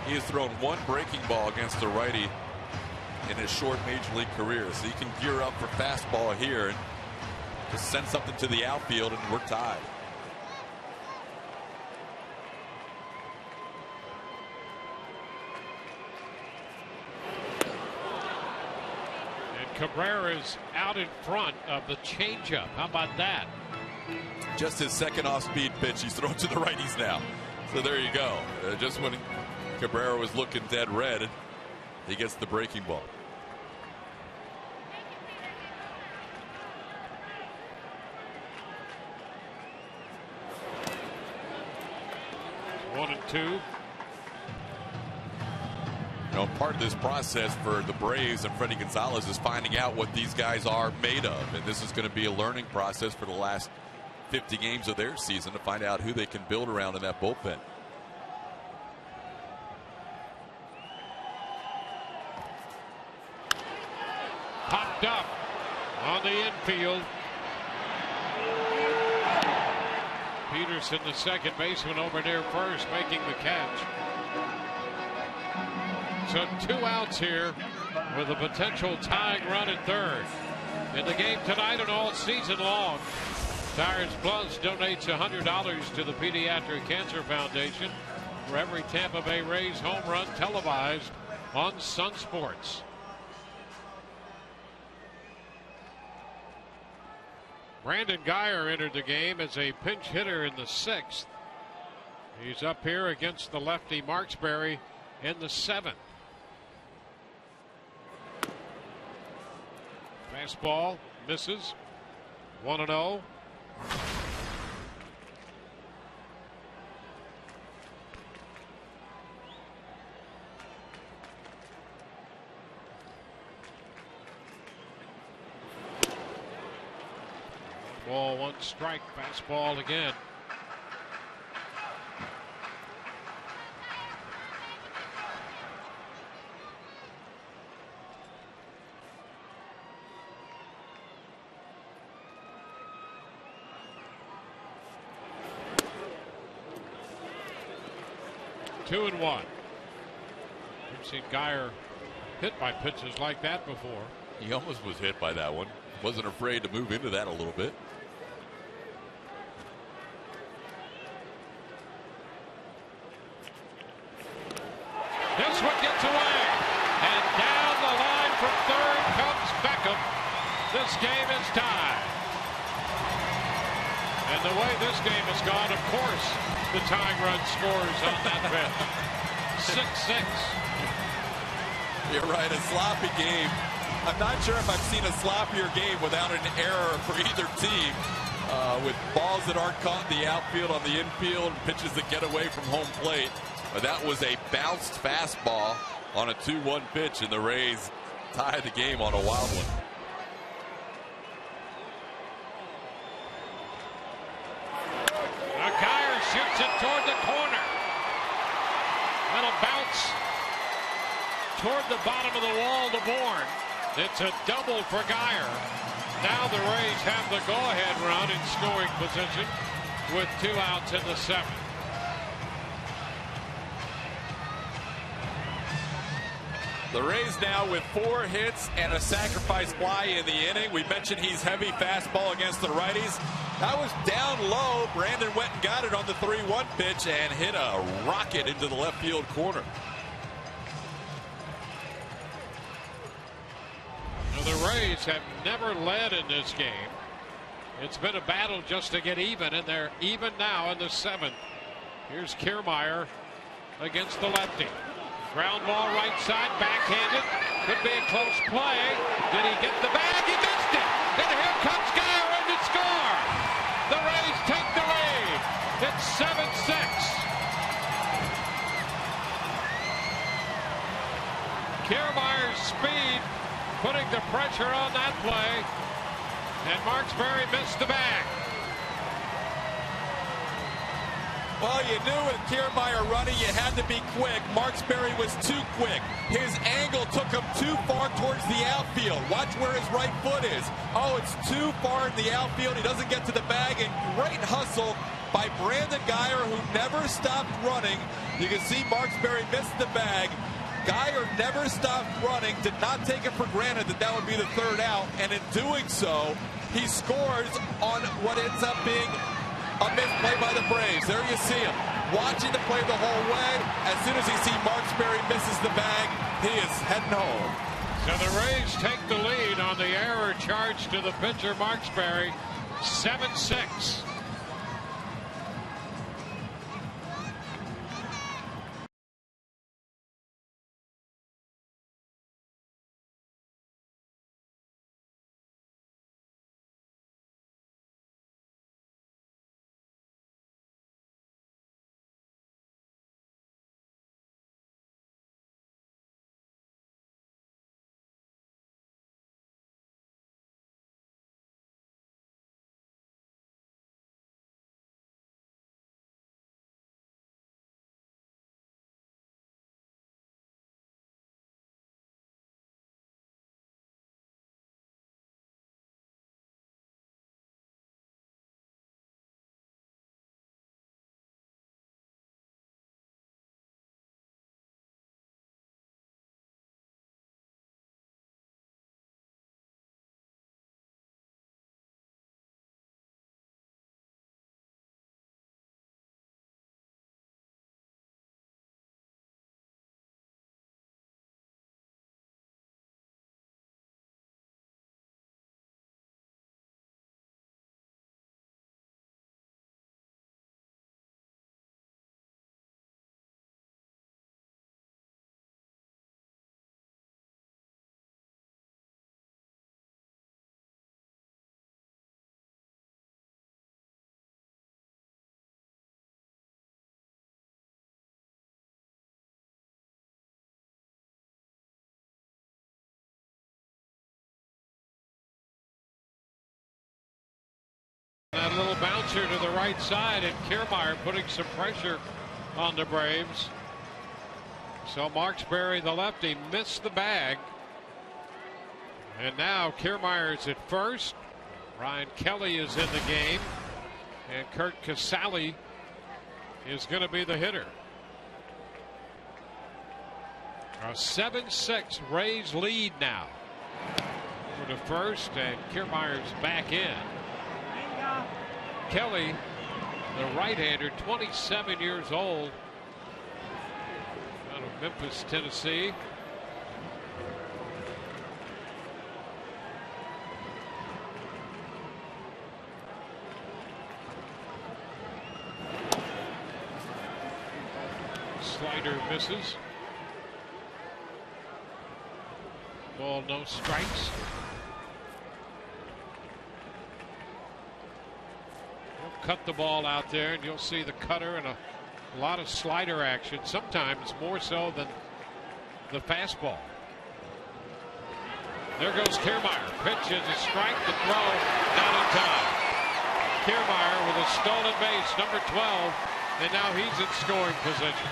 He has thrown one breaking ball against a righty in his short major league career, so he can gear up for fastball here and just send something to the outfield, and we're tied. And Cabrera's out in front of the changeup. How about that? Just his second off-speed pitch. He's thrown to the righties now. So there you go. Just when Cabrera was looking dead red, he gets the breaking ball. It's 1-2. You know, part of this process for the Braves and Freddie Gonzalez is finding out what these guys are made of, and this is going to be a learning process for the last 50 games of their season to find out who they can build around in that bullpen. Popped up on the infield. Peterson, the second baseman, over near first, making the catch. So 2 outs here with a potential tying run at third. In the game tonight and all season long, Tires Plus donates $100 to the Pediatric Cancer Foundation for every Tampa Bay Rays home run televised on Sun Sports. Brandon Guyer entered the game as a pinch hitter in the 6th. He's up here against the lefty Marksberry in the 7th. Fastball misses. 1-0. Ball, 1 strike. Fastball again. Two and 1. We've seen Guyer hit by pitches like that before. He almost was hit by that one. Wasn't afraid to move into that a little bit. This one gets away. And down the line from third comes Beckham. This game is tied. And the way this game has gone, of course, the tying run scores on that pitch. 6-6. You're right, a sloppy game. I'm not sure if I've seen a sloppier game without an error for either team. With balls that aren't caught in the outfield, on the infield, pitches that get away from home plate. But that was a bounced fastball on a 2-1 pitch, and the Rays tied the game on a wild one. Guyer shoots it toward the corner. That'll bounce toward the bottom of the wall to Bourne. It's a double for Guyer. Now the Rays have the go-ahead run in scoring position with 2 outs in the 7th. The Rays now with 4 hits and a sacrifice fly in the inning. We mentioned he's heavy fastball against the righties. That was down low. Brandon went and got it on the 3-1 pitch and hit a rocket into the left field corner. Now the Rays have never led in this game. It's been a battle just to get even, and they're even now in the 7th. Here's Kiermaier against the lefty. Ground ball right side, backhanded. Could be a close play. Did he get the bag? He missed it. And here comes Guyer in to score. The Rays take the lead. It's 7-6. Kiermaier's speed putting the pressure on that play. And Marksberry missed the bag. Well, you knew with Kiermaier running, you had to be quick. Marksberry was too quick. His angle took him too far towards the outfield. Watch where his right foot is. Oh, it's too far in the outfield. He doesn't get to the bag. And great hustle by Brandon Guyer, who never stopped running. You can see Marksberry missed the bag. Guyer never stopped running, did not take it for granted that that would be the 3rd out. And in doing so, he scores on what ends up being a missed play by the Braves. There you see him, watching the play the whole way. As soon as he sees Marksberry misses the bag, he is heading home. So the Rays take the lead on the error charge to the pitcher Marksberry, 7-6. that little bouncer to the right side, and Kiermaier putting some pressure on the Braves. So Marksberry, the lefty, missed the bag. And now Kiermaier's at first. Ryan Kelly is in the game. And Kurt Casale is going to be the hitter. A 7-6 Rays lead now. For the first, and Kiermaier's back in. Kelly, the right-hander, 27 years old, out of Memphis, Tennessee. Slider misses. Ball, no strikes. Cut the ball out there, and you'll see the cutter and a lot of slider action, sometimes more so than the fastball. There goes Kiermaier. Pitch is a strike. The throw not in time. Kiermaier with a stolen base, number 12, and now he's in scoring position.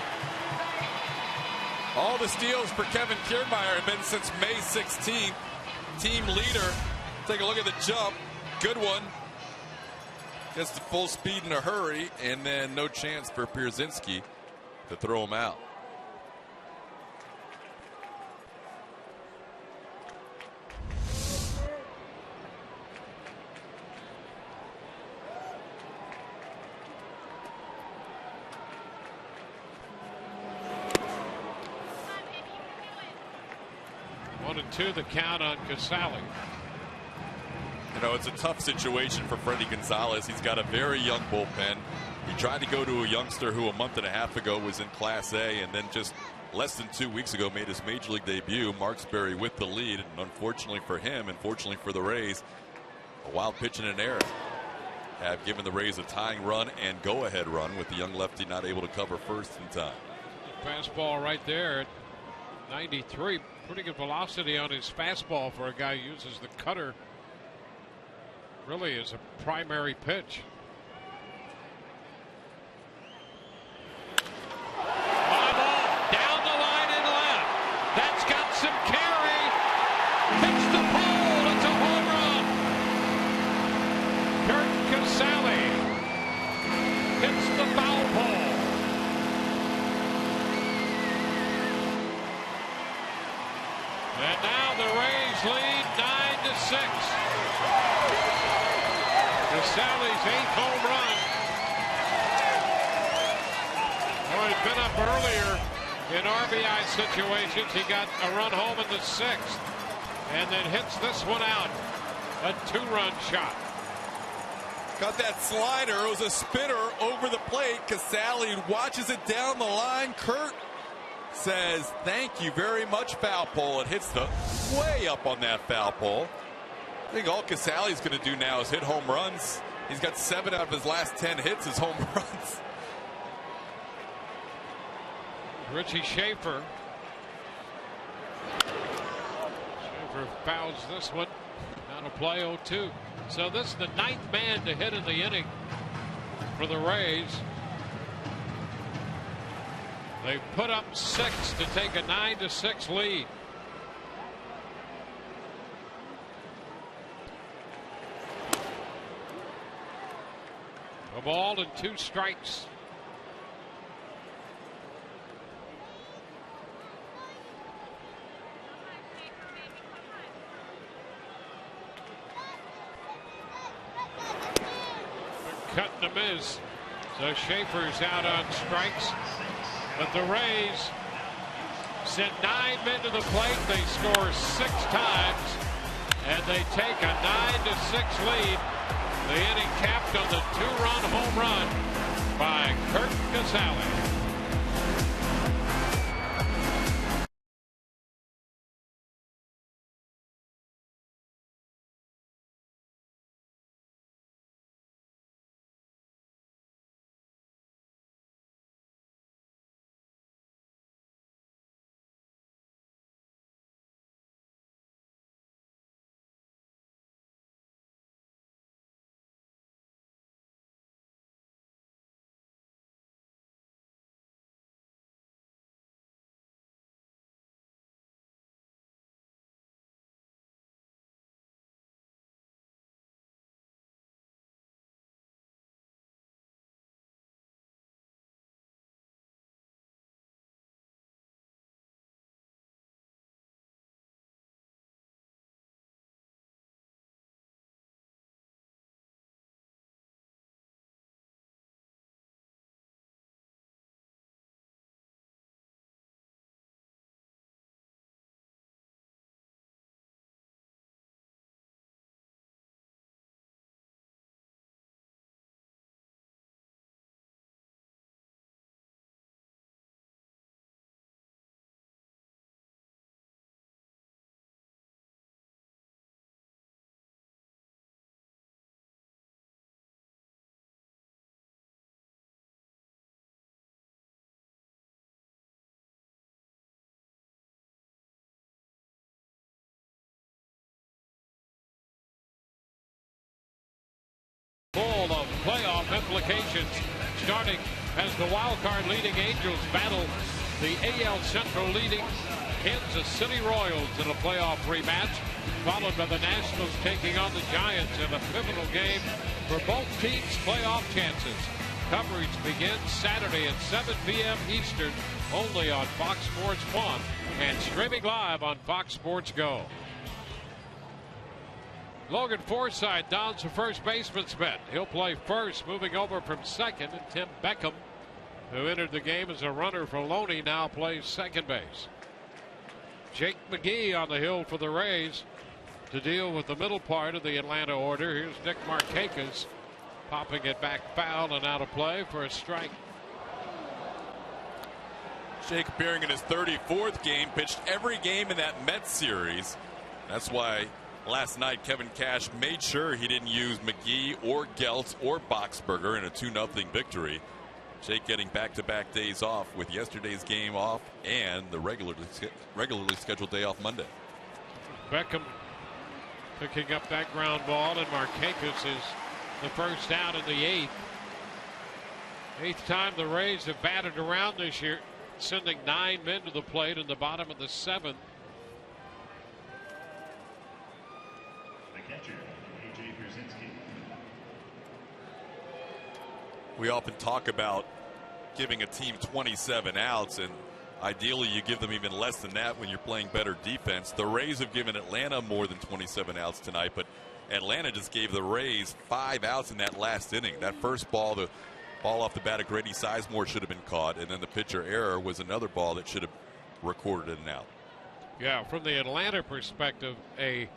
All the steals for Kevin Kiermaier have been since May 16th. Team leader. Take a look at the jump. Good one. Gets to full speed in a hurry, and then no chance for Pierzynski to throw him out. One and two, the count on Casale. You know, it's a tough situation for Freddie Gonzalez. He's got a very young bullpen. He tried to go to a youngster who a month and a half ago was in Class A, and then just less than 2 weeks ago made his major league debut. Marksberry with the lead, and unfortunately for him, and fortunately for the Rays, a wild pitch and an error have given the Rays a tying run and go-ahead run, with the young lefty not able to cover first in time. Fastball right there at 93. Pretty good velocity on his fastball for a guy who uses the cutter really as a primary pitch. Fly ball down the line and left. That's got some carry. Hits the pole. It's a home run. Kurt Casale hits the foul pole. And now the Rays lead 9-6. Casale's 8th home run. Oh, he'd been up earlier in RBI situations. He got a run home in the 6th, and then hits this one out. A 2-run shot. Got that slider. It was a spinner over the plate. Casale watches it down the line. Kurt says, "Thank you very much, foul pole." It hits the way up on that foul pole. I think all Casale's going to do now is hit home runs. He's got 7 out of his last 10 hits as home runs. Richie Schaefer. Schaefer fouls this one. Down to play 0-2. So this is the 9th man to hit in the inning for the Rays. They put up 6 to take a 9-6 lead. A ball and 2 strikes. Cut and a miss. So Schaefer's out on strikes. But the Rays sent 9 men to the plate. They score 6 times. And they take a 9-6 lead. The inning capped on the 2-run home run by Kurt Casale. questions, starting as the wild card leading Angels battle the AL Central leading Kansas City Royals in a playoff rematch, followed by the Nationals taking on the Giants in a pivotal game for both teams' playoff chances. Coverage begins Saturday at 7 p.m. Eastern, only on Fox Sports 1 and streaming live on Fox Sports Go. Logan Forsythe dons the first baseman's mitt. He'll play first, moving over from second, and Tim Beckham, who entered the game as a runner for Loney, now plays second base. Jake McGee on the hill for the Rays to deal with the middle part of the Atlanta order. Here's Nick Markakis popping it back foul and out of play for a strike. Jake appearing in his 34th game, pitched every game in that Mets series. That's why last night Kevin Cash made sure he didn't use McGee or Gelt or Boxberger in a 2-0 victory. Jake getting back-to-back days off with yesterday's game off and the regularly scheduled day off Monday. Beckham picking up that ground ball, and Markakis is the first out in the 8th. 8th time the Rays have batted around this year, sending 9 men to the plate in the bottom of the 7th. The catcher, A.J. Pierzynski. We often talk about giving a team 27 outs, and ideally you give them even less than that when you're playing better defense. The Rays have given Atlanta more than 27 outs tonight, but Atlanta just gave the Rays 5 outs in that last inning. That first ball, the ball off the bat of Grady Sizemore, should have been caught, and then the pitcher error was another ball that should have recorded an out. Yeah, from the Atlanta perspective, a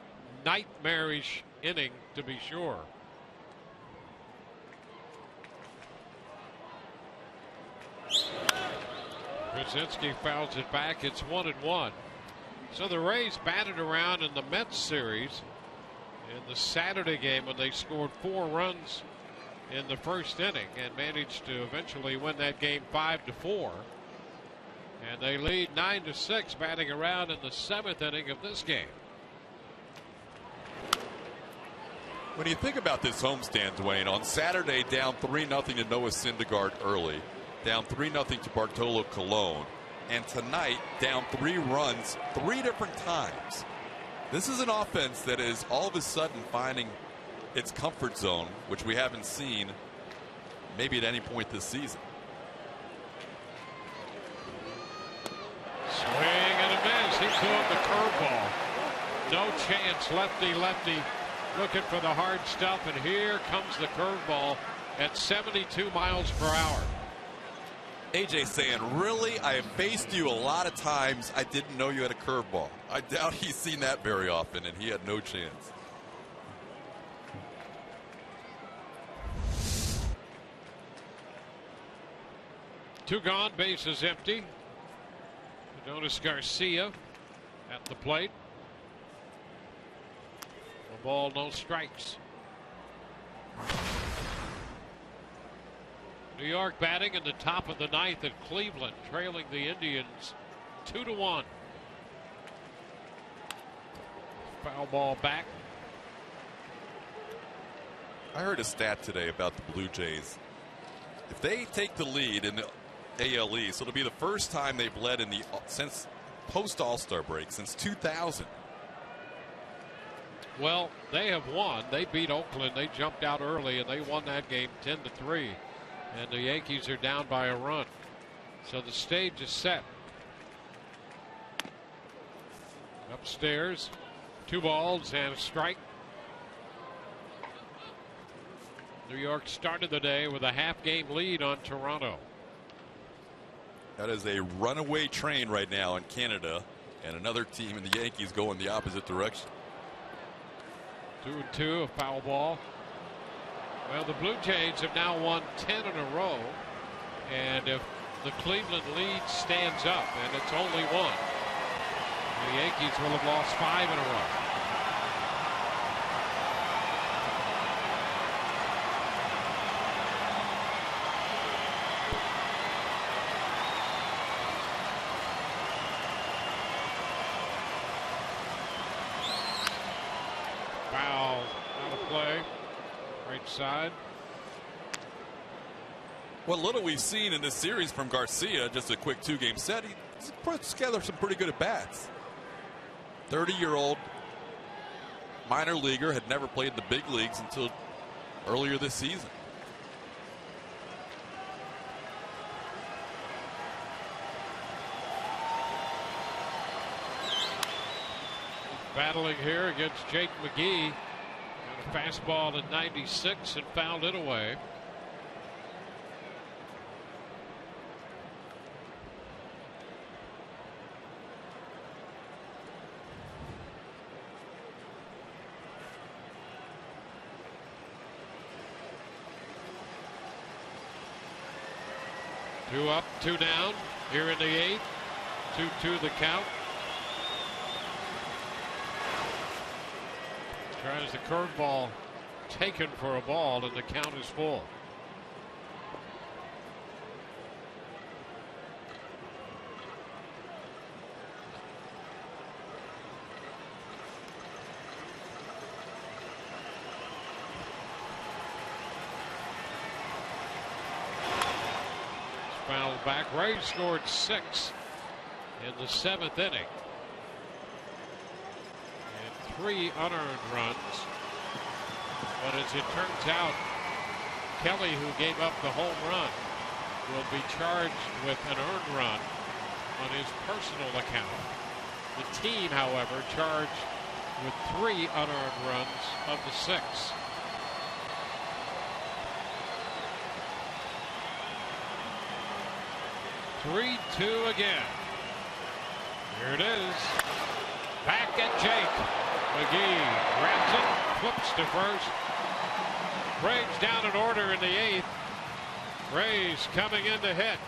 nightmarish inning to be sure. Pierzynski fouls it back. It's 1-1. So the Rays batted around in the Mets series in the Saturday game when they scored 4 runs in the first inning and managed to eventually win that game 5-4. And they lead 9-6, batting around in the 7th inning of this game. When you think about this homestand, Dwayne, on Saturday down 3-0 to Noah Syndergaard early, down 3-0 to Bartolo Colon, and tonight down 3 runs 3 different times. This is an offense that is all of a sudden finding its comfort zone, which we haven't seen maybe at any point this season. Swing and a miss. He threw up the curveball. No chance. Lefty looking for the hard stuff, and here comes the curveball at 72 miles per hour. AJ saying, really? I have faced you a lot of times. I didn't know you had a curveball. I doubt he's seen that very often, and he had no chance. Two gone, bases empty. Adonis Garcia at the plate. No ball, no strikes. New York batting in the top of the 9th at Cleveland, trailing the Indians 2-1. Foul ball back. I heard a stat today about the Blue Jays. If they take the lead in the AL East, it'll be the first time they've led in the since post All-Star break since 2000. Well, they have won. They beat Oakland. They jumped out early and they won that game 10-3. And the Yankees are down by a run. So the stage is set. Upstairs, 2 balls and a strike. New York started the day with a half-game lead on Toronto. That is a runaway train right now in Canada, and another team in the Yankees going the opposite direction. 2-2, a foul ball. Well, the Blue Jays have now won 10 in a row, and if the Cleveland lead stands up, and it's only 1, the Yankees will have lost 5 in a row. Foul out of play. Right side. What little we've seen in this series from Garcia, just a quick 2-game set, he's put together some pretty good at-bats. 30-year-old minor leaguer, had never played the big leagues until earlier this season. Battling here against Jake McGee. And a fastball at 96 and fouled it away. Two up, two down here in the 8th. 2-2 the count. Tries the curveball taken for a ball, and the count is full. Fouled back. Rays scored 6 in the 7th inning. 3 unearned runs, but as it turns out, Kelly, who gave up the home run, will be charged with an earned run on his personal account. The team, however, charged with 3 unearned runs of the 6. "3-2 again. Here it is. Back at Jake. McGee grabs it, flips to first. Braves down in order in the 8th. Rays coming in to hit.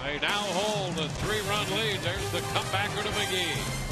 They now hold a 3-run lead. There's the comebacker to McGee.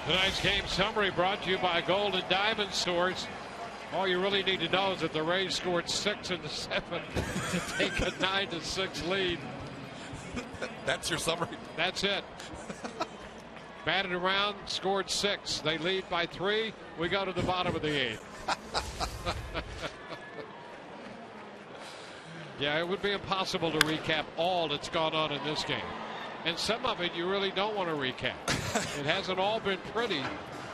Tonight's game summary brought to you by Gold and Diamond Stores. All you really need to know is that the Rays scored 6 in the 7th to take a 9-6 lead. That's your summary? That's it. Batted around, scored 6. They lead by 3. We go to the bottom of the 8th. Yeah, it would be impossible to recap all that's gone on in this game. And some of it you really don't want to recap. It hasn't all been pretty,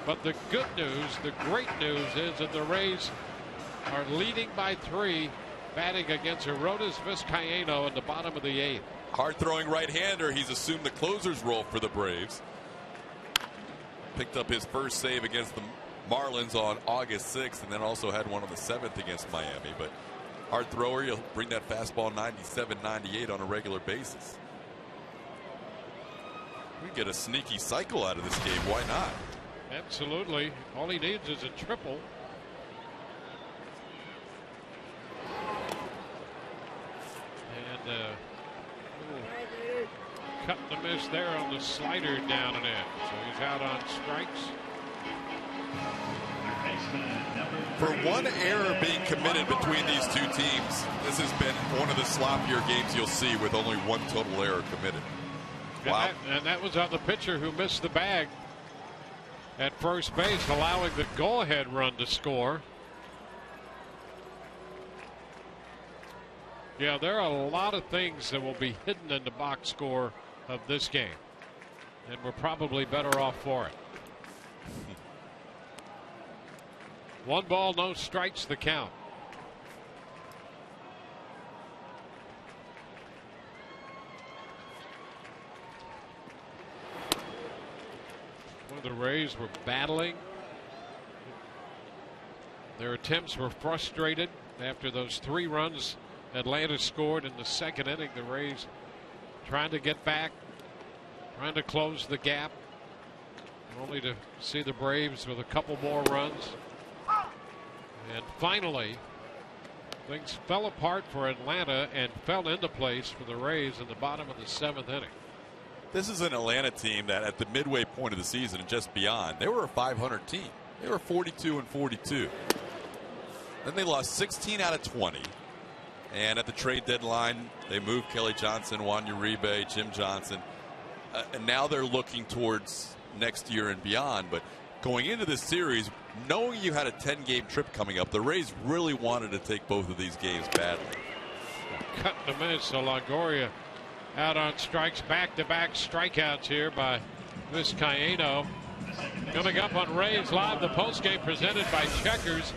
but the good news, the great news is that the Rays are leading by 3, batting against Aroldis Vizcaíno in the bottom of the 8th. Hard-throwing right-hander. He's assumed the closer's role for the Braves. Picked up his first save against the Marlins on August 6th, and then also had one on the 7th against Miami. But hard thrower, you'll bring that fastball 97, 98 on a regular basis. We get a sneaky cycle out of this game. Why not? Absolutely. All he needs is a triple. And cut the miss there on the slider down and in. So he's out on strikes. For one error being committed between these two teams, this has been one of the sloppier games you'll see with only one total error committed. Wow. And that was on the pitcher who missed the bag at first base, allowing the go-ahead run to score. Yeah, there are a lot of things that will be hidden in the box score of this game, and we're probably better off for it. 1 ball, no strikes, the count. Well, the Rays were battling. Their attempts were frustrated after those 3 runs Atlanta scored in the second inning. The Rays trying to get back, trying to close the gap, only to see the Braves with a couple more runs. And finally, things fell apart for Atlanta and fell into place for the Rays in the bottom of the 7th inning. This is an Atlanta team that at the midway point of the season and just beyond, they were a 500 team. They were 42-42. Then they lost 16 out of 20. And at the trade deadline, they moved Kelly Johnson, Juan Uribe, Jim Johnson. And now they're looking towards next year and beyond. But going into this series, knowing you had a 10-game trip coming up, the Rays really wanted to take both of these games badly. Cut and a miss. So Longoria out on strikes, back-to-back strikeouts here by Vizcaíno. Coming up on Rays Live, the postgame presented by Checkers.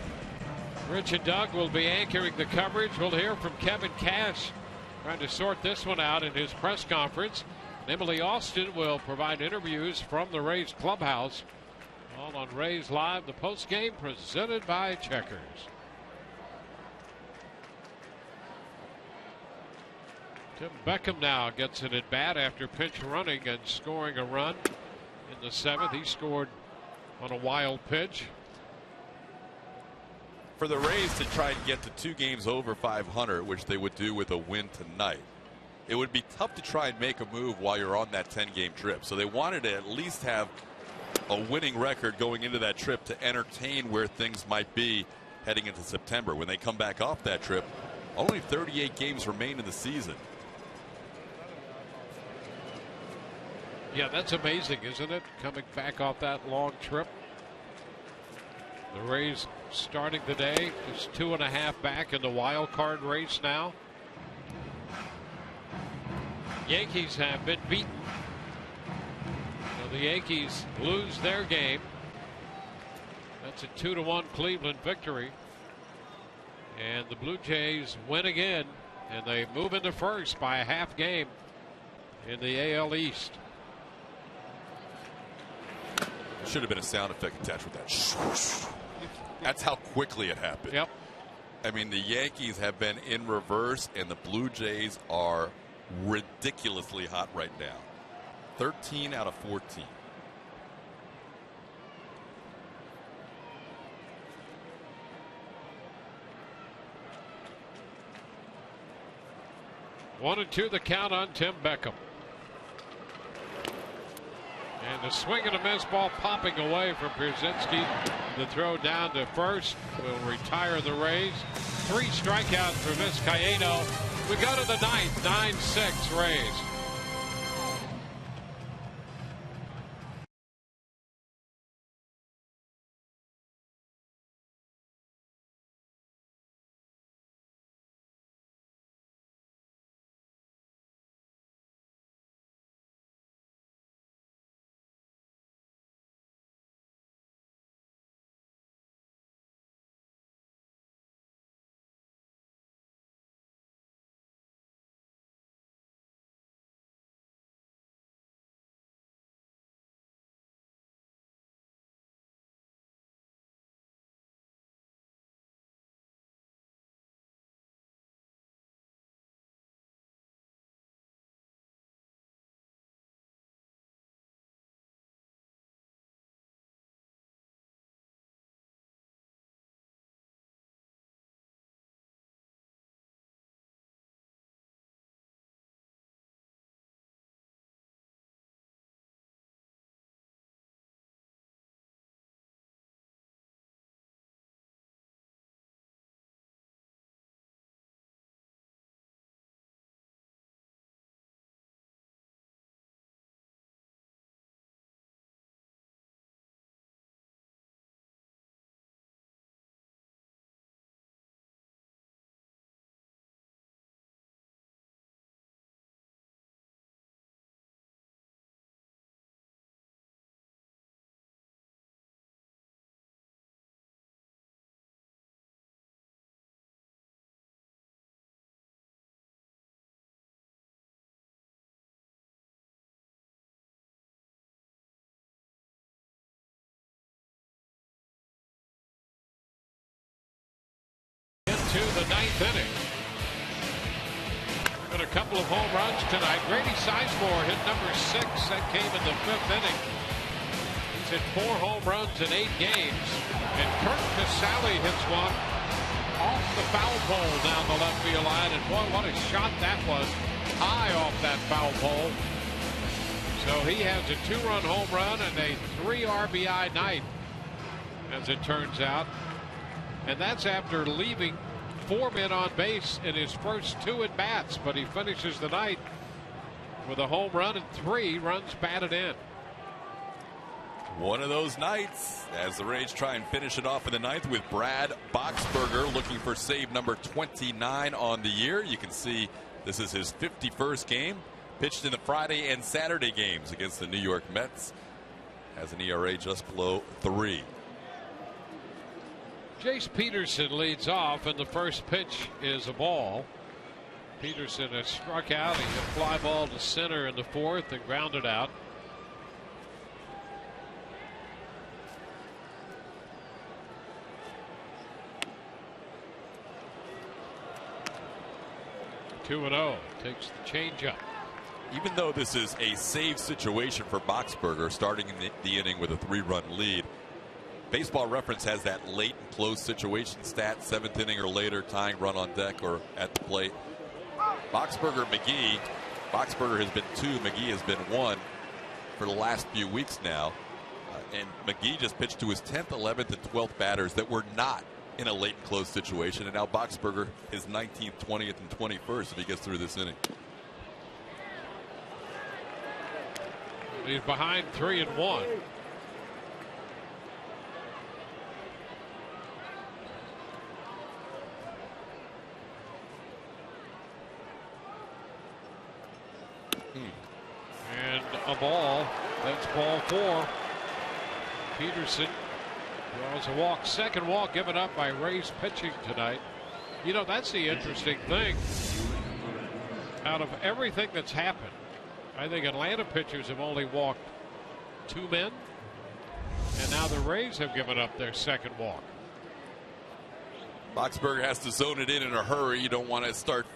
Rich and Doug will be anchoring the coverage. We'll hear from Kevin Cash trying to sort this one out in his press conference. Emily Austin will provide interviews from the Rays clubhouse. All on Rays Live, the postgame presented by Checkers. Tim Beckham now gets an at bat after pinch running and scoring a run in the 7th. He scored on a wild pitch. For the Rays to try and get to 2 games over 500, which they would do with a win tonight, it would be tough to try and make a move while you're on that 10-game trip. So they wanted to at least have a winning record going into that trip to entertain where things might be heading into September. When they come back off that trip, only 38 games remain in the season. Yeah, that's amazing, isn't it? Coming back off that long trip. The Rays starting the day just 2.5 back in the wild card race now. Yankees have been beaten. So the Yankees lose their game. That's a 2-1 Cleveland victory. And the Blue Jays win again, and they move into first by a half game in the AL East. Should have been a sound effect attached with that. That's how quickly it happened. Yep. I mean, the Yankees have been in reverse, and the Blue Jays are ridiculously hot right now. 13 out of 14. One and two, the count on Tim Beckham. And the swing and a miss, ball popping away from Pierzynski. The throw down to first will retire the Rays. 3 strikeouts for Vizcaíno. We go to the 9th, 9-6 Rays. inning. Got a couple of home runs tonight. Grady Sizemore hit number 6. That came in the 5th inning. He's hit 4 home runs in 8 games. And Kurt Casale hits one off the foul pole down the left field line. And boy, what a shot that was. High off that foul pole. So he has a 2-run home run and a 3 RBI night, as it turns out. And that's after leaving 4 men on base in his first 2 at bats. But he finishes the night with a home run and 3 runs batted in. One of those nights as the Rays try and finish it off in the 9th with Brad Boxberger looking for save number 29 on the year. You can see this is his 51st game. Pitched in the Friday and Saturday games against the New York Mets. Has an ERA just below 3. Jace Peterson leads off, and the first pitch is a ball. Peterson has struck out. He hit a fly ball to center in the 4th and grounded out. Two and 0. Takes the changeup. Even though this is a save situation for Boxberger, starting in the inning with a 3-run lead, Baseball Reference has that late and close situation stat, 7th inning or later, tying run on deck or at the plate. Boxberger has been 2, McGee has been 1 for the last few weeks now. And McGee just pitched to his 10th, 11th, and 12th batters that were not in a late and close situation. And now Boxberger is 19th, 20th, and 21st if he gets through this inning. He's behind 3-1. And a ball. That's ball 4. Peterson draws a walk. Second walk given up by Rays pitching tonight. You know, that's the interesting thing. Out of everything that's happened, I think Atlanta pitchers have only walked 2 men. And now the Rays have given up their second walk. Boxberger has to zone it in a hurry. You don't want to start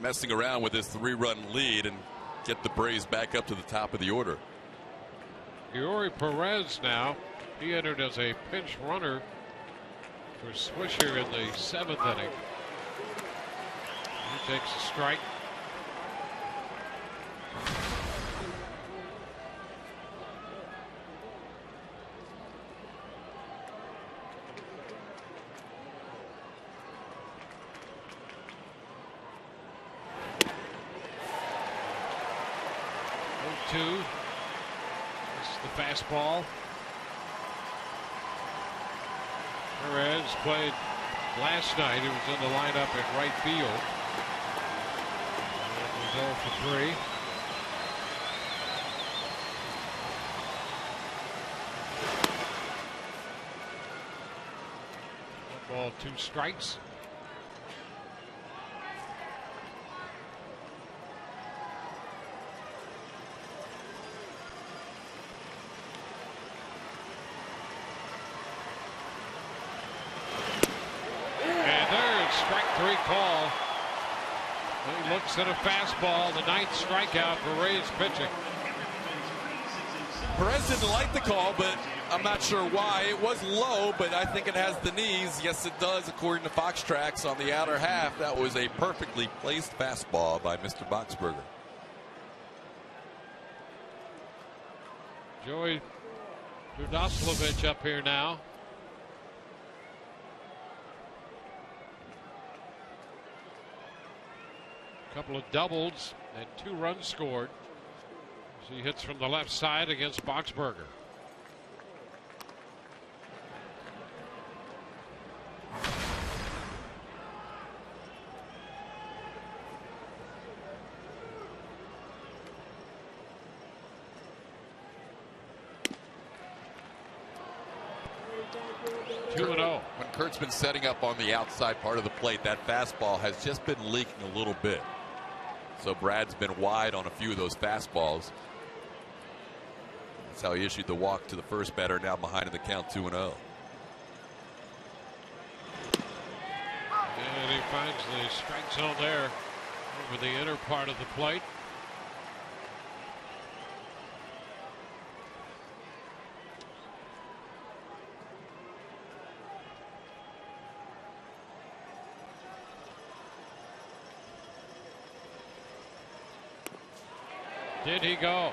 messing around with this 3-run lead and get the Braves back up to the top of the order. Eury Perez now. He entered as a pinch runner for Swisher in the 7th inning. He takes a strike. This is the fastball. Perez played last night. He was in the lineup at right field. And was 0 for 3. Ball, 2 strikes. Call. He looks at a fastball, the 9th strikeout for Rays pitching. Perez didn't like the call, but I'm not sure why. It was low, but I think it has the knees. Yes, it does, according to Fox Tracks on the outer half. That was a perfectly placed fastball by Mr. Boxberger. Joey Dudoslavich up here now. Couple of doubles and 2 runs scored as he hits from the left side against Boxberger. When Kurt's been setting up on the outside part of the plate, that fastball has just been leaking a little bit. So Brad's been wide on a few of those fastballs. That's how he issued the walk to the first batter, now behind in the count 2-0. And And he finds the strike zone there over the inner part of the plate. Did he go?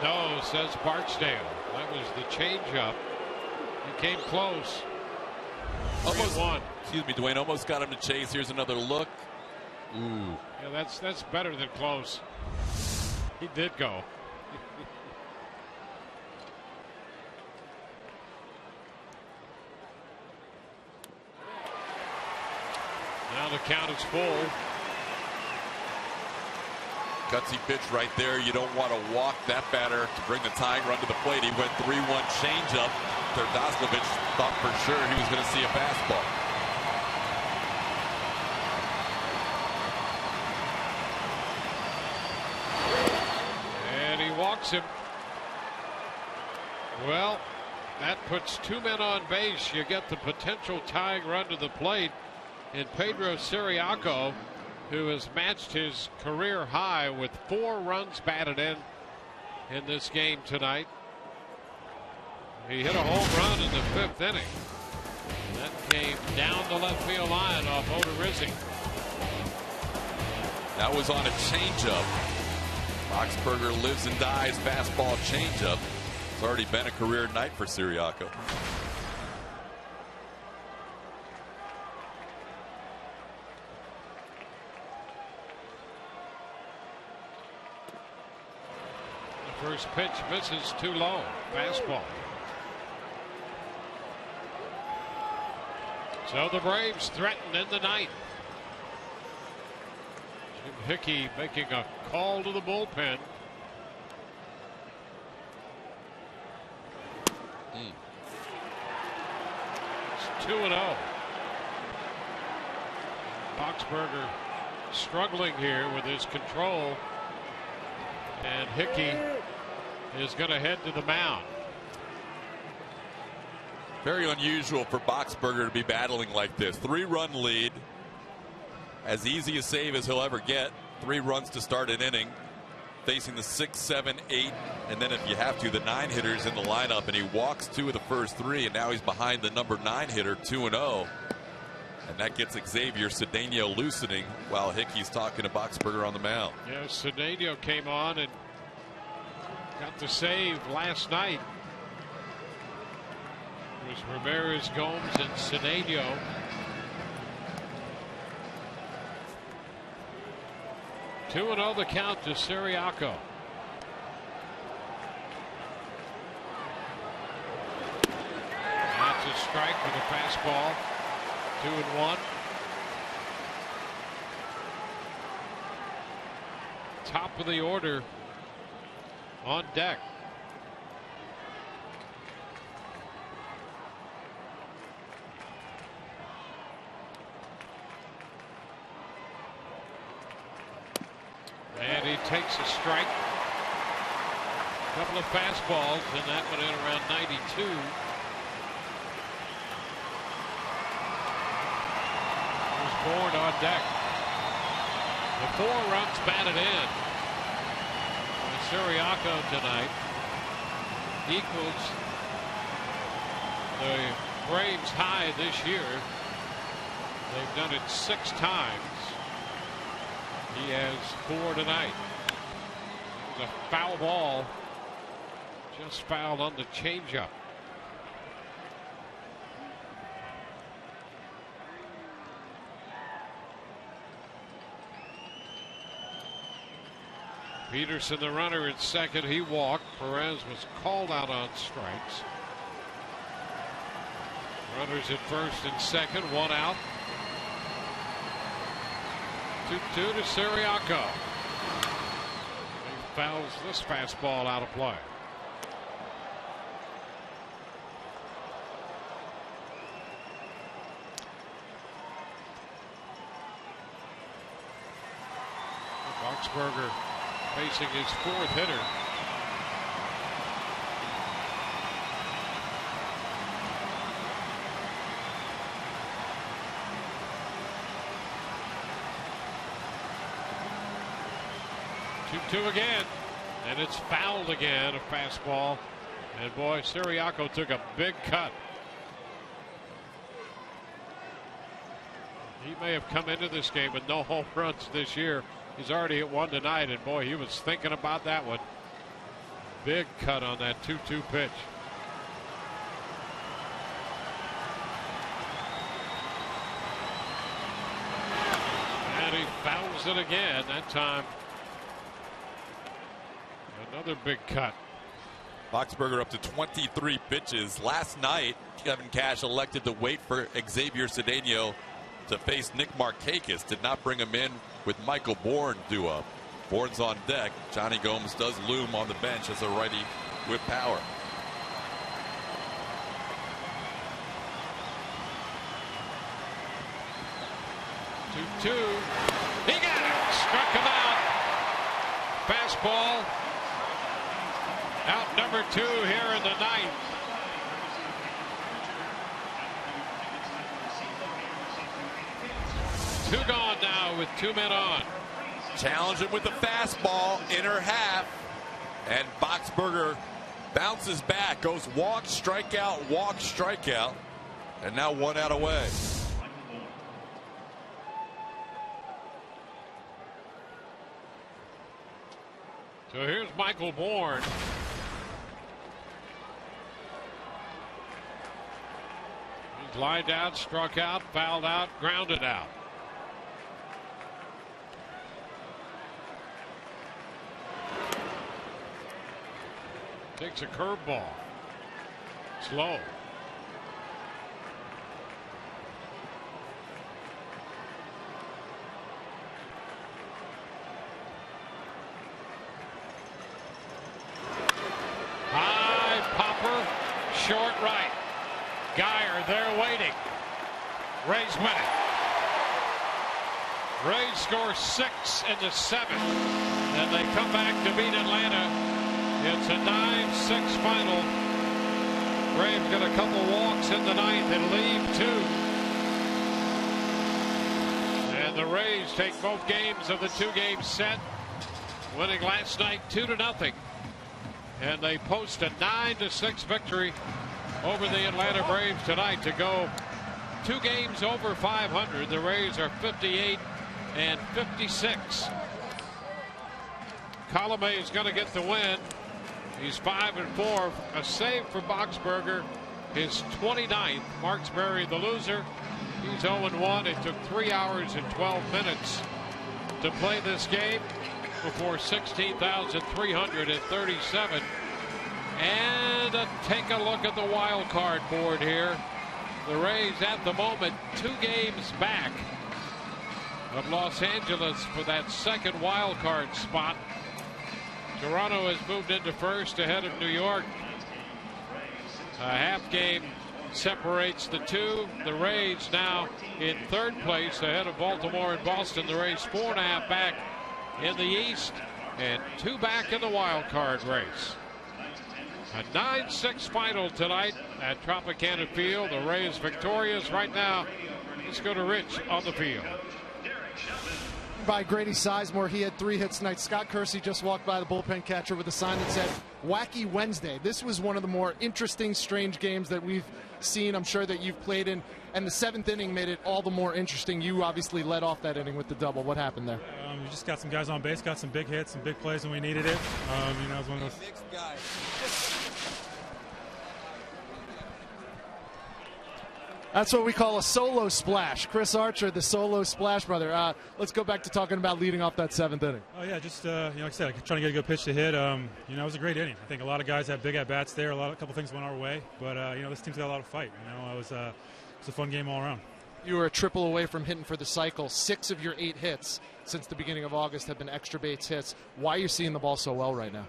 No, says Barksdale. That was the changeup. He came close. Almost 3-1. Excuse me, Dwayne. Almost got him to chase. Here's another look. Ooh. Yeah, that's better than close. He did go. Now the count is full. Gutsy pitch right there. You don't want to walk that batter to bring the tying run to the plate. He went 3-1 changeup. Terdoslavich thought for sure he was going to see a fastball. And he walks him. Well, that puts 2 men on base. You get the potential tying run to the plate. And Pedro Ciriaco, who has matched his career high with 4 runs batted in this game tonight. He hit a home run in the 5th inning. That came down the left field line off Odorizzi. That was on a changeup. Boxberger lives and dies fastball changeup. It's already been a career night for Ciriaco. First pitch misses too low. Fastball. So the Braves threaten in the ninth. Jim Hickey making a call to the bullpen. It's 2-0. Boxberger struggling here with his control. And Hickey is going to head to the mound. Very unusual for Boxberger to be battling like this. 3-run lead. As easy a save as he'll ever get. 3 runs to start an inning. Facing the 6, 7, 8, and then if you have to, the 9 hitters in the lineup. And he walks 2 of the first 3, and now he's behind the number 9 hitter, 2-0. And that gets Xavier Cedeno loosening while Hickey's talking to Boxberger on the mound. Yeah, Cedeno came on and got the save last night. It was Ramirez, Gomes, and Cedeno. Two and 0 the count to Ciriaco. That's a strike with a fastball. 2-1. Top of the order on deck. And he takes a strike. A couple of fastballs, and that went in around 92. Bourne on deck. The 4 runs batted in. Ciriaco tonight equals the Braves high this year. They've done it 6 times. He has 4 tonight. It was a foul ball. Just fouled on the changeup. Peterson, the runner at second, he walked. Perez was called out on strikes. Runners at first and second, 1 out. 2-2 to Ciriaco. He fouls this fastball out of play. Boxberger facing his 4th hitter. 2-2 again, and it's fouled again, a fastball. And boy, Siriaco took a big cut. He may have come into this game with no home runs this year. He's already hit one tonight, and boy, he was thinking about that one. Big cut on that 2-2 pitch. And he fouls it again. That time, another big cut. Boxberger up to 23 pitches. Last night, Kevin Cash elected to wait for Xavier Cedeno to face Nick Markakis. Did not bring him in with Michael Bourne due up. Bourne's on deck. Johnny Gomes does loom on the bench as a righty with power. Two. He got it. Struck him out. Fastball. Out number 2 here in the ninth. Two gone now with 2 men on. Challenge him with the fastball, inner half, and Boxberger bounces back, goes walk, strikeout, and now 1 out away. So here's Michael Bourne. He's lined out, struck out, fouled out, grounded out. Takes a curveball. Slow. High popper, short right. Geyer there waiting. Rays win it. Rays score 6 in the 7th, and they come back to beat Atlanta. It's a 9-6 final. Braves got a couple walks in the 9th and leave 2. And the Rays take both games of the 2-game set, winning last night 2-0. And they post a 9-6 victory over the Atlanta Braves tonight to go 2 games over 500. The Rays are 58 and 56. Colomé is going to get the win. He's 5-4. A save for Boxberger, his 29th. Marksberry the loser. He's 0-1. It took 3 hours and 12 minutes to play this game before 16,337. And take a look at the wild card board here. The Rays at the moment 2 games back of Los Angeles for that second wild card spot. Toronto has moved into first ahead of New York. A half game separates the 2. The Rays now in 3rd place ahead of Baltimore and Boston. The Rays 4.5 back in the East and 2 back in the wild card race. A 9-6 final tonight at Tropicana Field. The Rays victorious right now. Let's go to Rich on the field. By Grady Sizemore, he had 3 hits tonight. Scott Kersey just walked by the bullpen catcher with a sign that said Wacky Wednesday. This was one of the more interesting, strange games that we've seen. I'm sure that you've played in, and the 7th inning made it all the more interesting. You obviously led off that inning with the double. What happened there? We just got some guys on base, got some big hits, some big plays when we needed it. It was one of those. That's what we call a solo splash. Chris Archer, the solo splash brother. Let's go back to talking about leading off that 7th inning. Oh yeah, just like I said, trying to get a good pitch to hit. It was a great inning. I think a lot of guys had big at bats there. A couple things went our way, but this team's got a lot of fight. It was a fun game all around. You were a triple away from hitting for the cycle. 6 of your 8 hits since the beginning of August have been extra base hits. Why are you seeing the ball so well right now?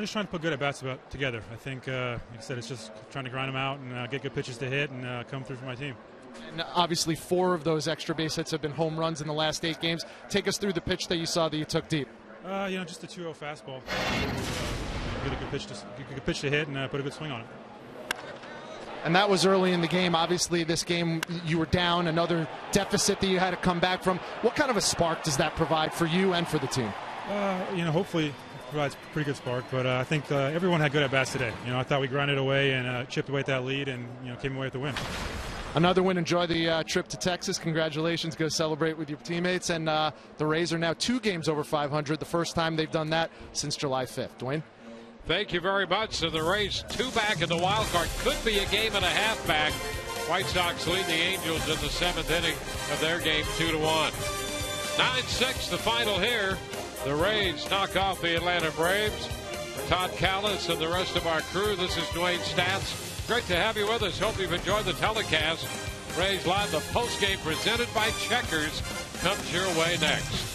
Just trying to put good at bats together. I think, like I said, it's just trying to grind them out and get good pitches to hit and come through for my team. And obviously 4 of those extra base hits have been home runs in the last 8 games. Take us through the pitch that you saw that you took deep. Just a 2-0 fastball. Get a good pitch to hit and put a good swing on it. And that was early in the game. Obviously, this game you were down, another deficit that you had to come back from. What kind of a spark does that provide for you and for the team? Hopefully it provides a pretty good spark. But I think everyone had good at bats today. I thought we grinded away and chipped away at that lead, and came away with the win. Another win. Enjoy the trip to Texas. Congratulations. Go celebrate with your teammates. And the Rays are now 2 games over 500. The first time they've done that since July 5th. Dwayne? Thank you very much. So the Rays 2 back in the wild card. Could be a game and a half back. White Sox lead the Angels in the 7th inning of their game 2-1. 9-6 the final here. The Rays knock off the Atlanta Braves. For Todd Callis and the rest of our crew, this is Dwayne Stats. Great to have you with us. Hope you've enjoyed the telecast. Rays Live, the postgame presented by Checkers, comes your way next.